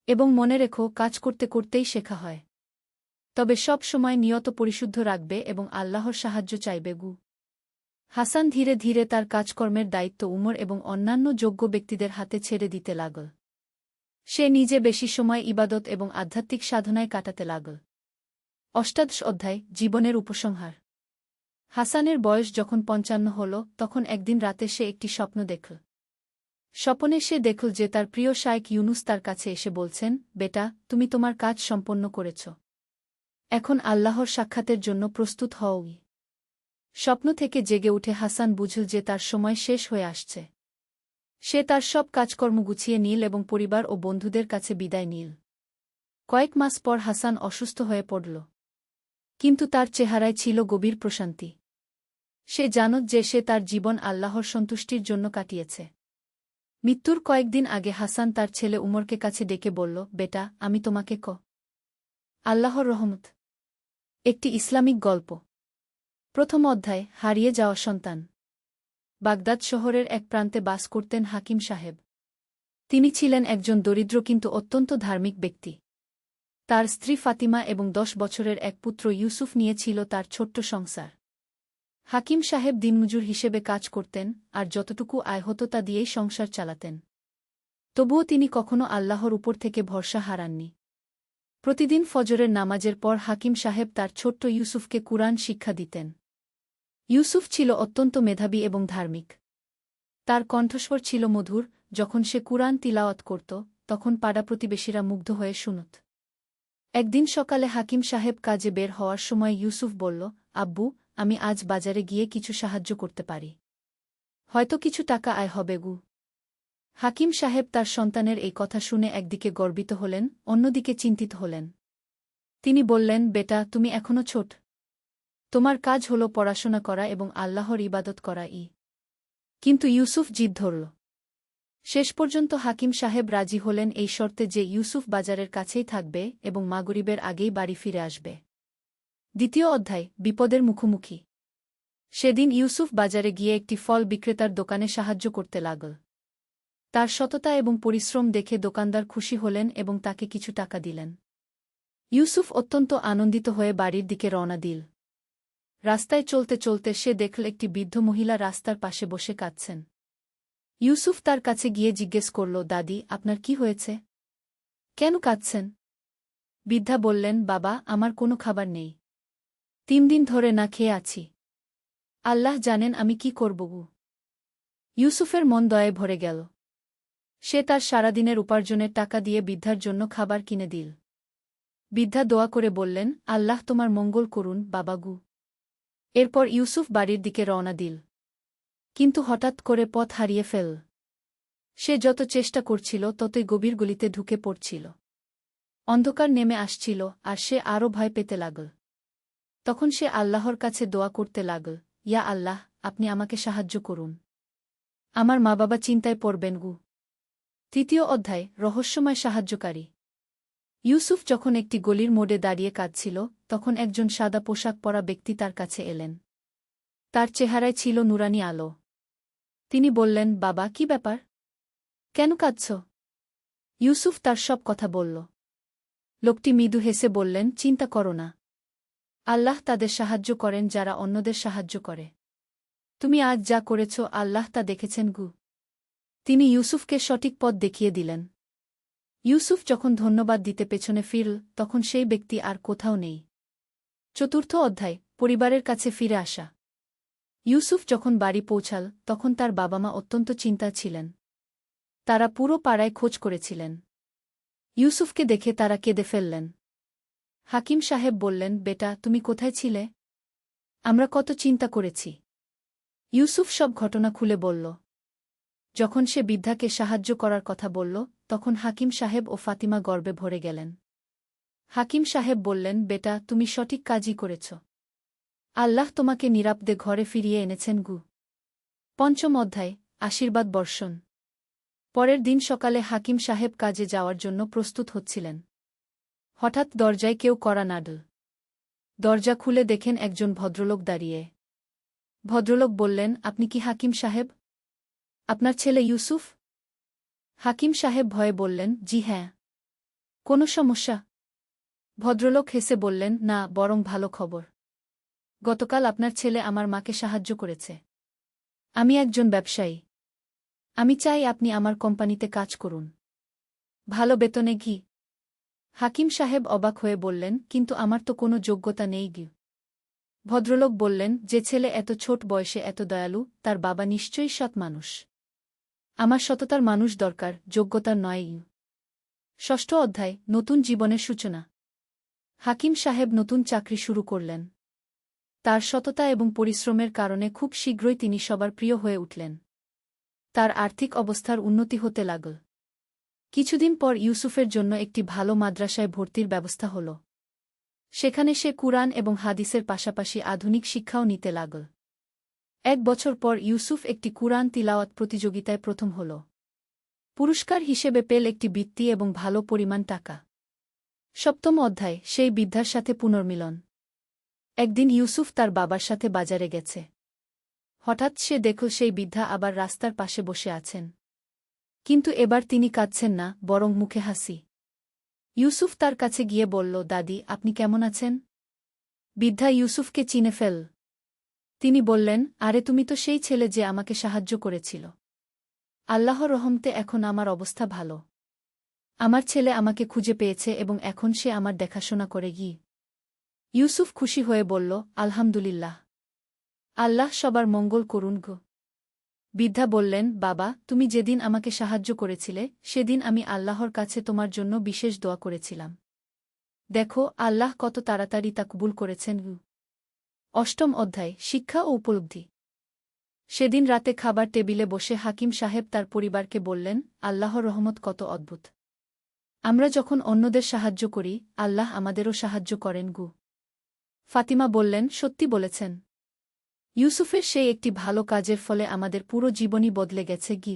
এবং মনে রেখো, কাজ করতে করতেই শেখা হয়। তবে সব সময় নিয়ত পরিশুদ্ধ রাখবে এবং আল্লাহর সাহায্য চাইবে। হাসান ধীরে ধীরে তার কাজকর্মের দায়িত্ব উমর এবং অন্যান্য যোগ্য ব্যক্তিদের হাতে ছেড়ে দিতে লাগল। সে নিজে বেশি সময় ইবাদত এবং আধ্যাত্মিক সাধনায় কাটাতে লাগল। অষ্টাদশ অধ্যায় জীবনের উপসংহার। হাসানের বয়স যখন 55 হল, তখন একদিন রাতে সে একটি স্বপ্ন দেখল। স্বপনে সে দেখল যে তার প্রিয় শাইখ ইউনুস তার কাছে এসে বলছেন, বেটা, তুমি তোমার কাজ সম্পন্ন করেছ। এখন আল্লাহর সাক্ষাতের জন্য প্রস্তুত হও। স্বপ্ন থেকে জেগে উঠে হাসান বুঝল যে তার সময় শেষ হয়ে আসছে। সে তার সব কাজকর্ম গুছিয়ে নিল এবং পরিবার ও বন্ধুদের কাছে বিদায় নিল। কয়েক মাস পর হাসান অসুস্থ হয়ে পড়ল, কিন্তু তার চেহারায় ছিল গভীর প্রশান্তি। সে জানত যে সে তার জীবন আল্লাহর সন্তুষ্টির জন্য কাটিয়েছে। মৃত্যুর কয়েকদিন আগে হাসান তার ছেলে উমরকে কাছে ডেকে বলল, বেটা, আমি তোমাকে আল্লাহর রহমত। একটি ইসলামিক গল্প। প্রথম অধ্যায় হারিয়ে যাওয়া সন্তান। বাগদাদ শহরের এক প্রান্তে বাস করতেন হাকিম সাহেব। তিনি ছিলেন একজন দরিদ্র কিন্তু অত্যন্ত ধার্মিক ব্যক্তি। তার স্ত্রী ফাতিমা এবং 10 বছরের এক পুত্র ইউসুফ নিয়ে ছিল তার ছোট্ট সংসার। হাকিম সাহেব দিনমজুর হিসেবে কাজ করতেন, আর যতটুকু আয় হতো তা দিয়েই সংসার চালাতেন। তবুও তিনি কখনো আল্লাহর উপর থেকে ভরসা হারাননি। প্রতিদিন ফজরের নামাজের পর হাকিম সাহেব তার ছোট্ট ইউসুফকে কুরআন শিক্ষা দিতেন। ইউসুফ ছিল অত্যন্ত মেধাবী এবং ধার্মিক। তার কণ্ঠস্বর ছিল মধুর, যখন সে কুরআন তিলাওয়াত করত, তখন পাড়া প্রতিবেশীরা মুগ্ধ হয়ে শুনত। একদিন সকালে হাকিম সাহেব কাজে বের হওয়ার সময় ইউসুফ বলল, আব্বু, আমি আজ বাজারে গিয়ে কিছু সাহায্য করতে পারি। হয়তো কিছু টাকা আয় হবে গু। হাকিম সাহেব তার সন্তানের এই কথা শুনে একদিকে গর্বিত হলেন, অন্যদিকে চিন্তিত হলেন। তিনি বললেন, বেটা, তুমি এখনো ছোট। তোমার কাজ হল পড়াশোনা করা এবং আল্লাহর ইবাদত করা। কিন্তু ইউসুফ জিদ ধরল। শেষ পর্যন্ত হাকিম সাহেব রাজি হলেন এই শর্তে যে ইউসুফ বাজারের কাছেই থাকবে এবং মাগরিবের আগেই বাড়ি ফিরে আসবে। দ্বিতীয় অধ্যায়, বিপদের মুখোমুখি। সেদিন ইউসুফ বাজারে গিয়ে একটি ফল বিক্রেতার দোকানে সাহায্য করতে লাগল। তার সততা এবং পরিশ্রম দেখে দোকানদার খুশি হলেন এবং তাকে কিছু টাকা দিলেন। ইউসুফ অত্যন্ত আনন্দিত হয়ে বাড়ির দিকে রওনা দিল। রাস্তায় চলতে চলতে সে দেখল একটি বৃদ্ধ মহিলা রাস্তার পাশে বসে কাঁদছেন। ইউসুফ তার কাছে গিয়ে জিজ্ঞেস করল, দাদি, আপনার কি হয়েছে? কেন কাঁদছেন? বৃদ্ধা বললেন, বাবা, আমার কোনো খাবার নেই। 3 দিন ধরে না খেয়ে আছি। আল্লাহ জানেন আমি কি করব। ইউসুফের মন দয়ায় ভরে গেল। সে তার সারাদিনের উপার্জনের টাকা দিয়ে বৃদ্ধার জন্য খাবার কিনে দিল। বৃদ্ধা দোয়া করে বললেন, আল্লাহ তোমার মঙ্গল করুন, বাবাগু। এরপর ইউসুফ বাড়ির দিকে রওনা দিল। কিন্তু হঠাৎ করে পথ হারিয়ে ফেল। সে যত চেষ্টা করছিল ততই গভীর গলিতে ঢুকে পড়ছিল। অন্ধকার নেমে আসছিল, আর সে আরও ভয় পেতে লাগল। তখন সে আল্লাহর কাছে দোয়া করতে লাগল, ইয়া আল্লাহ, আপনি আমাকে সাহায্য করুন। আমার মা বাবা চিন্তায় পড়বেন গু। তৃতীয় অধ্যায়, রহস্যময় সাহায্যকারী। ইউসুফ যখন একটি গলির মোড়ে দাঁড়িয়ে কাঁদছিল, তখন একজন সাদা পোশাক পরা ব্যক্তি তার কাছে এলেন। তার চেহারায় ছিল নুরানি আলো। তিনি বললেন, বাবা, কি ব্যাপার? কেন কাঁদছ? ইউসুফ তার সব কথা বলল। লোকটি মৃদু হেসে বললেন, চিন্তা করো না। আল্লাহ তাদের সাহায্য করেন যারা অন্যদের সাহায্য করে। তুমি আজ যা করেছ আল্লাহ তা দেখেছেন গু। তিনি ইউসুফকে সঠিক পথ দেখিয়ে দিলেন। ইউসুফ যখন ধন্যবাদ দিতে পেছনে ফিরল, তখন সেই ব্যক্তি আর কোথাও নেই। চতুর্থ অধ্যায়, পরিবারের কাছে ফিরে আসা। ইউসুফ যখন বাড়ি পৌঁছাল, তখন তার বাবা মা অত্যন্ত চিন্তায় ছিলেন। তারা পুরো পাড়ায় খোঁজ করেছিলেন। ইউসুফকে দেখে তারা কেঁদে ফেললেন। হাকিম সাহেব বললেন, বেটা, তুমি কোথায় ছিলে? আমরা কত চিন্তা করেছি। ইউসুফ সব ঘটনা খুলে বলল। যখন সে বৃদ্ধাকে সাহায্য করার কথা বলল, তখন হাকিম সাহেব ও ফাতিমা গর্বে ভরে গেলেন। হাকিম সাহেব বললেন, বেটা, তুমি সঠিক কাজই করেছ। আল্লাহ তোমাকে নিরাপদে ঘরে ফিরিয়ে এনেছেন গু। পঞ্চম অধ্যায়, আশীর্বাদ বর্ষণ। পরের দিন সকালে হাকিম সাহেব কাজে যাওয়ার জন্য প্রস্তুত হচ্ছিলেন। হঠাৎ দরজায় কেউ কড়া নাড়ল। দরজা খুলে দেখেন একজন ভদ্রলোক দাঁড়িয়ে। ভদ্রলোক বললেন, আপনি কি হাকিম সাহেব? আপনার ছেলে ইউসুফ? হাকিম সাহেব ভয়ে বললেন, জি হ্যাঁ। কোনো সমস্যা? ভদ্রলোক হেসে বললেন, না, বরং ভালো খবর। গতকাল আপনার ছেলে আমার মাকে সাহায্য করেছে। আমি একজন ব্যবসায়ী। আমি চাই আপনি আমার কোম্পানিতে কাজ করুন। ভালো বেতনে ঘি। হাকিম সাহেব অবাক হয়ে বললেন, কিন্তু আমার তো কোনো যোগ্যতা নেই গি। ভদ্রলোক বললেন, যে ছেলে এত ছোট বয়সে এত দয়ালু, তার বাবা নিশ্চয়ই সৎ মানুষ। আমার সততার মানুষ দরকার, যোগ্যতার নয়। ষষ্ঠ অধ্যায়, নতুন জীবনের সূচনা। হাকিম সাহেব নতুন চাকরি শুরু করলেন। তার সততা এবং পরিশ্রমের কারণে খুব শীঘ্রই তিনি সবার প্রিয় হয়ে উঠলেন। তার আর্থিক অবস্থার উন্নতি হতে লাগল। কিছুদিন পর ইউসুফের জন্য একটি ভালো মাদ্রাসায় ভর্তির ব্যবস্থা হল। সেখানে সে কুরআন এবং হাদিসের পাশাপাশি আধুনিক শিক্ষাও নিতে লাগল। 1 বছর পর ইউসুফ একটি কুরআন তিলাওয়াত প্রতিযোগিতায় প্রথম হল। পুরস্কার হিসেবে পেল একটি বৃত্তি এবং ভালো পরিমাণ টাকা। সপ্তম অধ্যায়, সেই বৃদ্ধার সাথে পুনর্মিলন। একদিন ইউসুফ তার বাবার সাথে বাজারে গেছে। হঠাৎ সে দেখল সেই বৃদ্ধা আবার রাস্তার পাশে বসে আছেন। কিন্তু এবার তিনি কাঁদছেন না, বরং মুখে হাসি। ইউসুফ তার কাছে গিয়ে বলল, দাদি, আপনি কেমন আছেন? বৃদ্ধা ইউসুফকে চিনে ফেল। তিনি বললেন, আরে তুমি তো সেই ছেলে যে আমাকে সাহায্য করেছিল। আল্লাহর রহমতে এখন আমার অবস্থা ভালো। আমার ছেলে আমাকে খুঁজে পেয়েছে এবং এখন সে আমার দেখাশোনা করে গিয়ে। ইউসুফ খুশি হয়ে বলল, আলহামদুলিল্লাহ। আল্লাহ সবার মঙ্গল করুন গো। বৃদ্ধা বললেন, বাবা, তুমি যেদিন আমাকে সাহায্য করেছিলে সেদিন আমি আল্লাহর কাছে তোমার জন্য বিশেষ দোয়া করেছিলাম। দেখো আল্লাহ কত তাড়াতাড়ি তা কবুল করেছেন। অষ্টম অধ্যায়, শিক্ষা ও উপলব্ধি। সেদিন রাতে খাবার টেবিলে বসে হাকিম সাহেব তার পরিবারকে বললেন, আল্লাহর রহমত কত অদ্ভুত। আমরা যখন অন্যদের সাহায্য করি, আল্লাহ আমাদেরও সাহায্য করেন গু। ফাতিমা বললেন, সত্যি বলেছেন। ইউসুফের সেই একটি ভালো কাজের ফলে আমাদের পুরো জীবনই বদলে গেছে গি।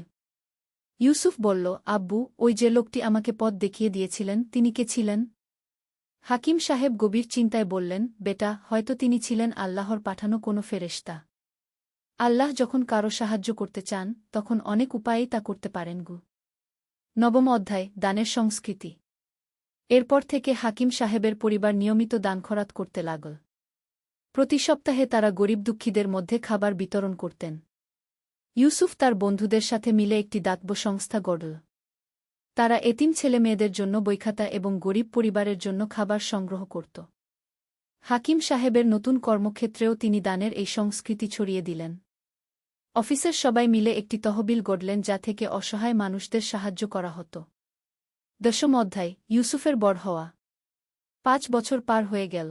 ইউসুফ বলল, আব্বু, ওই যে লোকটি আমাকে পথ দেখিয়ে দিয়েছিলেন তিনি কে ছিলেন? হাকিম সাহেব গভীর চিন্তায় বললেন, বেটা, হয়তো তিনি ছিলেন আল্লাহর পাঠানো কোনো ফেরেশতা। আল্লাহ যখন কারো সাহায্য করতে চান তখন অনেক উপায়েই তা করতে পারেন গু। নবম অধ্যায়, দানের সংস্কৃতি। এরপর থেকে হাকিম সাহেবের পরিবার নিয়মিত দান খরাত করতে লাগল। প্রতি সপ্তাহে তারা গরিব দুঃখীদের মধ্যে খাবার বিতরণ করতেন। ইউসুফ তার বন্ধুদের সাথে মিলে একটি দাতব্য সংস্থা গড়ল। তারা এতিম ছেলেমেয়েদের জন্য বইখাতা এবং গরিব পরিবারের জন্য খাবার সংগ্রহ করত। হাকিম সাহেবের নতুন কর্মক্ষেত্রেও তিনি দানের এই সংস্কৃতি ছড়িয়ে দিলেন। অফিসের সবাই মিলে একটি তহবিল গড়লেন যা থেকে অসহায় মানুষদের সাহায্য করা হতো। দশম অধ্যায়, ইউসুফের বড় হওয়া। 5 বছর পার হয়ে গেল।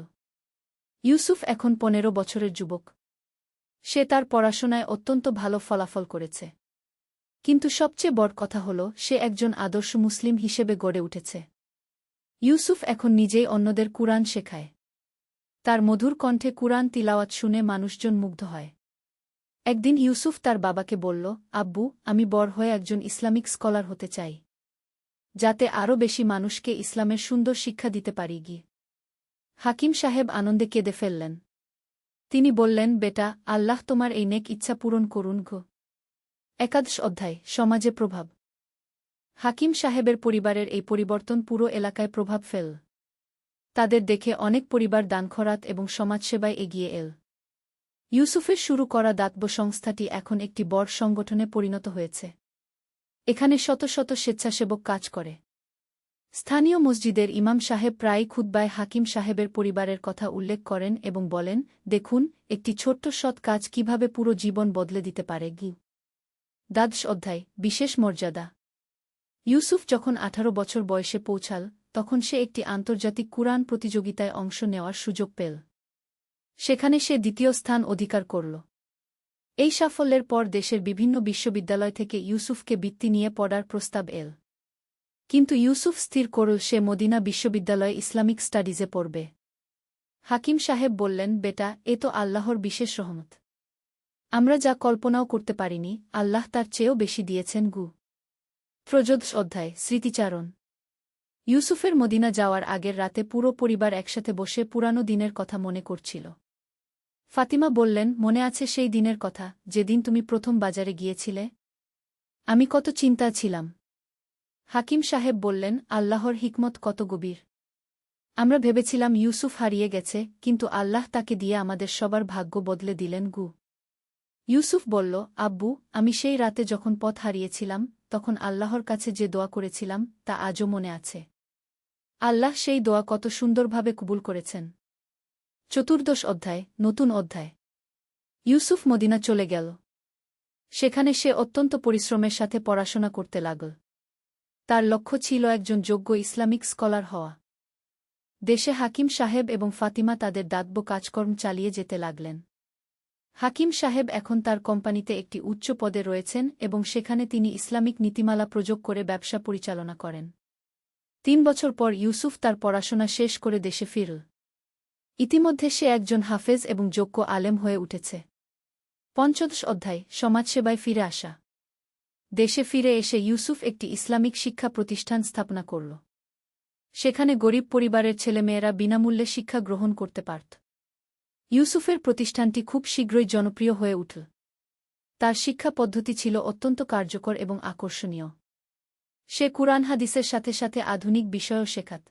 ইউসুফ এখন 15 বছরের যুবক। সে তার পড়াশোনায় অত্যন্ত ভালো ফলাফল করেছে। কিন্তু সবচেয়ে বড় কথা হল সে একজন আদর্শ মুসলিম হিসেবে গড়ে উঠেছে। ইউসুফ এখন নিজেই অন্যদের কুরআন শেখায়। তার মধুর কণ্ঠে কুরআন তিলাওয়াত শুনে মানুষজন মুগ্ধ হয়। একদিন ইউসুফ তার বাবাকে বলল, আব্বু, আমি বড় হয়ে একজন ইসলামিক স্কলার হতে চাই, যাতে আরও বেশি মানুষকে ইসলামের সুন্দর শিক্ষা দিতে পারি গিয়ে। হাকিম সাহেব আনন্দে কেঁদে ফেললেন। তিনি বললেন, বেটা, আল্লাহ তোমার এই নেক ইচ্ছা পূরণ করুন গো। একাদশ অধ্যায়, সমাজে প্রভাব। হাকিম সাহেবের পরিবারের এই পরিবর্তন পুরো এলাকায় প্রভাব ফেল। তাদের দেখে অনেক পরিবার দানখরাত এবং সমাজসেবায় এগিয়ে এল। ইউসুফের শুরু করা দাতব্য সংস্থাটি এখন একটি বড় সংগঠনে পরিণত হয়েছে। এখানে শত শত স্বেচ্ছাসেবক কাজ করে। স্থানীয় মসজিদের ইমাম সাহেব প্রায়ই খুতবায় হাকিম সাহেবের পরিবারের কথা উল্লেখ করেন এবং বলেন, দেখুন, একটি ছোট্ট সৎ কাজ কিভাবে পুরো জীবন বদলে দিতে পারে গি। দ্বাদশ অধ্যায়, বিশেষ মর্যাদা। ইউসুফ যখন 18 বছর বয়সে পৌঁছাল তখন সে একটি আন্তর্জাতিক কুরআন প্রতিযোগিতায় অংশ নেওয়ার সুযোগ পেল। সেখানে সে দ্বিতীয় স্থান অধিকার করল। এই সাফল্যের পর দেশের বিভিন্ন বিশ্ববিদ্যালয় থেকে ইউসুফকে বৃত্তি নিয়ে পড়ার প্রস্তাব এল। কিন্তু ইউসুফ স্থির করল সে মদিনা বিশ্ববিদ্যালয়ে ইসলামিক স্টাডিজে পড়বে। হাকিম সাহেব বললেন, বেটা, এ তো আল্লাহর বিশেষ রহমত। আমরা যা কল্পনাও করতে পারিনি, আল্লাহ তার চেয়েও বেশি দিয়েছেন গু। ত্রয়োদশ অধ্যায়, স্মৃতিচারণ। ইউসুফের মদিনা যাওয়ার আগের রাতে পুরো পরিবার একসাথে বসে পুরানো দিনের কথা মনে করছিল। ফাতিমা বললেন, মনে আছে সেই দিনের কথা যেদিন তুমি প্রথম বাজারে গিয়েছিলে? আমি কত চিন্তা ছিলাম। হাকিম সাহেব বললেন, আল্লাহর হিকমত কত গভীর। আমরা ভেবেছিলাম ইউসুফ হারিয়ে গেছে, কিন্তু আল্লাহ তাকে দিয়ে আমাদের সবার ভাগ্য বদলে দিলেন গু। ইউসুফ বলল, আব্বু, আমি সেই রাতে যখন পথ হারিয়েছিলাম তখন আল্লাহর কাছে যে দোয়া করেছিলাম তা আজও মনে আছে। আল্লাহ সেই দোয়া কত সুন্দরভাবে কবুল করেছেন। চতুর্দশ অধ্যায়, নতুন অধ্যায়। ইউসুফ মদিনা চলে গেল। সেখানে সে অত্যন্ত পরিশ্রমের সাথে পড়াশোনা করতে লাগল। তার লক্ষ্য ছিল একজন যোগ্য ইসলামিক স্কলার হওয়া। দেশে হাকিম সাহেব এবং ফাতিমা তাদের দাতব্য কাজকর্ম চালিয়ে যেতে লাগলেন। হাকিম সাহেব এখন তার কোম্পানিতে একটি উচ্চ পদে রয়েছেন এবং সেখানে তিনি ইসলামিক নীতিমালা প্রয়োগ করে ব্যবসা পরিচালনা করেন। 3 বছর পর ইউসুফ তার পড়াশোনা শেষ করে দেশে ফিরল। ইতিমধ্যে সে একজন হাফেজ এবং যোগ্য আলেম হয়ে উঠেছে। পঞ্চদশ অধ্যায়, সমাজসেবায় ফিরে আসা। দেশে ফিরে এসে ইউসুফ একটি ইসলামিক শিক্ষা প্রতিষ্ঠান স্থাপনা করল। সেখানে গরিব পরিবারের ছেলেমেয়েরা বিনামূল্যে শিক্ষা গ্রহণ করতে পারত। ইউসুফের প্রতিষ্ঠানটি খুব শীঘ্রই জনপ্রিয় হয়ে উঠল। তার শিক্ষা পদ্ধতি ছিল অত্যন্ত কার্যকর এবং আকর্ষণীয়। সে কুরআন হাদিসের সাথে সাথে আধুনিক বিষয়ও শেখাত।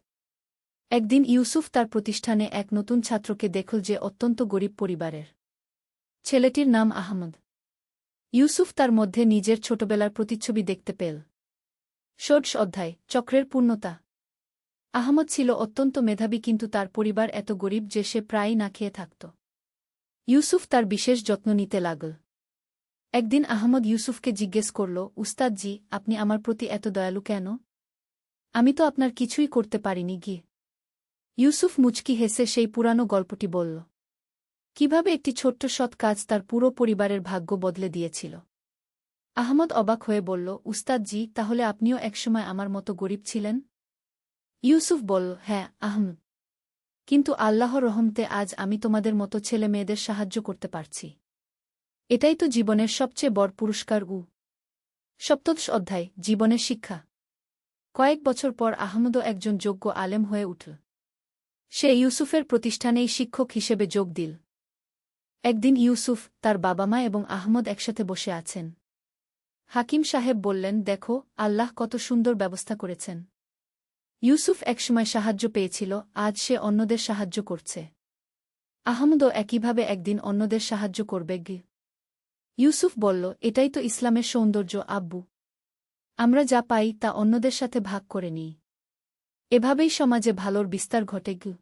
একদিন ইউসুফ তার প্রতিষ্ঠানে এক নতুন ছাত্রকে দেখল যে অত্যন্ত গরিব পরিবারের। ছেলেটির নাম আহমদ। ইউসুফ তার মধ্যে নিজের ছোটবেলার প্রতিচ্ছবি দেখতে পেল। ষোড়শ অধ্যায়, চক্রের পূর্ণতা। আহমদ ছিল অত্যন্ত মেধাবী, কিন্তু তার পরিবার এত গরিব যে সে প্রায়ই না খেয়ে থাকত। ইউসুফ তার বিশেষ যত্ন নিতে লাগল। একদিন আহমদ ইউসুফকে জিজ্ঞেস করল, উস্তাদজি, আপনি আমার প্রতি এত দয়ালু কেন? আমি তো আপনার কিছুই করতে পারিনি গি। ইউসুফ মুচকি হেসে সেই পুরানো গল্পটি বলল, কিভাবে একটি ছোট্ট সৎ কাজ তার পুরো পরিবারের ভাগ্য বদলে দিয়েছিল। আহমদ অবাক হয়ে বলল, উস্তাদজি, তাহলে আপনিও একসময় আমার মতো গরিব ছিলেন? ইউসুফ বলল, হ্যাঁ আহমদ, কিন্তু আল্লাহর রহমতে আজ আমি তোমাদের মতো ছেলে মেয়েদের সাহায্য করতে পারছি। এটাই তো জীবনের সবচেয়ে বড় পুরস্কার। সপ্তদশ অধ্যায়, জীবনের শিক্ষা। কয়েক বছর পর আহমদও একজন যোগ্য আলেম হয়ে উঠল। সে ইউসুফের প্রতিষ্ঠানেই শিক্ষক হিসেবে যোগ দিল। একদিন ইউসুফ, তার বাবা মা এবং আহমদ একসাথে বসে আছেন। হাকিম সাহেব বললেন, দেখো, আল্লাহ কত সুন্দর ব্যবস্থা করেছেন। ইউসুফ একসময় সাহায্য পেয়েছিল, আজ সে অন্যদের সাহায্য করছে। আহমদও একইভাবে একদিন অন্যদের সাহায্য করবে গি। ইউসুফ বলল, এটাই তো ইসলামের সৌন্দর্য আব্বু। আমরা যা পাই তা অন্যদের সাথে ভাগ করে নিই। এভাবেই সমাজে ভালোর বিস্তার ঘটে গি।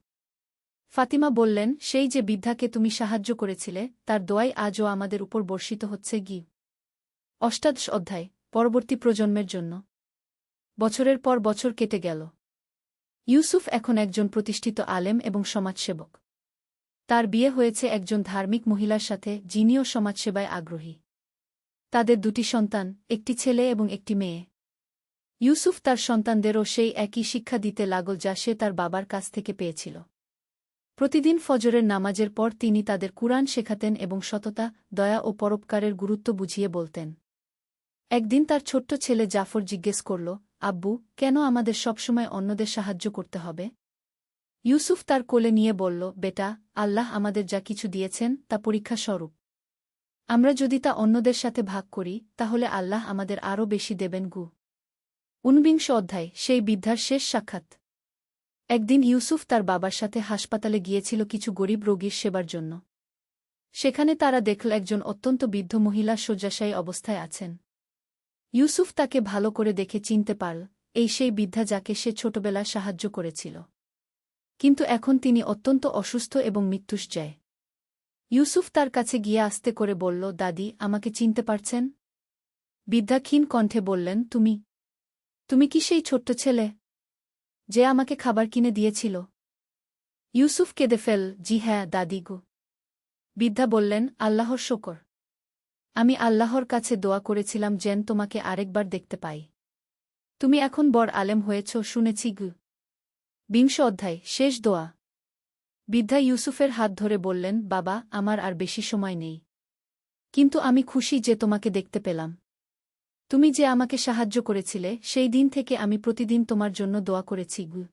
ফাতিমা বললেন, সেই যে বৃদ্ধাকে তুমি সাহায্য করেছিলে তার দোয়াই আজও আমাদের উপর বর্ষিত হচ্ছে গি। অষ্টাদশ অধ্যায়, পরবর্তী প্রজন্মের জন্য। বছরের পর বছর কেটে গেল। ইউসুফ এখন একজন প্রতিষ্ঠিত আলেম এবং সমাজসেবক। তার বিয়ে হয়েছে একজন ধার্মিক মহিলার সাথে, যিনিও সমাজসেবায় আগ্রহী। তাদের দুটি সন্তান, একটি ছেলে এবং একটি মেয়ে। ইউসুফ তার সন্তানদেরও সেই একই শিক্ষা দিতে লাগল যা সে তার বাবার কাছ থেকে পেয়েছিল। প্রতিদিন ফজরের নামাজের পর তিনি তাদের কুরআন শেখাতেন এবং সততা, দয়া ও পরোপকারের গুরুত্ব বুঝিয়ে বলতেন। একদিন তার ছোট্ট ছেলে জাফর জিজ্ঞেস করল, আব্বু, কেন আমাদের সবসময় অন্যদের সাহায্য করতে হবে? ইউসুফ তার কোলে নিয়ে বলল, বেটা, আল্লাহ আমাদের যা কিছু দিয়েছেন তা পরীক্ষা স্বরূপ। আমরা যদি তা অন্যদের সাথে ভাগ করি তাহলে আল্লাহ আমাদের আরও বেশি দেবেন গু। ঊনবিংশ অধ্যায়, সেই বৃদ্ধার শেষ সাক্ষাৎ। একদিন ইউসুফ তার বাবার সাথে হাসপাতালে গিয়েছিল কিছু গরিব রোগীর সেবার জন্য। সেখানে তারা দেখল একজন অত্যন্ত বৃদ্ধ মহিলা শয্যাশায়ী অবস্থায় আছেন। ইউসুফ তাকে ভালো করে দেখে চিনতে পারল, এই সেই বৃদ্ধা যাকে সে ছোটবেলায় সাহায্য করেছিল। কিন্তু এখন তিনি অত্যন্ত অসুস্থ এবং মৃত্যুশয্যায়। ইউসুফ তার কাছে গিয়ে আস্তে করে বলল, দাদি, আমাকে চিনতে পারছেন? বৃদ্ধা ক্ষীণ কণ্ঠে বললেন, তুমি কি সেই ছোট্ট ছেলে যে আমাকে খাবার কিনে দিয়েছিল? ইউসুফ কেঁদে ফেল, জি হ্যাঁ দাদি গো। বৃদ্ধা বললেন, আল্লাহর শকর। আমি আল্লাহর কাছে দোয়া করেছিলাম যেন তোমাকে আরেকবার দেখতে পাই। তুমি এখন বড় আলেম হয়েছ শুনেছি গু। বিংশ অধ্যায়, শেষ দোয়া। বৃদ্ধা ইউসুফের হাত ধরে বললেন, বাবা, আমার আর বেশি সময় নেই। কিন্তু আমি খুশি যে তোমাকে দেখতে পেলাম। তুমি যে আমাকে সাহায্য করেছিলে সেই দিন থেকে আমি প্রতিদিন তোমার জন্য দোয়া করেছি গু।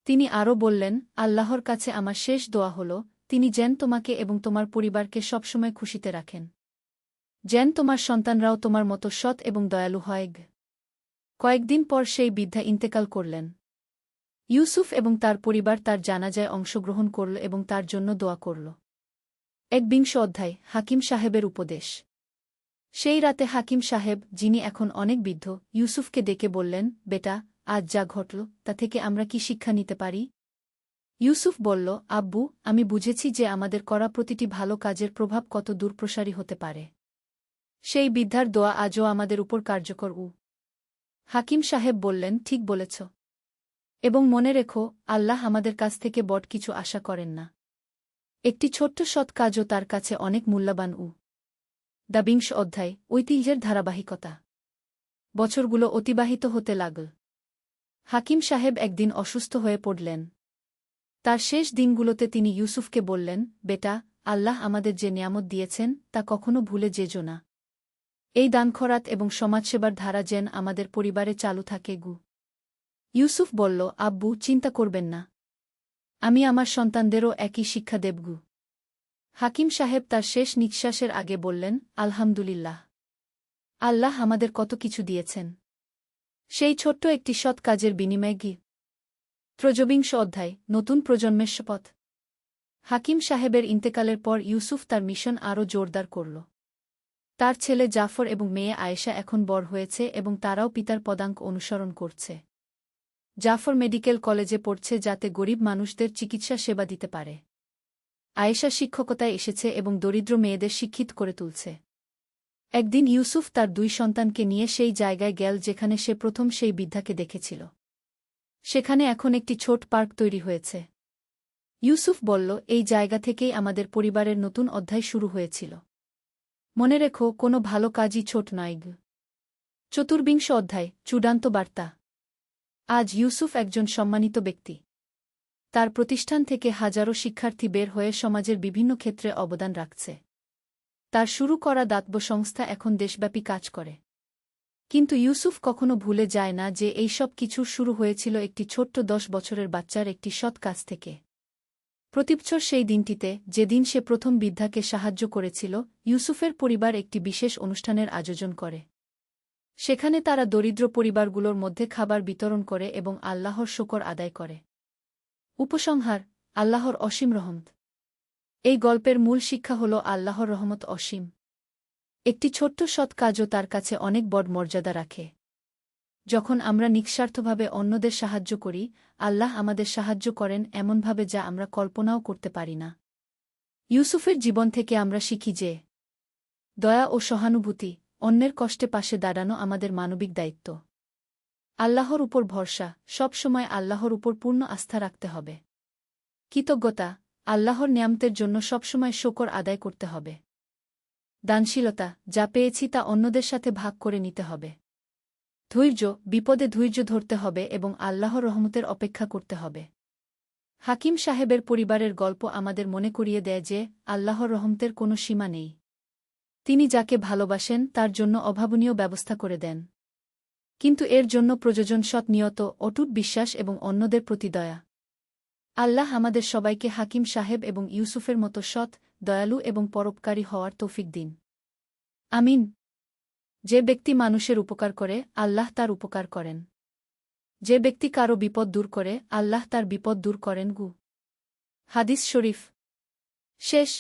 তিনি আরও বললেন, আল্লাহর কাছে আমার শেষ দোয়া হল, তিনি যেন তোমাকে এবং তোমার পরিবারকে সবসময় খুশিতে রাখেন। যেন তোমার সন্তানরাও তোমার মতো সৎ এবং দয়ালু হয় গ। কয়েকদিন পর সেই বৃদ্ধা ইন্তেকাল করলেন। ইউসুফ এবং তার পরিবার তার জানাজায় অংশগ্রহণ করল এবং তার জন্য দোয়া করল। বিংশ অধ্যায়, হাকিম সাহেবের উপদেশ। সেই রাতে হাকিম সাহেব, যিনি এখন অনেক বৃদ্ধ, ইউসুফকে ডেকে বললেন, বেটা, আজ যা ঘটল তা থেকে আমরা কি শিক্ষা নিতে পারি? ইউসুফ বলল, আব্বু, আমি বুঝেছি যে আমাদের করা প্রতিটি ভালো কাজের প্রভাব কত দূরপ্রসারী হতে পারে। সেই বৃদ্ধার দোয়া আজও আমাদের উপর কার্যকর। হাকিম সাহেব বললেন, ঠিক বলেছ। এবং মনে রেখো, আল্লাহ আমাদের কাছ থেকে বড় কিছু আশা করেন না। একটি ছোট্ট সৎ কাজও তার কাছে অনেক মূল্যবান। বিংশ অধ্যায়, ঐতিহ্যের ধারাবাহিকতা। বছরগুলো অতিবাহিত হতে লাগল। হাকিম সাহেব একদিন অসুস্থ হয়ে পড়লেন। তার শেষ দিনগুলোতে তিনি ইউসুফকে বললেন, বেটা, আল্লাহ আমাদের যে নিয়ামত দিয়েছেন তা কখনো ভুলে যেও না। এই দানখরাত এবং সমাজসেবার ধারা যেন আমাদের পরিবারে চালু থাকে গু। ইউসুফ বলল, আব্বু, চিন্তা করবেন না। আমি আমার সন্তানদেরও একই শিক্ষা দেবগু। হাকিম সাহেব তার শেষ নিঃশ্বাসের আগে বললেন, আলহামদুলিল্লাহ। আল্লাহ আমাদের কত কিছু দিয়েছেন। সেই ছোট্ট একটি সৎ কাজের বিনিময়ে গি। ত্রয়োবিংশ অধ্যায় নতুন প্রজন্মের শপথ। হাকিম সাহেবের ইন্তেকালের পর ইউসুফ তার মিশন আরও জোরদার করল। তার ছেলে জাফর এবং মেয়ে আয়েশা এখন বড় হয়েছে এবং তারাও পিতার পদাঙ্ক অনুসরণ করছে। জাফর মেডিকেল কলেজে পড়ছে যাতে গরিব মানুষদের চিকিৎসা সেবা দিতে পারে। আয়েশা শিক্ষকতায় এসেছে এবং দরিদ্র মেয়েদের শিক্ষিত করে তুলছে। একদিন ইউসুফ তার 2 সন্তানকে নিয়ে সেই জায়গায় গেল যেখানে সে প্রথম সেই বৃদ্ধাকে দেখেছিল। সেখানে এখন একটি ছোট পার্ক তৈরি হয়েছে। ইউসুফ বলল, এই জায়গা থেকেই আমাদের পরিবারের নতুন অধ্যায় শুরু হয়েছিল। মনে রেখো, কোনো ভালো কাজই ছোট নয়। চতুর্বিংশ অধ্যায় চূড়ান্ত বার্তা। আজ ইউসুফ একজন সম্মানিত ব্যক্তি। তার প্রতিষ্ঠান থেকে হাজারো শিক্ষার্থী বের হয়ে সমাজের বিভিন্ন ক্ষেত্রে অবদান রাখছে। তার শুরু করা দাতব্য সংস্থা এখন দেশব্যাপী কাজ করে। কিন্তু ইউসুফ কখনো ভুলে যায় না যে এই সব কিছুর শুরু হয়েছিল একটি ছোট্ট 10 বছরের বাচ্চার একটি সৎ কাজ থেকে। প্রতিবছর সেই দিনটিতে, যেদিন সে প্রথম বৃদ্ধাকে সাহায্য করেছিল, ইউসুফের পরিবার একটি বিশেষ অনুষ্ঠানের আয়োজন করে। সেখানে তারা দরিদ্র পরিবারগুলোর মধ্যে খাবার বিতরণ করে এবং আল্লাহর শুকর আদায় করে। উপসংহার: আল্লাহর অসীম রহমত। এই গল্পের মূল শিক্ষা হল আল্লাহর রহমত অসীম। একটি ছোট্ট সৎ কাজও তার কাছে অনেক বড় মর্যাদা রাখে। যখন আমরা নিঃস্বার্থভাবে অন্যদের সাহায্য করি, আল্লাহ আমাদের সাহায্য করেন এমনভাবে যা আমরা কল্পনাও করতে পারি না। ইউসুফের জীবন থেকে আমরা শিখি যে দয়া ও সহানুভূতি, অন্যের কষ্টে পাশে দাঁড়ানো আমাদের মানবিক দায়িত্ব। আল্লাহর উপর ভরসা, সব সময় আল্লাহর উপর পূর্ণ আস্থা রাখতে হবে। কৃতজ্ঞতা, আল্লাহর নিয়ামতের জন্য সবসময় শুকর আদায় করতে হবে। দানশীলতা, যা পেয়েছি তা অন্যদের সাথে ভাগ করে নিতে হবে। ধৈর্য, বিপদে ধৈর্য ধরতে হবে এবং আল্লাহর রহমতের অপেক্ষা করতে হবে। হাকিম সাহেবের পরিবারের গল্প আমাদের মনে করিয়ে দেয় যে আল্লাহর রহমতের কোনো সীমা নেই। তিনি যাকে ভালোবাসেন তার জন্য অভাবনীয় ব্যবস্থা করে দেন। কিন্তু এর জন্য প্রয়োজন সৎ নিয়ত, অটুট বিশ্বাস এবং অন্যদের প্রতি দয়া। আল্লাহ আমাদের সবাইকে হাকিম সাহেব এবং ইউসুফের মতো সৎ, দয়ালু এবং পরোপকারী হওয়ার তৌফিক দিন। আমিন। যে ব্যক্তি মানুষের উপকার করে, আল্লাহ তার উপকার করেন। যে ব্যক্তি কারো বিপদ দূর করে, আল্লাহ তার বিপদ দূর করেন। হাদিস শরীফ। শেষ।